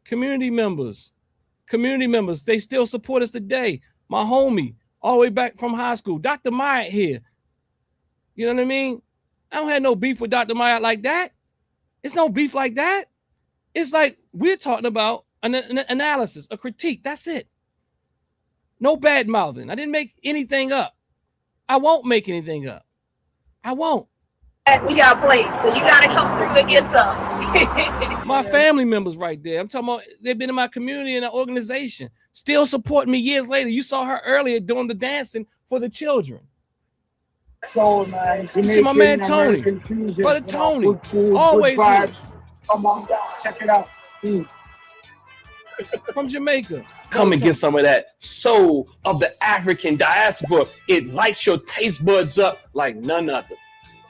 community members, community members, they still support us today. My homie, all the way back from high school, Dr. Myatt here. You know what I mean? I don't have no beef with Dr. Myatt like that. It's no beef like that. It's like we're talking about an analysis, a critique. That's it. No bad mouthing. I didn't make anything up. I won't make anything up. I won't. We got plates, so you gotta come through and get some. My family members right there. I'm talking about they've been in my community and the organization, still supporting me years later. You saw her earlier doing the dancing for the children. So, man, you see my man Tony, brother Tony, always here. Come on down, check it out. From Jamaica. Come and get some of that soul of the African diaspora. It lights your taste buds up like none other.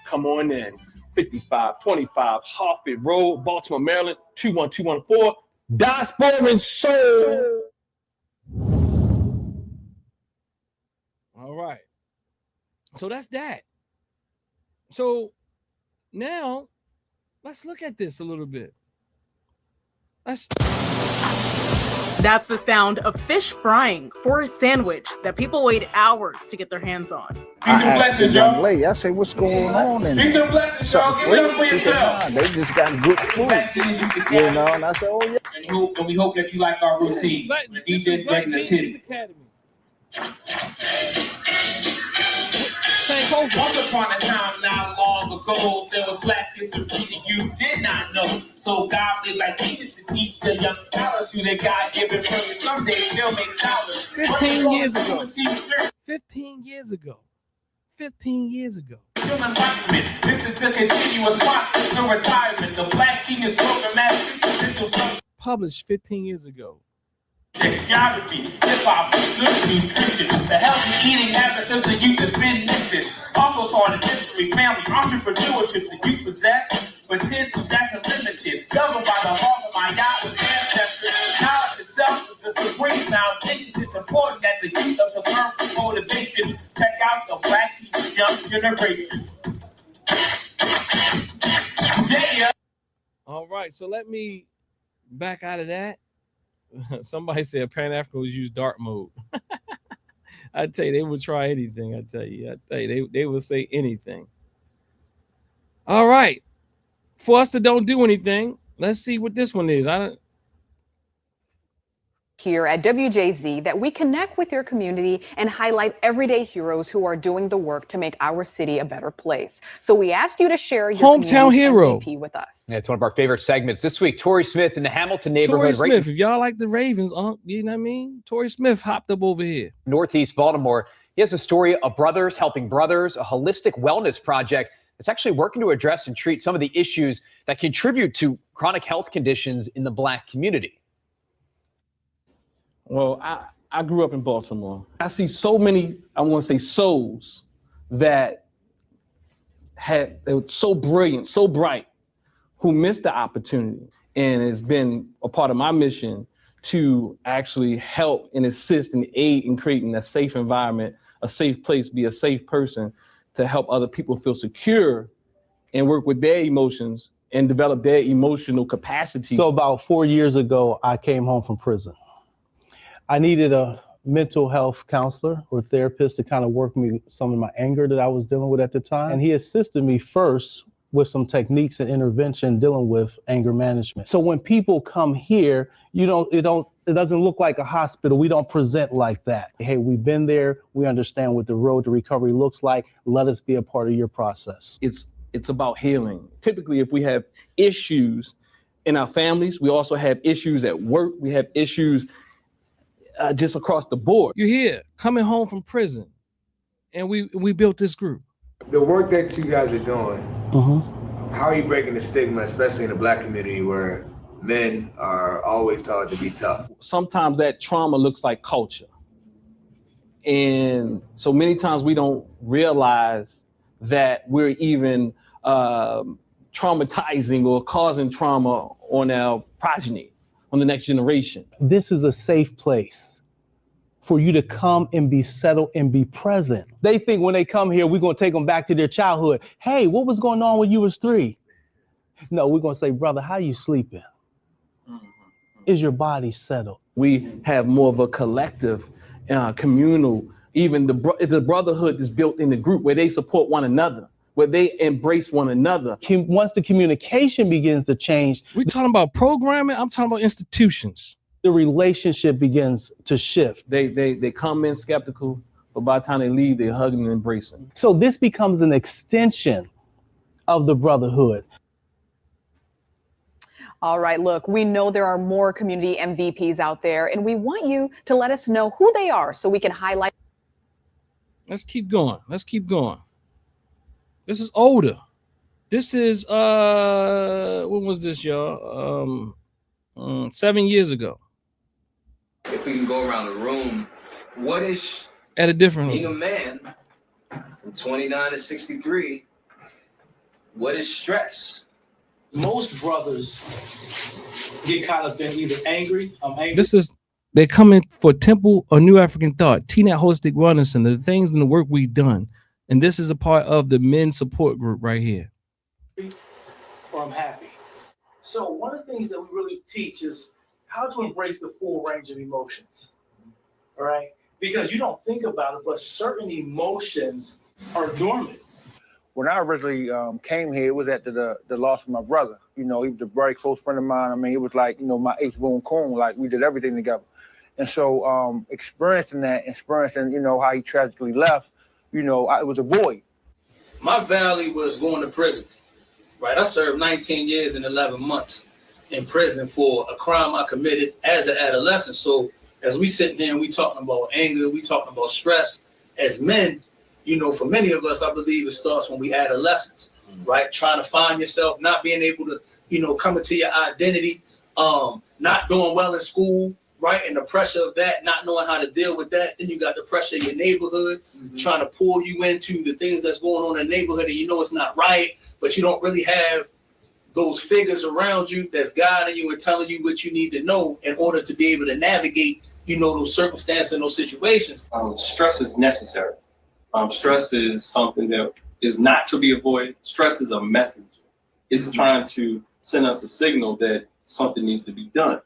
Come on in. 5525 Hartford Road, Baltimore, Maryland, 21214. Diaspora and soul. All right. So that's that. So now let's look at this a little bit. That's the sound of fish frying for a sandwich that people wait hours to get their hands on. I asked the young lady, I said, what's going on? And Peace and blessings, y'all. Give it up for yourself. They just got good food, you know. And I said, oh, yeah. And we hope that you like our routine. DJ's back in the city. Once upon a time, not long ago, there was black history that you did not know. So God made like Jesus to teach the young scholars who they God-given purpose. Someday they'll make dollars. 15 years ago. 15 years ago. 15 years ago. This is the continuous process of retirement. The Black Genius Programmatic. Published 15 years ago. Geography, hip-hop, good nutrition, the healthy eating habits of the youth has been missing. Also taught in history, family, entrepreneurship that you possess, but tend to that's unlimited. Governed by the heart of my God with ancestors. Knowledge itself is the supreme foundation. It's important that the youth of the world motivation. Check out the Black Young Generation. Yeah. All right, so let me back out of that. Somebody said Pan-Africans use dark mode. I tell you, they would try anything. I tell you, they will say anything. All right, for us to don't do anything, let's see what this one is. Here at WJZ that we connect with your community and highlight everyday heroes who are doing the work to make our city a better place. So we asked you to share your hometown hero MVP with us. Yeah, it's one of our favorite segments this week. Torrey Smith in the Hamilton neighborhood. Torrey Smith, if y'all like the Ravens, you know what I mean? Torrey Smith hopped up over here. Northeast Baltimore. He has a story of brothers helping brothers, a holistic wellness project that's actually working to address and treat some of the issues that contribute to chronic health conditions in the Black community. Well, I grew up in Baltimore. I see so many, I want to say, souls that they were so brilliant, so bright, who missed the opportunity. And it's been a part of my mission to actually help and assist and aid in creating a safe environment, a safe place, be a safe person to help other people feel secure and work with their emotions and develop their emotional capacity. So about 4 years ago, I came home from prison. I needed a mental health counselor or therapist to kind of work me some of my anger that I was dealing with at the time. And he assisted me first with some techniques and intervention dealing with anger management. So when people come here, it doesn't look like a hospital. We don't present like that. Hey, we've been there. We understand what the road to recovery looks like. Let us be a part of your process. It's about healing. Typically, if we have issues in our families, we also have issues at work. We have issues just across the board. You're here, coming home from prison, and we built this group. The work that you guys are doing, how are you breaking the stigma, especially in the Black community where men are always taught to be tough? Sometimes that trauma looks like culture. And so many times we don't realize that we're even traumatizing or causing trauma on our progeny, on the next generation. This is a safe place for you to come and be settled and be present. They think when they come here, we're going to take them back to their childhood. Hey, what was going on when you was 3? No, we're going to say, brother, how you sleeping? Is your body settled? We have more of a collective, communal, even the brotherhood is built in the group where they support one another, where they embrace one another. Once the communication begins to change, we talking about programming. I'm talking about institutions. The relationship begins to shift. They come in skeptical, but by the time they leave, they're hugging and embracing. So this becomes an extension of the brotherhood. All right, look, we know there are more community MVPs out there, and we want you to let us know who they are so we can highlight. Let's keep going. Let's keep going. This is older. This is when was this, y'all? 7 years ago. If we can go around the room, what is at a different being a man from 29 to 63? What is stress? Most brothers get caught up in either angry. I'm angry. This is they're coming for Temple or New African Thought, TNAT Holistic Wellness Center, the things and the work we've done. And this is a part of the men's support group right here. Or I'm happy. So one of the things that we really teach is how to embrace the full range of emotions. All right? Because you don't think about it, but certain emotions are dormant. When I originally came here, it was at the loss of my brother. You know, he was a very close friend of mine. I mean, it was like, you know, my H. Boone Coon, like we did everything together. And so experiencing, you know, how he tragically left, you know, it was a void. My valley was going to prison, right? I served 19 years and 11 months in prison for a crime I committed as an adolescent. So as we sitting here and we talking about anger, we talking about stress as men, you know, for many of us, I believe it starts when we adolescents, right? Trying to find yourself, not being able to, you know, come into your identity, not doing well in school, right? And the pressure of that, not knowing how to deal with that. Then you got the pressure of your neighborhood, trying to pull you into the things that's going on in the neighborhood and you know it's not right, but you don't really have those figures around you that's guiding you and telling you what you need to know in order to be able to navigate, you know, those circumstances and those situations. Stress is necessary. Stress is something that is not to be avoided. Stress is a messenger. It's trying to send us a signal that something needs to be done.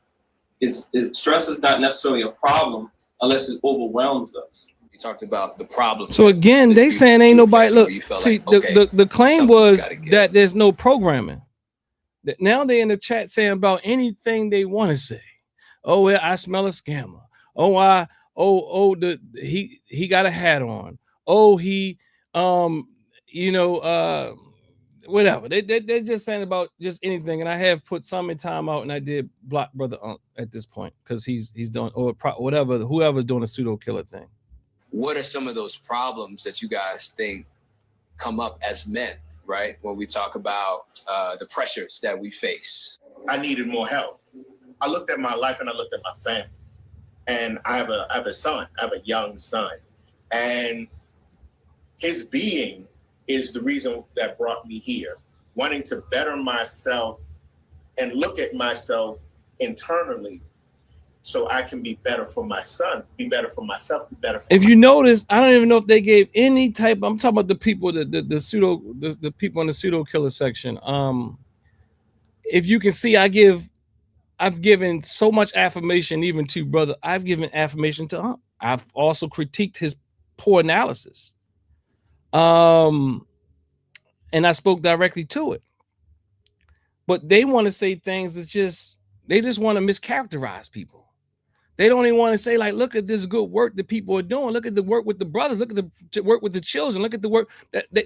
Stress is not necessarily a problem unless it overwhelms us. You talked about the problem. So again, they saying ain't nobody look. See, like, okay, the claim was that there's no programming. That now they're in the chat saying about anything they want to say. Oh, well, I smell a scammer. Oh, he got a hat on. Oh, he you know, whatever. They're just saying about just anything. And I have put some in timeout, and I did block Brother Ankh at this point because he's doing whatever, whoever's doing a pseudo killer thing. What are some of those problems that you guys think come up as men, right? When we talk about the pressures that we face. I needed more help. I looked at my life and I looked at my family. And I have a son. I have a young son. And his being is the reason that brought me here. Wanting to better myself and look at myself internally so I can be better for my son, be better for myself, be better for If you notice, I don't even know if they gave any type. I'm talking about the people, the people in the pseudo killer section. If you can see, I've given so much affirmation even to Brother. I've given affirmation to Ankh. I've also critiqued his poor analysis. And I spoke directly to it. But they want to say things that they just want to mischaracterize people. They don't even want to say, like, look at this good work that people are doing. Look at the work with the brothers. Look at the work with the children. Look at the work.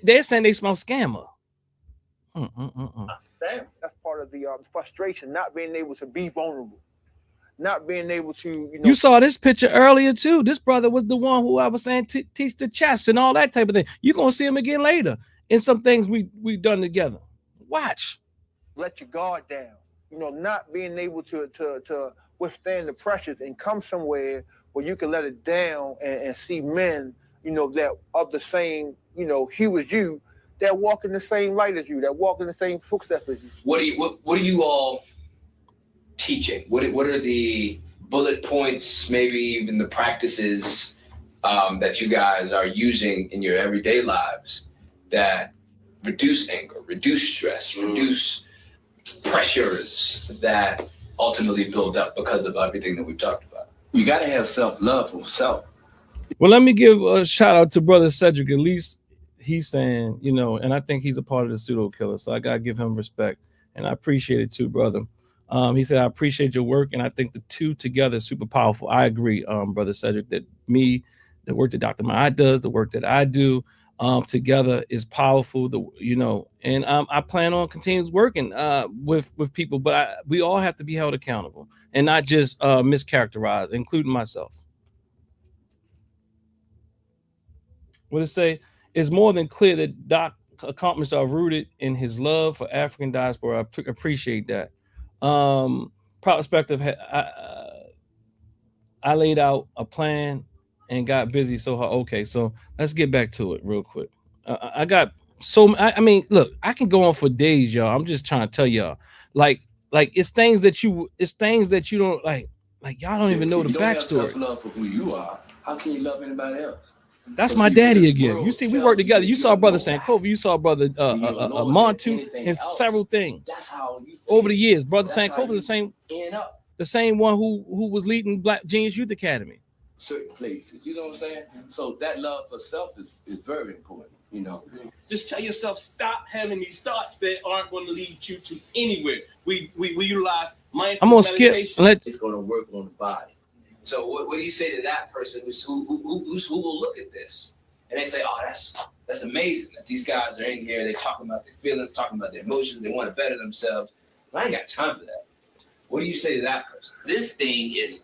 They're saying they smell scammer. That's part of the frustration, not being able to be vulnerable, not being able to, you know. You saw this picture earlier, too. This brother was the one who I was saying teach the chess and all that type of thing. You're going to see him again later in some things we've done together. Watch. Let your guard down. You know, not being able to withstand the pressures and come somewhere where you can let it down and see men, you know, that of the same, you know, hue as you, that walk in the same light as you, that walk in the same footsteps as you. What are you all teaching? What are the bullet points, maybe even the practices that you guys are using in your everyday lives that reduce anger, reduce stress, reduce pressures that ultimately build up because of everything that we've talked about. You got to have self-love for self. Well, let me give a shout out to Brother Cedric. At least he's saying, you know, and I think he's a part of the pseudo killer. So I got to give him respect. And I appreciate it too, brother. He said, I appreciate your work. And I think the two together is super powerful. I agree, Brother Cedric, that the work that Dr. Ma'at does, the work that I do together is powerful, and I plan on continuing working with people, but we all have to be held accountable and not just mischaracterized, including myself. What it say? It's more than clear that Doc accomplishments are rooted in his love for African diaspora. I appreciate that. Perspective, I laid out a plan and got busy. So, okay, so let's get back to it real quick. I got I mean, look, I can go on for days, y'all. I'm just trying to tell y'all, like it's things that you don't like y'all don't even know the backstory. If you don't have self-love for who you are, how can you love anybody else? That's my daddy again. You see, we work together. You saw Brother Sankofa. You saw Brother Montu and several things. That's how you over the years. Brother Sankofa the same one who was leading Black Genius Youth Academy. Certain places, you know what I'm saying? So that love for self is very important, you know. Just tell yourself, stop having these thoughts that aren't going to lead you to anywhere. We utilize mindfulness. I'm gonna skip. It's going to work on the body. So what do you say to that person who will look at this and they say, oh, that's amazing that these guys are in here. They're talking about their feelings, talking about their emotions. They want to better themselves. But I ain't got time for that. What do you say to that person? This thing is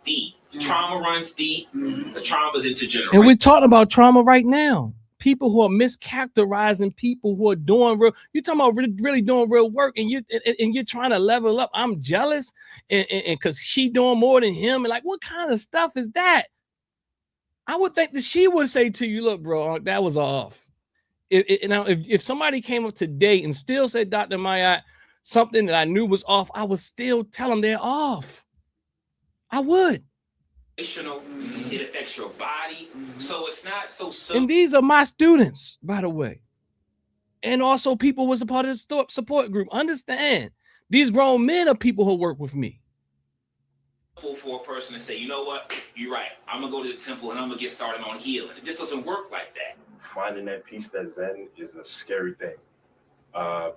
deep. Trauma runs deep. The trauma is intergenerational. And we're talking about trauma right now. People who are mischaracterizing people who are doing real. You're talking about really doing real work, and you're trying to level up. I'm jealous, and because she doing more than him, and like, what kind of stuff is that? I would think that she would say to you, "Look, bro, that was off." If somebody came up today and still said, Dr. Ma'at, something that I knew was off, I would still tell them they're off. I would. It affects your body, so it's not so simple. And these are my students, by the way, and also people was a part of the support group. Understand, these grown men are people who work with me. For a person to say, you know what, you're right, I'm gonna go to the temple and I'm gonna get started on healing. It just doesn't work like that. Finding that peace, that Zen, is a scary thing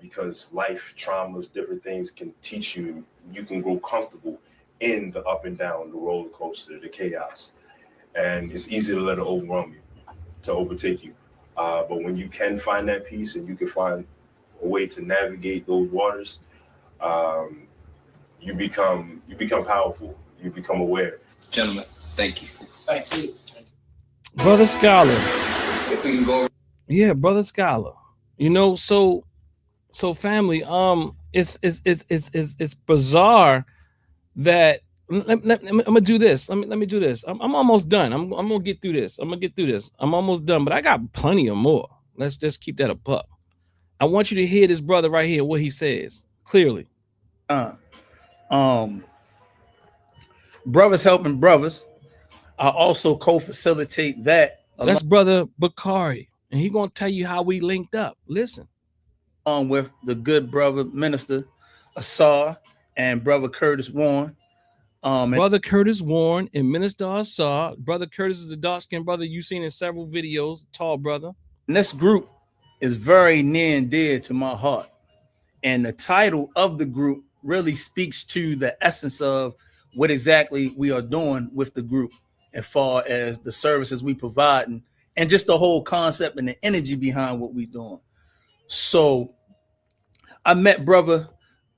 because life, traumas, different things can teach you. You can grow comfortable in the up and down, the roller coaster, the chaos. And it's easy to let it overwhelm you, to overtake you. But when you can find that peace and you can find a way to navigate those waters, you become powerful. You become aware. Gentlemen, thank you. Thank you. Brother Scholar. If we can go. Yeah, Brother Scholar. You know, so family, it's bizarre that I'm gonna do this. Let me do this. I'm almost done. I'm gonna get through this. I'm almost done, but I got plenty of more. Let's just keep that a buck. I want you to hear this brother right here, what he says clearly. Brothers helping brothers. I also co-facilitate that. That's Brother Bakari, and he gonna tell you how we linked up. Listen. With the good brother Minister Asar and Brother Curtis Warren. Brother Curtis Warren and Minister Asar. Brother Curtis is the dark-skinned brother you've seen in several videos, tall brother. And this group is very near and dear to my heart. And the title of the group really speaks to the essence of what exactly we are doing with the group as far as the services we provide and just the whole concept and the energy behind what we're doing. So I met Brother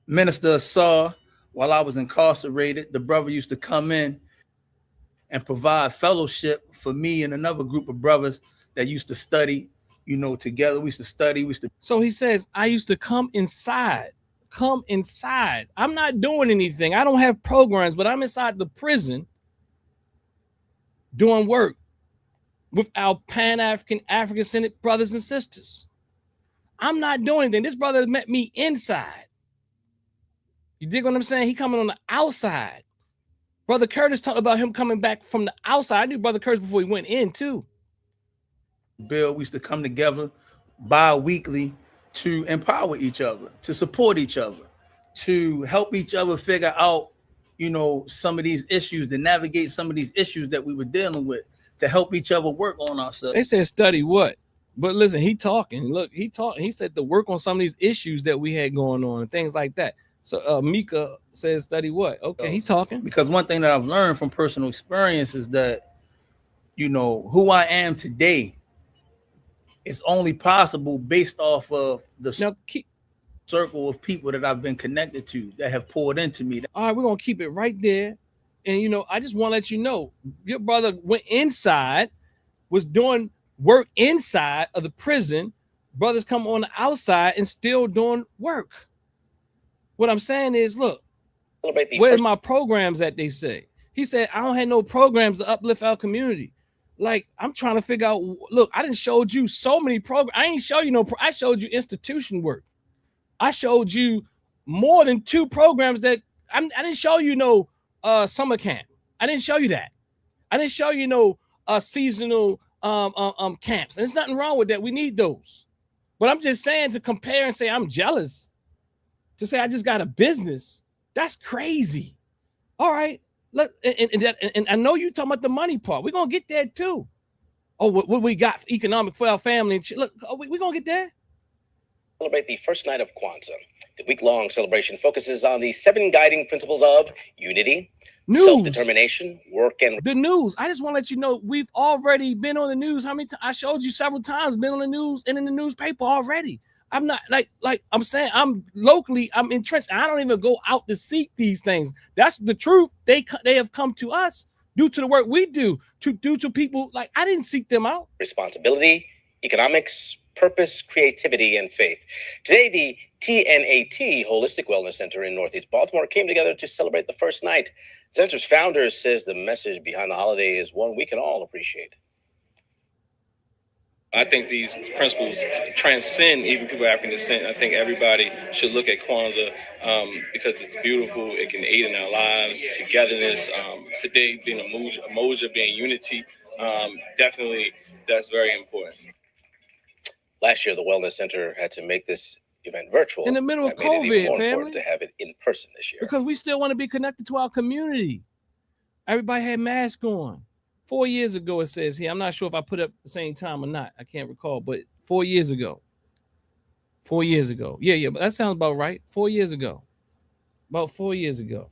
Minister Asar while I was incarcerated. The brother used to come in and provide fellowship for me and another group of brothers that used to study, together. We used to study. So he says, I used to come inside. I'm not doing anything. I don't have programs, but I'm inside the prison doing work with our Pan-African, African-centered brothers and sisters. I'm not doing anything. This brother met me inside. You dig what I'm saying? He coming on the outside. Brother Curtis talked about him coming back from the outside. I knew Brother Curtis before he went in too. Bill, we used to come together bi-weekly to empower each other, to support each other, to help each other figure out, some of these issues, to navigate some of these issues that we were dealing with, to help each other work on ourselves. They said study what? But listen, he talking. Look, he talking. He said to work on some of these issues that we had going on and things like that. So Mika says study what? Okay, he talking. Because one thing that I've learned from personal experience is that, who I am today is only possible based off of the circle of people that I've been connected to that have poured into me. All right, we're gonna keep it right there. And I just want to let you know, your brother went inside, was doing work inside of the prison. Brothers come on the outside and still doing work. What I'm saying is, look, where's my programs that they say? He said, I don't have no programs to uplift our community. Like, I'm trying to figure out, look, I didn't showed you so many programs. I ain't show you I showed you institution work. I showed you more than 2 programs that I didn't show you no summer camp. I didn't show you that. I didn't show you no seasonal camps. And there's nothing wrong with that. We need those. But I'm just saying, to compare and say I'm jealous, to say I just got a business, that's crazy. All right. Look, and I know you talking about the money part. We're gonna get there too. Oh, what we got for economic for our family and shit. Look, we're gonna get there. Celebrate the first night of Kwanzaa. The week-long celebration focuses on the 7 guiding principles of unity, self-determination, work, and the news. I just want to let you know we've already been on the news. How many times? I showed you several times, been on the news and in the newspaper already. I'm not like I'm saying, I'm locally, I'm entrenched. I don't even go out to seek these things. That's the truth. They have come to us due to the work we do, due to people. Like, I didn't seek them out. Responsibility, economics, purpose, creativity, and faith. Today, the TNAT Holistic Wellness Center in Northeast Baltimore came together to celebrate the first night. The center's founder says the message behind the holiday is one we can all appreciate. I think these principles transcend even people of African descent. I think everybody should look at Kwanzaa because it's beautiful. It can aid in our lives, togetherness. Today being a Moja, being unity, definitely that's very important. Last year, the Wellness Center had to make this event virtual. In the middle of That made it even COVID, more family. important to have it in person this year. Because we still want to be connected to our community. Everybody had masks on. 4 years ago, it says here. I'm not sure if I put up the same time or not. I can't recall, but 4 years ago. 4 years ago. Yeah, but that sounds about right. 4 years ago. About 4 years ago.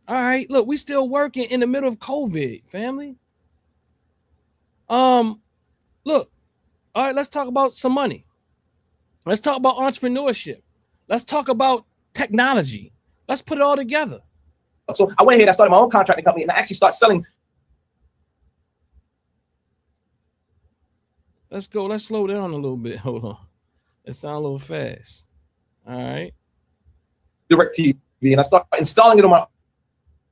All right, look, we still working in the middle of COVID, family. Look, all right, let's talk about some money. Let's talk about entrepreneurship. Let's talk about technology. Let's put it all together. So I went ahead, I started my own contracting company, and I actually started selling. Let's go. Let's slow down a little bit. Hold on. It sounds a little fast. All right. Direct TV, and I started installing it on my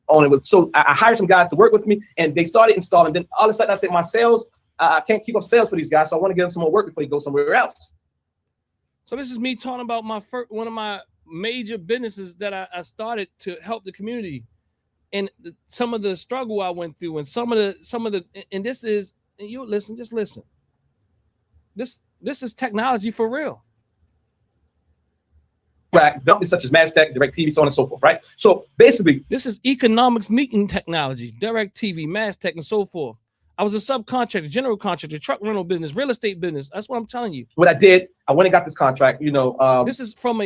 own. So I hired some guys to work with me, and they started installing. Then all of a sudden, I said, my sales, I can't keep up sales for these guys, so I want to give them some more work before they go somewhere else. So this is me talking about one of my major businesses that I started to help the community, and some of the struggle I went through, and some of the, and this is, and you listen, just listen. This is technology for real. Companies such as MasTech, DirecTV, so on and so forth, right? So basically, this is economics meeting technology, DirecTV, MasTech, and so forth. I was a subcontractor, general contractor, truck rental business, real estate business. That's what I'm telling you. What I did, I went and got this contract. This is from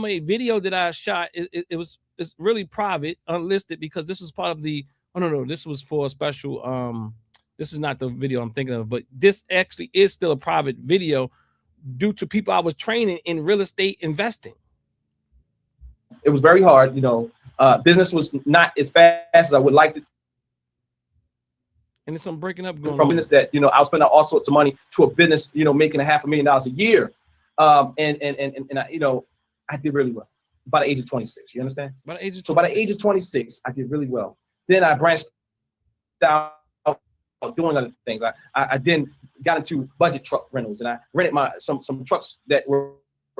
a video that I shot. It's really private, unlisted, because this is part of the. Oh no, this was for a special. This is not the video I'm thinking of, but this actually is still a private video due to people I was training in real estate investing. It was very hard, business was not as fast as I would like to. And there's some breaking up going from on. business that, I was spending all sorts of money to a business, making $500,000 a year. And I did really well by the age of 26. You understand? By the age of 26. So by the age of 26, I did really well. Then I branched out doing other things. I then got into budget truck rentals, and I rented some trucks that were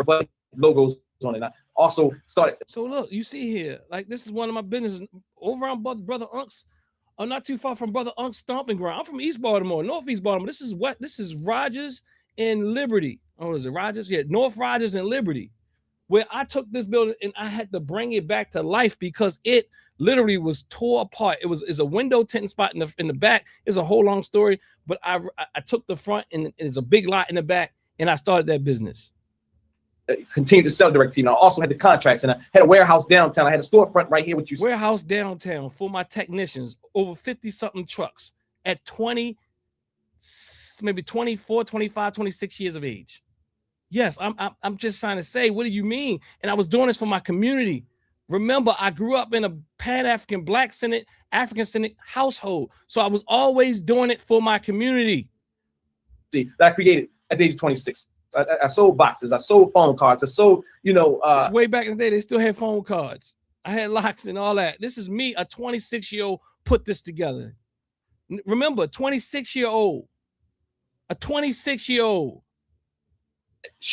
budget logos on it. And I also started. So look, you see here, like this is one of my businesses over on Brother Unk's. I'm not too far from Brother Unk's stomping ground. I'm from East Baltimore, Northeast Baltimore. This is Rogers and Liberty. Oh, is it Rogers? Yeah, North Rogers and Liberty. where I took this building and I had to bring it back to life because it literally was tore apart. It's a window tinting spot in the back. It's a whole long story, but I took the front and it's a big lot in the back, and I started that business. Continued to sell direct TV. And I also had the contracts, and I had a warehouse downtown. I had a storefront right here, which you warehouse downtown for my technicians, over 50-something trucks at 20, maybe 24, 25, 26 years of age. Yes, I'm just trying to say, what do you mean? And I was doing this for my community. Remember, I grew up in a Pan-African Black-centered, African-centered household. So I was always doing it for my community. See, that I created at the age of 26. I sold boxes. I sold phone cards. I sold, it's way back in the day, they still had phone cards. I had locks and all that. This is me, a 26-year-old, put this together. Remember, 26-year-old. A 26-year-old.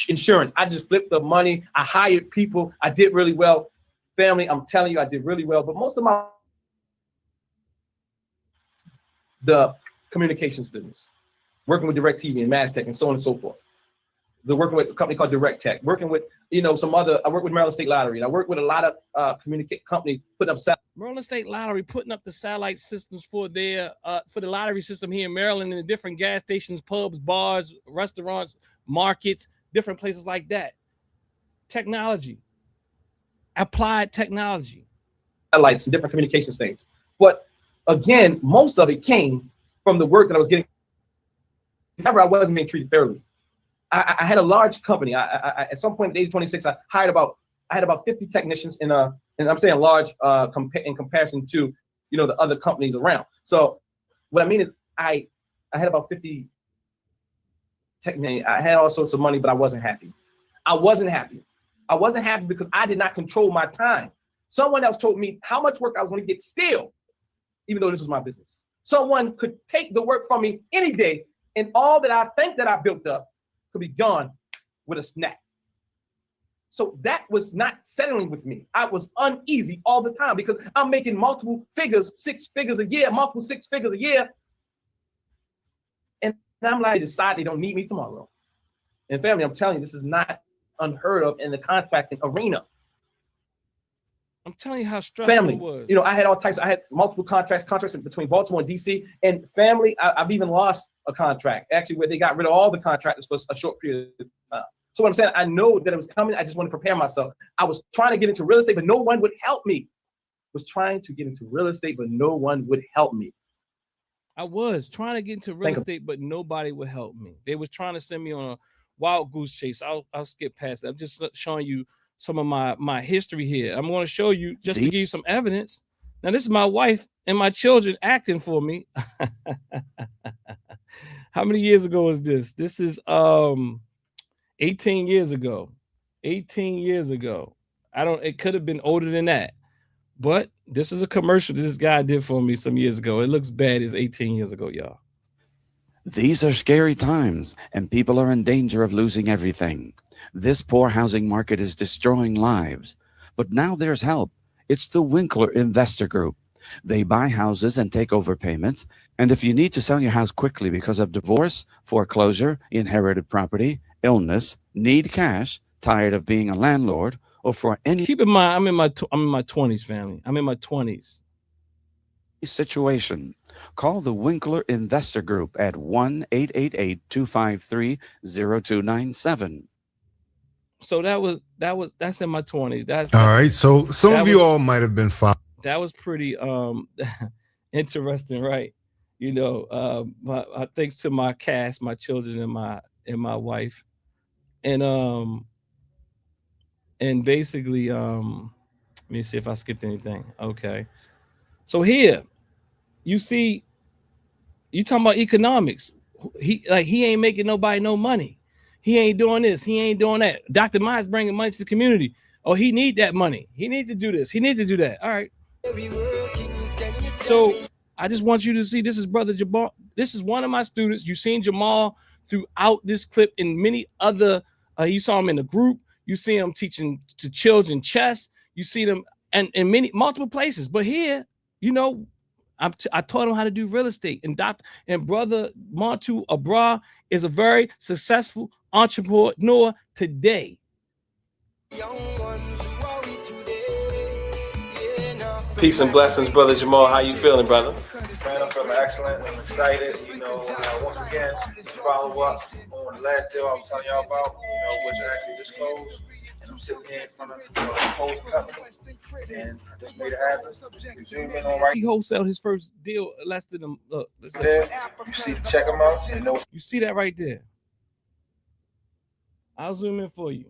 Insurance. I just flipped the money. I hired people. I did really well. Family, I'm telling you, I did really well. But most of the communications business, working with DirecTV and MasTech and so on and so forth. They're working with a company called Direct Tech, working with, some other, I work with Maryland State Lottery, and I work with a lot of communicate companies putting up Maryland State Lottery putting up the satellite systems for their for the lottery system here in Maryland, and the different gas stations, pubs, bars, restaurants, markets, different places like that. Technology, applied technology, satellites and different communications things. But again, most of it came from the work that I was getting. However, I wasn't being treated fairly. I had a large company. I at some point at the age of 26, I had about 50 technicians and I'm saying large in comparison to the other companies around. So what I mean is I had about 50 technicians. I had all sorts of money, but I wasn't happy. I wasn't happy because I did not control my time. Someone else told me how much work I was going to get still, even though this was my business. Someone could take the work from me any day, and all that I think that I built up could be gone with a snap. So that was not settling with me. I was uneasy all the time because I'm making multiple figures, 6 figures a year, multiple 6 figures a year. And I'm like, decide they don't need me tomorrow. And family, I'm telling you, this is not unheard of in the contracting arena. I'm telling you how stressful it was. I had all types. I had multiple contracts between Baltimore and DC. And family, I've even lost a contract, actually, where they got rid of all the contractors for a short period of time. So what I'm saying, I know that it was coming. I just want to prepare myself. I was trying to get into real estate, but no one would help me. I was trying to get into real estate, but nobody would help me. They was trying to send me on a wild goose chase. I'll skip past that. I'm just showing you some of my history here. I'm going to show you just to give you some evidence. Now, this is my wife and my children acting for me. How many years ago is this? This is 18 years ago. 18 years ago. It could have been older than that. But this is a commercial this guy did for me some years ago. It looks bad. It's 18 years ago, y'all. These are scary times, and people are in danger of losing everything. This poor housing market is destroying lives. But now there's help. It's the Winkler Investor Group. They buy houses and take over payments. And if you need to sell your house quickly because of divorce, foreclosure, inherited property, illness, need cash, tired of being a landlord, or for any... Keep in mind, I'm in my 20s, family. I'm in my 20s. Situation. Call the Winkler Investor Group at 1-888-253-0297. So that's in my 20s. That's all right. So some of you all might have been fine. That was pretty interesting, right? Thanks to my cast, my children, and my wife, and basically let me see if I skipped anything. Okay, so here you see, you talking about economics. He ain't making nobody no money. He ain't doing this. He ain't doing that. Dr. Myers bringing money to the community. Oh, he need that money. He need to do this. He need to do that. All right. So I just want you to see, this is Brother Jamal. This is one of my students. You've seen Jamal throughout this clip and many other, you saw him in the group. You see him teaching to children chess. You see them and in multiple places. But here, I taught him how to do real estate. And Brother Montu Abra is a very successful entrepreneur today. Peace and blessings, brother Jamal. How you feeling, brother? Man, I'm feeling excellent. I'm excited. Once again, to follow up on the last deal I was telling y'all about, which I actually disclosed. And I'm sitting here in front of the whole company, and I just made it happen. You zoom in on right. He wholesaled his first deal less than a look. There, you see the check amount. And no. You see that right there. I'll zoom in for you.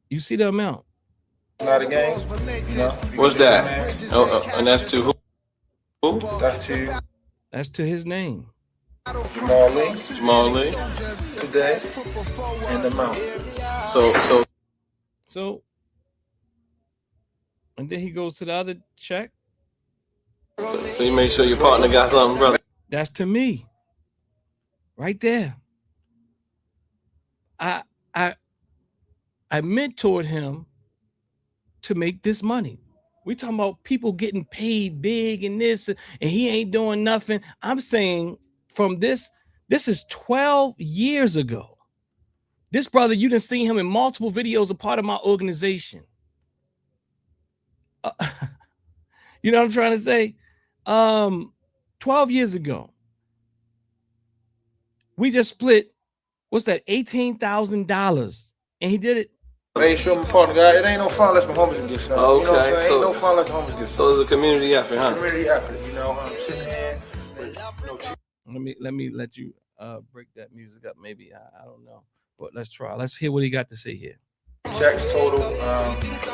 You see the amount. Not a game. No. What's that? And that's to who? That's to his name. Jamal Lee. Jamal Lee. Today. And the amount. So. And then he goes to the other check. So you make sure your partner got something, brother. That's to me. Right there. I mentored him to make this money. We talking about people getting paid big and this, and he ain't doing nothing. I'm saying from this is 12 years ago. This brother, you done seen him in multiple videos, a part of my organization. You know what I'm trying to say? 12 years ago, we just split, what's that, $18,000, and he did it. Hey, show my partner, guy. It ain't no fun unless my homies can get something. Okay, You know what I'm saying? so- Ain't no fun unless the homies get something. So it's a community effort, huh? Community effort, I'm sitting here with, Let me let you break that music up. Maybe I don't know, but let's try. Let's hear what he got to say here. checks total.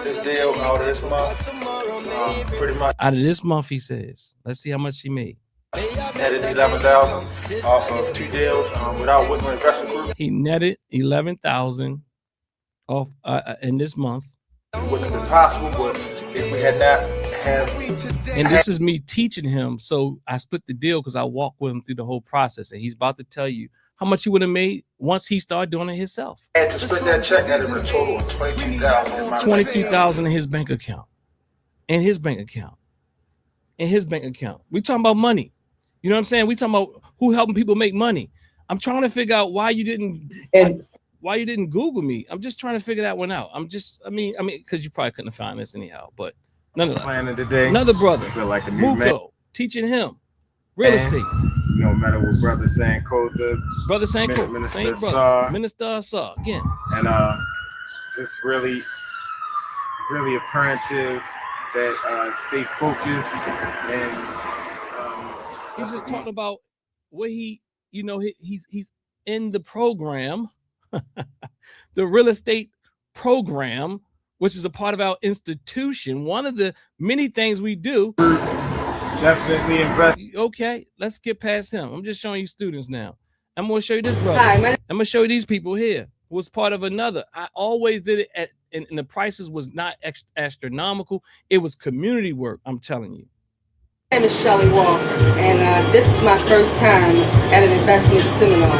This deal out of this month, pretty much Out of this month, he says. Let's see how much he made. netted 11,000 off of 2 deals without Winkler Investment Group. He netted 11,000 off in this month. It wouldn't have been possible, but if we had not had. And this is me teaching him. So I split the deal because I walked with him through the whole process, and he's about to tell you how much he would have made once he started doing it himself. Had to split that check at a total of $22,000. $22,000 in his bank account. In his bank account. In his bank account. We talking about money. You know what I'm saying? We talking about who helping people make money. I'm trying to figure out why you didn't Google me. I'm just trying to figure that one out. I mean, because you probably couldn't find this anyhow. But nonetheless, Planning today. Another brother. I feel like a new man. Muko, teaching him real estate. No matter what brother saying, Brother Sanko, Minister same brother. Saw. Minister Saw again. And just really imperative that stay focused and he's just talking about what he's in the program, the real estate program, which is a part of our institution. One of the many things we do. Definitely invest. Okay, let's get past him. I'm just showing you students now. I'm going to show you this brother. Hi, I'm going to show you these people here who was part of another. I always did it and the prices was not astronomical. It was community work, I'm telling you. My name is Shelley Walker, and this is my first time at an investment seminar,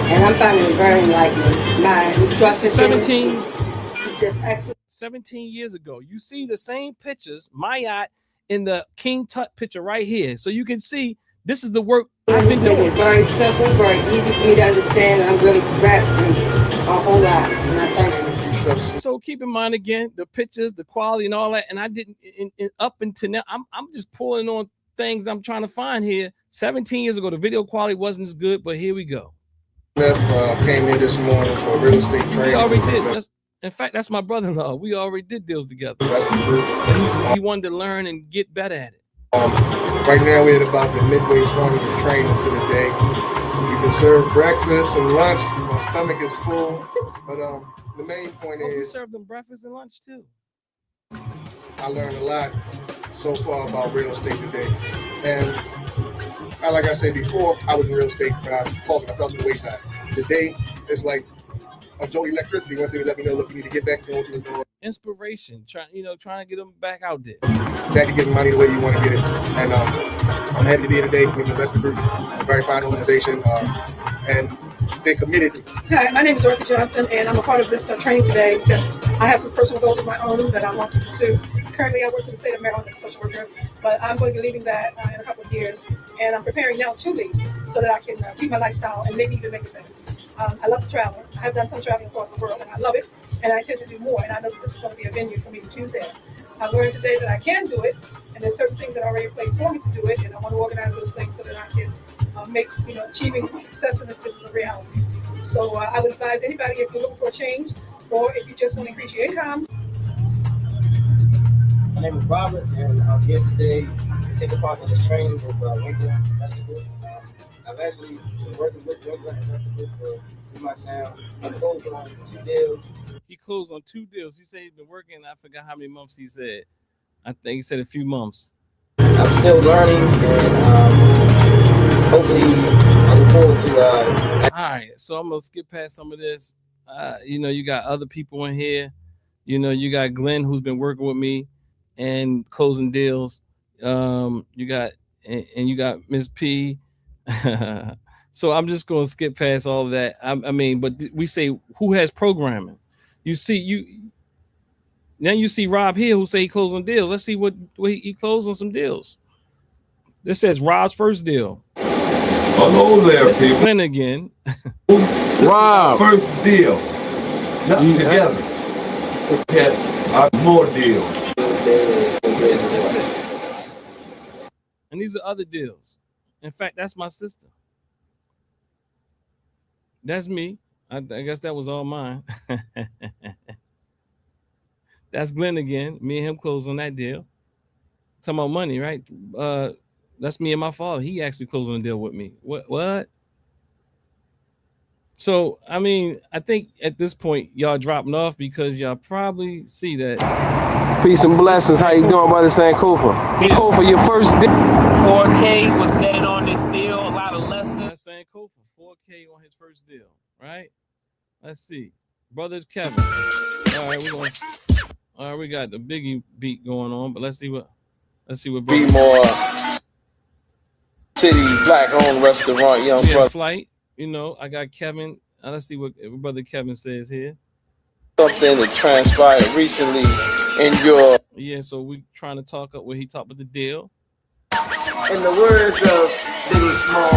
and I'm finding it very enlightening. My instructor 17 years ago. You see the same pictures, my yacht, in the King Tut picture right here. So you can see this is the work I've been doing. It's very simple, very easy for me to understand, and I'm really grasping a whole lot, and I thank you. So keep in mind again the pictures, the quality, and all that. And I didn't up until now. I'm just pulling on things I'm trying to find here. 17 years ago, the video quality wasn't as good, but here we go. Came in this morning for real estate training. We already did. In fact, that's my brother-in-law. We already did deals together. But he wanted to learn and get better at it. Right now we're at about the midway point of the training for the day. You can serve breakfast and lunch. My stomach is full, but the main point We is serve them breakfast and lunch too. I learned a lot so far about real estate today. And like I said before, I was in real estate, but I fell to the wayside. Today, it's like a jolt of electricity. One thing let me know, look, you need to get back to what you were doing. Inspiration, trying to get them back out there. Back to getting money the way you want to get it. And I'm happy to be here today with the investment group, a very fine organization, and they're committed. Hi, my name is Dorothy Johnson, and I'm a part of this training today because I have some personal goals of my own that I want to pursue. Currently, I work in the state of Maryland as a social worker, but I'm going to be leaving that in a couple of years, and I'm preparing now to leave so that I can keep my lifestyle and maybe even make it better. I love to travel. I have done some traveling across the world, and I love it, and I intend to do more, and I know that this is going to be a venue for me to do that. I've learned today that I can do it, and there's certain things that are already in place for me to do it, and I want to organize those things so that I can make, achieving success in this business a reality. So I would advise anybody, if you're looking for a change, or if you just want to increase your income. My name is Robert, and I'm here today to take a part in this training with Winkler. I've actually been working with Winkler for 3 months now. I'm closed on 2 deals. He closed on 2 deals. He said he's been working, I forgot how many months he said. I think he said a few months. I'm still learning, and hopefully I look forward to... All right, so I'm going to skip past some of this. You got other people in here. You got Glenn, who's been working with me and closing deals. You got Miss P. So I'm just going to skip past all of that. I mean, but we say who has programming. You see Rob here who say he closed on deals. Let's see what he closed on some deals. This says Rob's first deal. Hello there, this people. Is Glenn again. Rob. First deal. Nothing together. Get more deals. That's it. And these are other deals. In fact, that's my sister. That's me. I guess that was all mine. That's Glenn again. Me and him closed on that deal. Talking about money, right? That's me and my father. He actually closed on a deal with me. What? So, I mean, I think at this point, y'all dropping off because y'all probably see that. Peace and blessings. How you doing, brother Sankofa? Yeah. Kofa, your first deal. 4K was netted on this deal. A lot of lessons. That's Sankofa. 4K on his first deal, right? Let's see. Brother Kevin. All right, we got the Biggie beat going on, but let's see what Be more city black-owned restaurant, young brother. Flight. I got Kevin. Let's see what brother Kevin says here. Something that transpired recently in your... Yeah, so we trying to talk up where he talked about the deal. In the words of Biggie Small,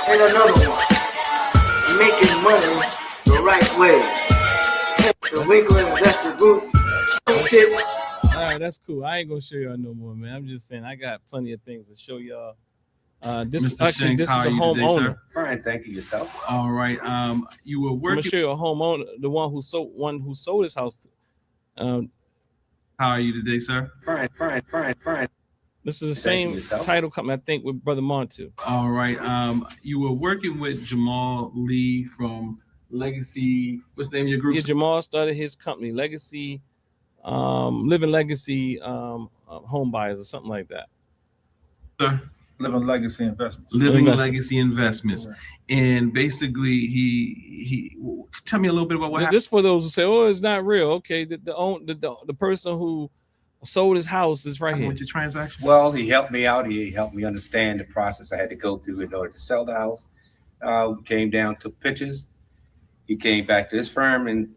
and another one, making money the right way. The Winkler Investor Group. All right, that's cool. I ain't gonna show y'all no more, man. I'm just saying I got plenty of things to show y'all. This is a homeowner. Fine, thank you. Yourself. All right. You were working. I'm gonna show you a homeowner, the one who sold his house. How are you today, sir? Fine. This is the same title company, I think, with Brother Montu. All right. You were working with Jamal Lee from Legacy. What's the name of your group? Yeah, Jamal started his company, Legacy, Living Legacy Home Buyers or something like that. Sir? Living Legacy Investments. Legacy Investments. Right. And basically he tell me a little bit about what happened. Just for those who say, oh, it's not real. Okay, the person who sold his house is right here. With your transaction? Well, he helped me out. He helped me understand the process I had to go through in order to sell the house. We came down, took pictures. He came back to his firm and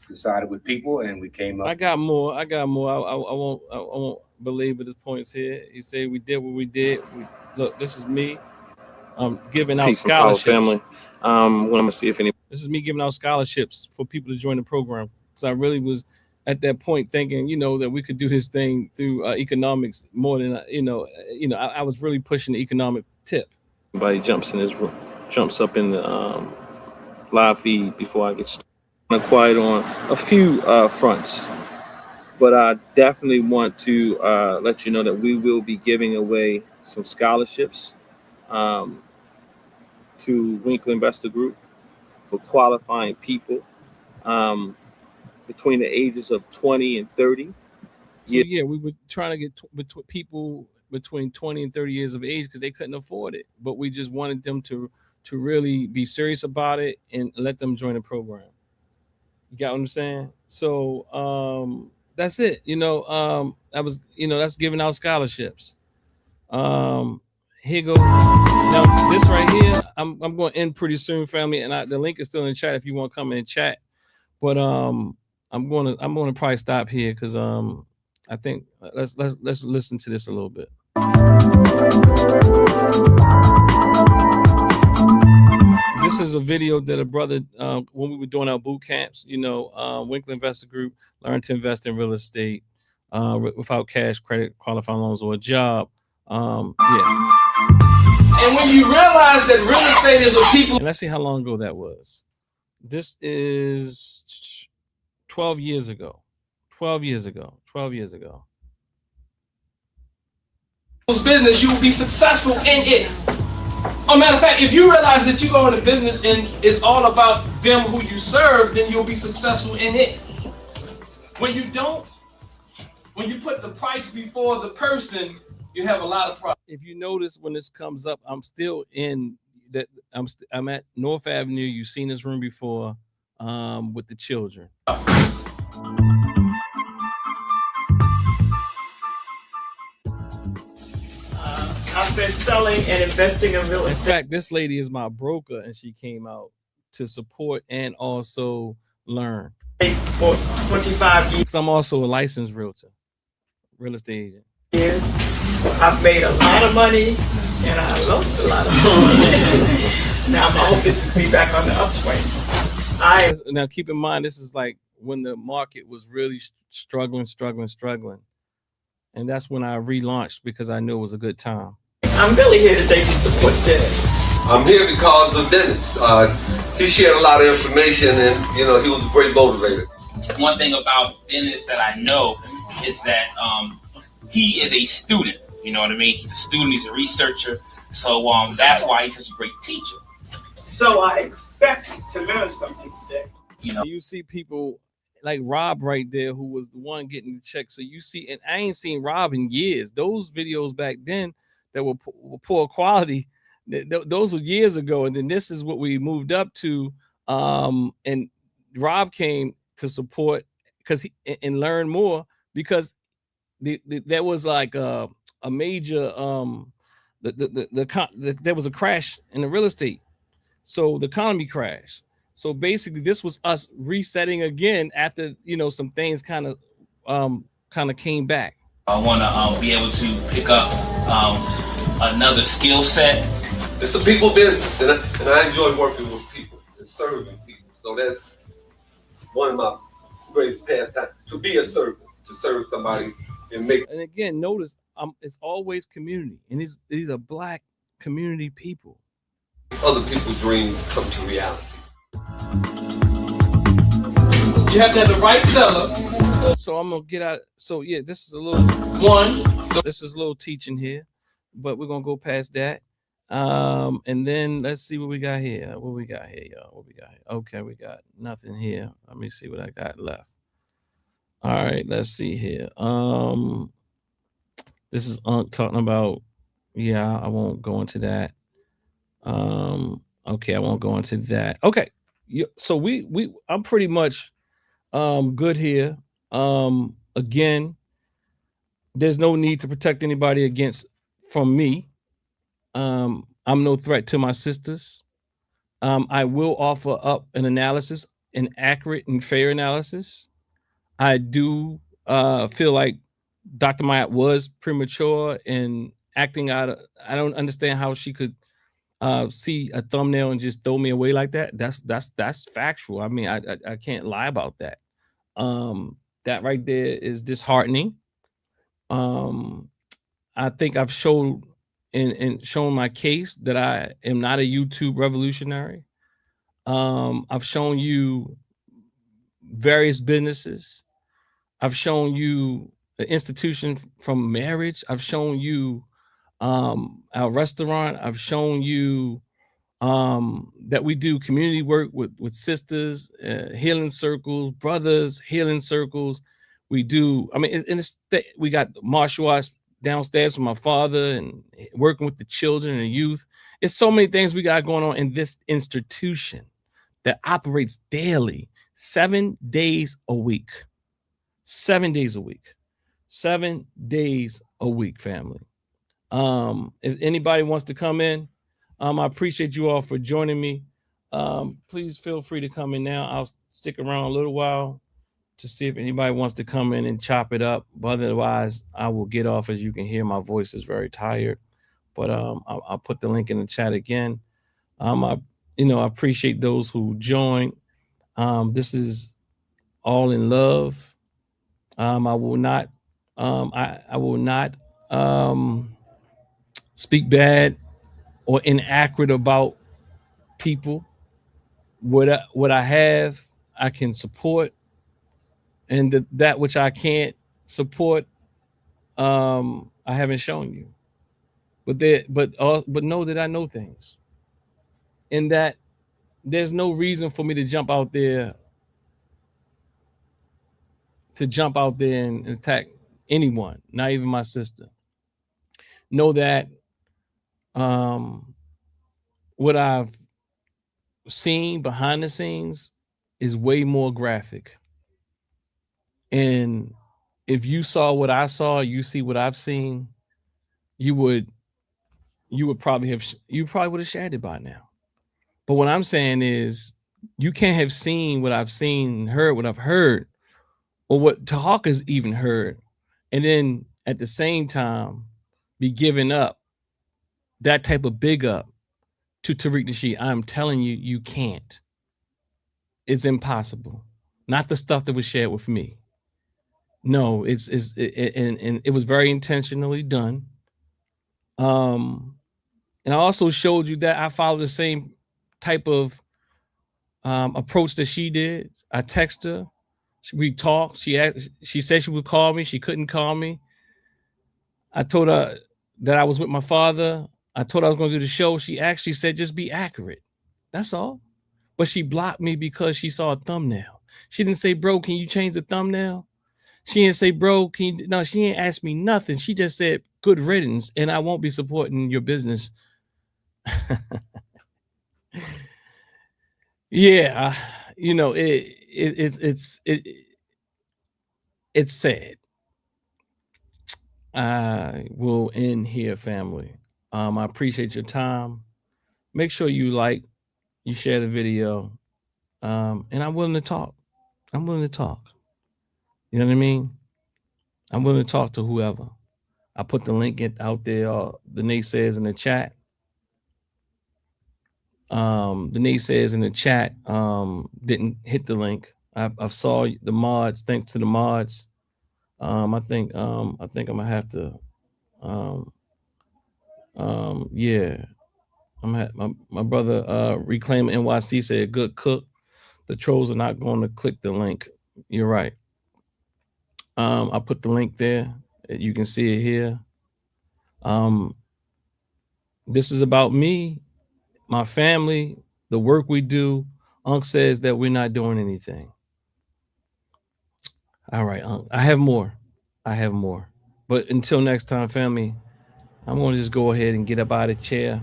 decided with people, and we came up. I got more. I won't belabor the points here. You say we did what we did. Look, this is me. Giving out scholarships. Family. I'm gonna see if any. This is me giving out scholarships for people to join the program, because I really was at that point thinking, that we could do this thing through economics more than I was really pushing the economic tip. Everybody jumps up in the live feed before I get started. I'm quiet on a few fronts, but I definitely want to let you know that we will be giving away some scholarships to Winkler Investor Group for qualifying people between the ages of 20 and 30. So, yeah, we were trying to get people between 20 and 30 years of age because they couldn't afford it, but we just wanted them to really be serious about it and let them join the program. You got what I'm saying? So that's it. That was, that's giving out scholarships. Here goes. Now this right here, I'm going to end pretty soon, family, and the link is still in the chat if you want to come in and chat. But I'm going to probably stop here because I think let's listen to this a little bit. this is a video that a brother, when we were doing our boot camps, Winkler Investor Group, learn to invest in real estate without cash, credit, qualifying loans, or a job. Yeah. And when you realize that real estate is a people. And let's see how long ago that was. This is 12 years ago. 12 years ago. 12 years ago. Business, you will be successful in it. Oh, matter of fact, if you realize that you go into business and it's all about them who you serve, then you'll be successful in it. When you don't, when you put the price before the person, you have a lot of problems. If you notice when this comes up, I'm still in that. I'm at North Avenue. You've seen this room before, with the children. I've been selling and investing in real estate. In fact, this lady is my broker, and she came out to support and also learn. For 25 years. I'm also a licensed realtor, real estate agent. I've made a lot of money and I lost a lot of money. Now my hope is to be back on the upswing. Now keep in mind, this is like when the market was really struggling. And that's when I relaunched because I knew it was a good time. I'm really here today to support Dennis. I'm here because of Dennis. He shared a lot of information and, he was a great motivator. One thing about Dennis that I know is that he is a student. You know what I mean? He's a student, he's a researcher. So that's why he's such a great teacher. So I expect to learn something today. You see people like Rob right there, who was the one getting the check. So you see, and I ain't seen Rob in years. Those videos back then that were poor quality, those were years ago. And then this is what we moved up to. And Rob came to support and learn more because there was like a major there was a crash in the real estate, so the economy crashed. So basically, this was us resetting again after some things kind of came back. I want to be able to pick up another skill set. It's a people business, and I enjoy working with people and serving people. So that's one of my greatest pastimes, to be a servant, to serve somebody and make. And again, notice it's always community, and these are Black community people. Other people's dreams come to reality. You have to have the right seller. So I'm gonna get out. So yeah, this is a little This is a little teaching here, but we're gonna go past that. And then let's see what we got here. What we got here, y'all? What we got here? Okay, we got nothing here. Let me see what I got left. All right, let's see here. This is Ankh talking about. Yeah, I won't go into that. Okay, I won't go into that. Okay, so I'm pretty much good here. Again, there's no need to protect anybody from me. I'm no threat to my sisters. I will offer up an analysis, an accurate and fair analysis. I do feel like Dr. Mayat was premature in acting out. I don't understand how she could see a thumbnail and just throw me away like that. That's factual. I mean, I can't lie about that. That right there is disheartening. I think I've showed and shown my case that I am not a YouTube revolutionary. I've shown you various businesses. I've shown you the institution from marriage. I've shown you our restaurant. I've shown you that we do community work with sisters, healing circles, brothers, healing circles. We do, I mean, we got martial arts downstairs from my father and working with the children and the youth. It's so many things we got going on in this institution that operates daily, 7 days a week. 7 days a week. 7 days a week, family. If anybody wants to come in, I appreciate you all for joining me. Please feel free to come in now. I'll stick around a little while to see if anybody wants to come in and chop it up. But otherwise, I will get off. As you can hear, my voice is very tired. But I'll put the link in the chat again. I appreciate those who joined. This is all in love. I will not I will not speak bad or inaccurate about people. What I have, I can support, and that which I can't support, I haven't shown you. But know that I know things, and that there's no reason for me to jump out there and attack anyone, not even my sister. Know that what I've seen behind the scenes is way more graphic. And if you saw what I saw, you see what I've seen, you would probably would have shared it by now. But what I'm saying is, you can't have seen what I've seen, heard what I've heard, or what Tahaka's even heard, and then at the same time be giving up that type of big up to Tariq Nasheed. I'm telling you, you can't. It's impossible. Not the stuff that was shared with me. No, and it was very intentionally done. And I also showed you that I follow the same type of approach that she did. I text her, we talked. She said she would call me. She couldn't call me. I told her that I was with my father. I told her I was going to do the show. She actually said, just be accurate. That's all. But she blocked me because she saw a thumbnail. She didn't say, bro, can you change the thumbnail? She didn't say, bro, can you? No, she didn't ask me nothing. She just said, good riddance, and I won't be supporting your business. Yeah, it's sad. I will end here, family. I appreciate your time. Make sure you like, you share the video, and I'm willing to talk. I'm willing to talk. You know what I mean? I'm willing to talk to whoever. I put the link out there, the naysayers in the chat. The naysayers in the chat didn't hit the link. I saw the mods. Thanks to the mods. I think I'm gonna have to. Yeah. My brother Reclaim NYC said, good cook. The trolls are not going to click the link. You're right. I put the link there. You can see it here. This is about me, my family, the work we do. Ankh says that we're not doing anything. All right, Ankh. I have more. But until next time, family, I'm going to just go ahead and get up out of the chair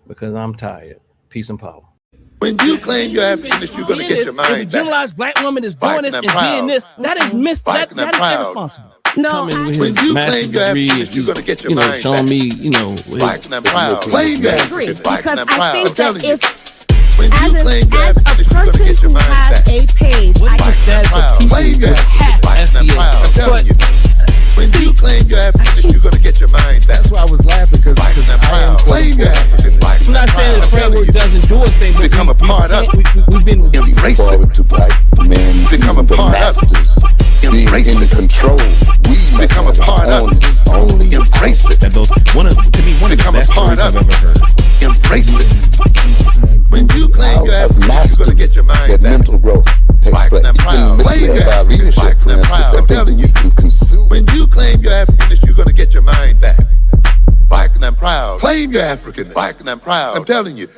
because I'm tired. Peace and power. When you claim you're African, you're going to get your mind back. If a generalized black woman is doing this and being this, that is that is irresponsible. No, when you claim you're African, you're going to get your mind back. Showing me, black and proud. Claim you're African, black and proud. I think that as a person who has a page, what is the status of people with half FBA? When you claim you're African, you're going to get your mind back. That's why I was laughing, because I am claim you're African. I'm not saying the framework doesn't do a thing, but become a part of it. We've been embrace it. To black men, become a part of it. Being in the control. We become a part of it. Only embrace it. To me, one of the best stories I've ever heard. Embrace it. When you claim you're African, you're going to get your mind that back. mental growth takes place. You've been misled by leadership, for instance, that think you can consume. When you claim you're African, you're going to get your mind back. Black and I'm proud. Claim you're African. Black and I'm proud. I'm telling you.